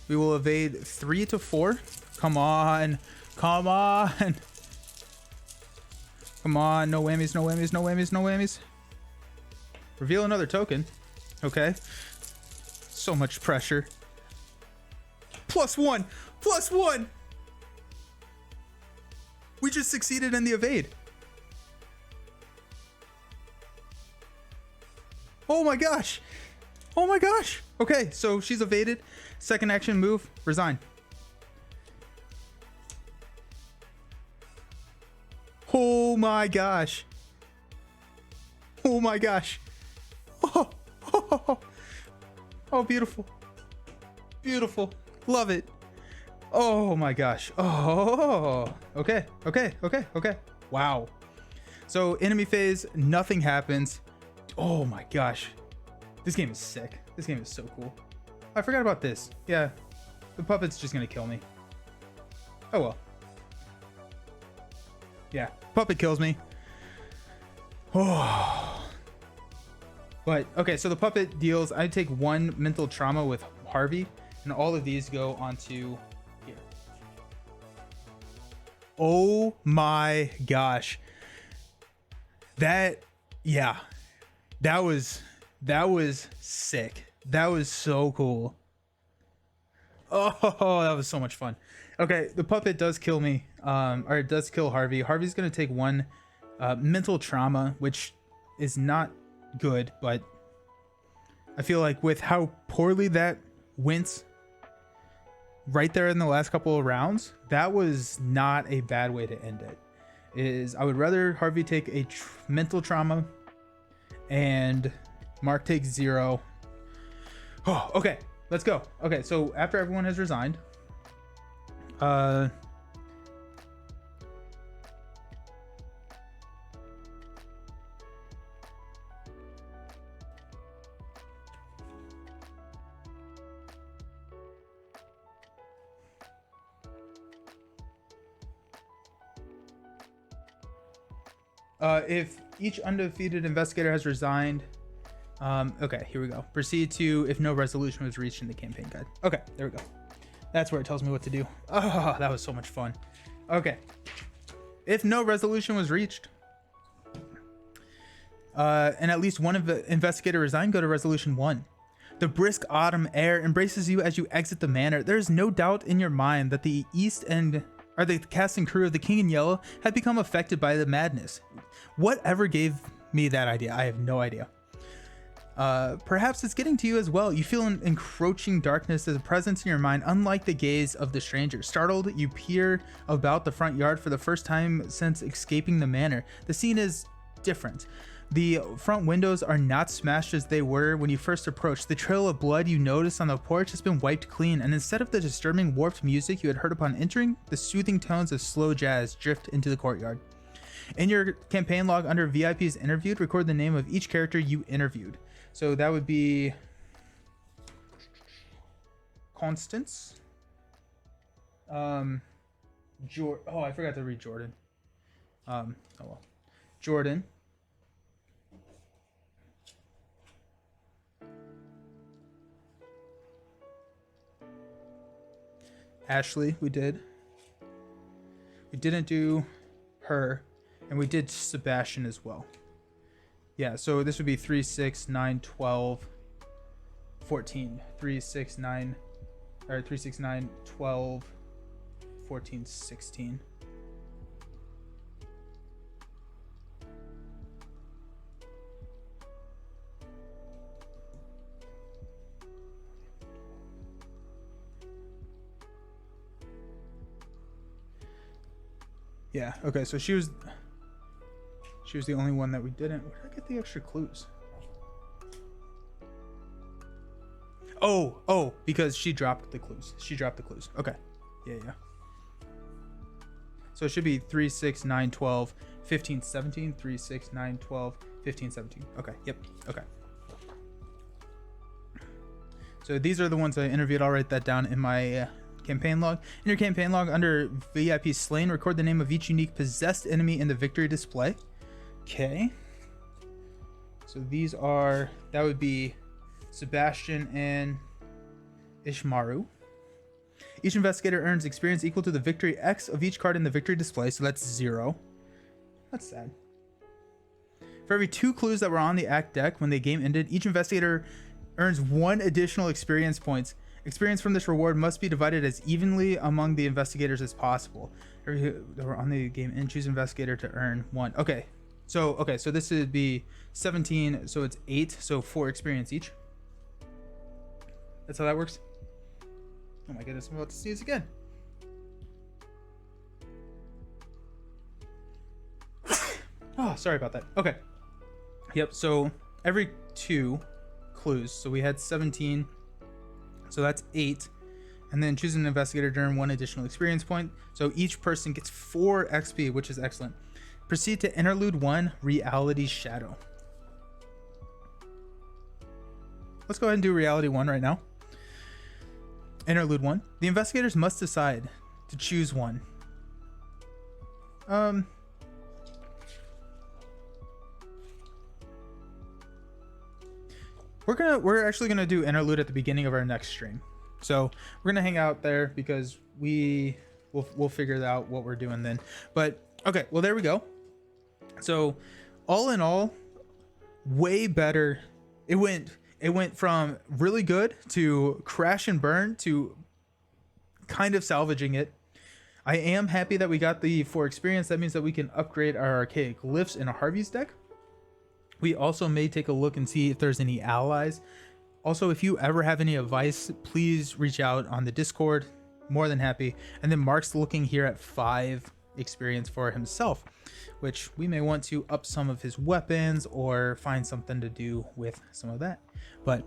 We will evade 3 to 4. Come on. Come on. Come on. No whammies, no whammies, no whammies, no whammies. Reveal another token. Okay. So much pressure. +1. +1. We just succeeded in the evade. Oh my gosh. Oh my gosh. Okay, so she's evaded. Second action move, resign. Oh my gosh. Oh my gosh. Oh, oh, oh, oh, beautiful. Beautiful. Love it. Oh my gosh. Oh, okay, okay, okay, okay. Wow. So enemy phase, nothing happens. Oh my gosh. This game is sick. This game is so cool. I forgot about this. Yeah. The puppet's just gonna kill me. Oh well. Yeah. Puppet kills me. Oh. But, okay, so the puppet deals... I take 1 mental trauma with Harvey, and all of these go onto here. Oh my gosh. That... Yeah. That was sick. That was so cool. Oh, that was so much fun. Okay, the puppet does kill me, or it does kill Harvey. Harvey's gonna take 1 mental trauma, which is not good, but I feel like with how poorly that went right there in the last couple of rounds, that was not a bad way to end it. I would rather Harvey take a mental trauma and Mark takes 0. Oh, okay, let's go. Okay, so after everyone has resigned, If each undefeated investigator has resigned, okay, here we go. Proceed to if no resolution was reached in the campaign guide. Okay, there we go. That's where it tells me what to do. Oh, that was so much fun. Okay. If no resolution was reached, and at least one of the investigator resigned, go to resolution 1. The brisk autumn air embraces you as you exit the manor. There is no doubt in your mind that the the cast and crew of the King in Yellow have become affected by the madness. Whatever gave me that idea, I have no idea. Perhaps it's getting to you as well. You feel an encroaching darkness as a presence in your mind, unlike the gaze of the stranger. Startled, you peer about the front yard for the first time since escaping the manor. The scene is different. The front windows are not smashed as they were when you first approached. The trail of blood you noticed on the porch has been wiped clean, and instead of the disturbing warped music you had heard upon entering, the soothing tones of slow jazz drift into the courtyard. In your campaign log under VIPs interviewed, record the name of each character you interviewed. So that would be Constance. I forgot to read Jordan. Jordan. Ashley, we did. We didn't do her, and we did Sebastian as well. Yeah, so this would be 3, 6, 9, 12, 14. 3, 6, 9, 12, 14, 16. Yeah, okay, so she was the only one that we didn't. Where did I get the extra clues? Oh, because she dropped the clues. Okay. Yeah. So it should be 3, 6, 9, 12, 15, 17. 3, 6, 9, 12, 15, 17. Okay, yep, okay. So these are the ones I interviewed. I'll write that down in my campaign log. In your campaign log under VIP slain, record the name of each unique possessed enemy in the victory display. Okay. So that would be Sebastian and Ishmaru. Each investigator earns experience equal to the victory X of each card in the victory display, so that's 0. That's sad. For every 2 clues that were on the act deck when the game ended, each investigator earns 1 additional experience points. Experience from this reward must be divided as evenly among the investigators as possible. That were on the game and choose investigator to earn 1. Okay, so this would be 17, so it's 8, so 4 experience each. That's how that works. Oh my goodness, I'm about to see this again. Oh, sorry about that. Okay. Yep, so every 2 clues. So we had 17. So that's 8. And then choose an investigator to earn 1 additional experience point. So each person gets 4 XP, which is excellent. Proceed to Interlude 1, Reality Shadow. Let's go ahead and do Reality 1 right now. Interlude 1. The investigators must decide to choose one. We're actually gonna do interlude at the beginning of our next stream, so we're gonna hang out there because we'll figure out what we're doing then. But okay, well there we go. So all in all, way better. It went from really good to crash and burn to kind of salvaging it. I am happy that we got the 4 experience. That means that we can upgrade our archaic glyphs in a Harvey's deck. We also may take a look and see if there's any allies. Also, if you ever have any advice, please reach out on the Discord. More than happy. And then Mark's looking here at 5 experience for himself, which we may want to up some of his weapons or find something to do with some of that. But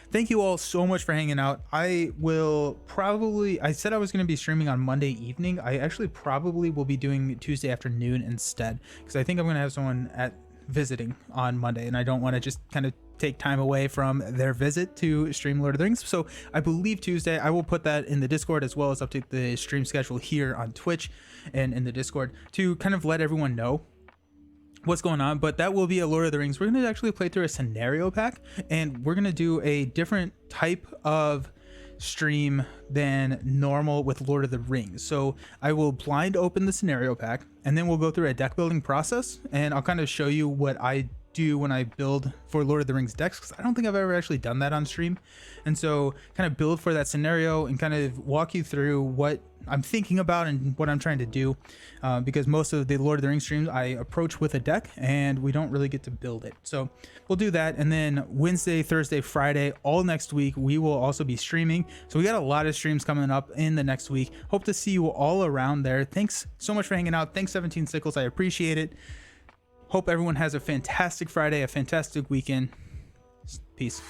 thank you all so much for hanging out. I said I was going to be streaming on Monday evening. I actually probably will be doing Tuesday afternoon instead, because I think I'm going to have someone visiting on Monday, and I don't want to just kind of take time away from their visit to stream Lord of the Rings. So I believe Tuesday. I will put that in the Discord as well as update the stream schedule here on Twitch and in the Discord to kind of let everyone know. what's going on, but that will be a Lord of the Rings. We're going to actually play through a scenario pack, and we're going to do a different type of stream than normal with Lord of the Rings. So I will blind open the scenario pack, and then we'll go through a deck building process, and I'll kind of show you what I do when I build for Lord of the Rings decks, because I don't think I've ever actually done that on stream. And so kind of build for that scenario and kind of walk you through what I'm thinking about and what I'm trying to do, because most of the Lord of the Rings streams I approach with a deck and we don't really get to build it. So we'll do that, and then Wednesday, Thursday, Friday, all next week we will also be streaming. So we got a lot of streams coming up in the next week. Hope to see you all around there. Thanks so much for hanging out. Thanks 17 Sickles, I appreciate it. Hope everyone has a fantastic Friday, a fantastic weekend. Peace.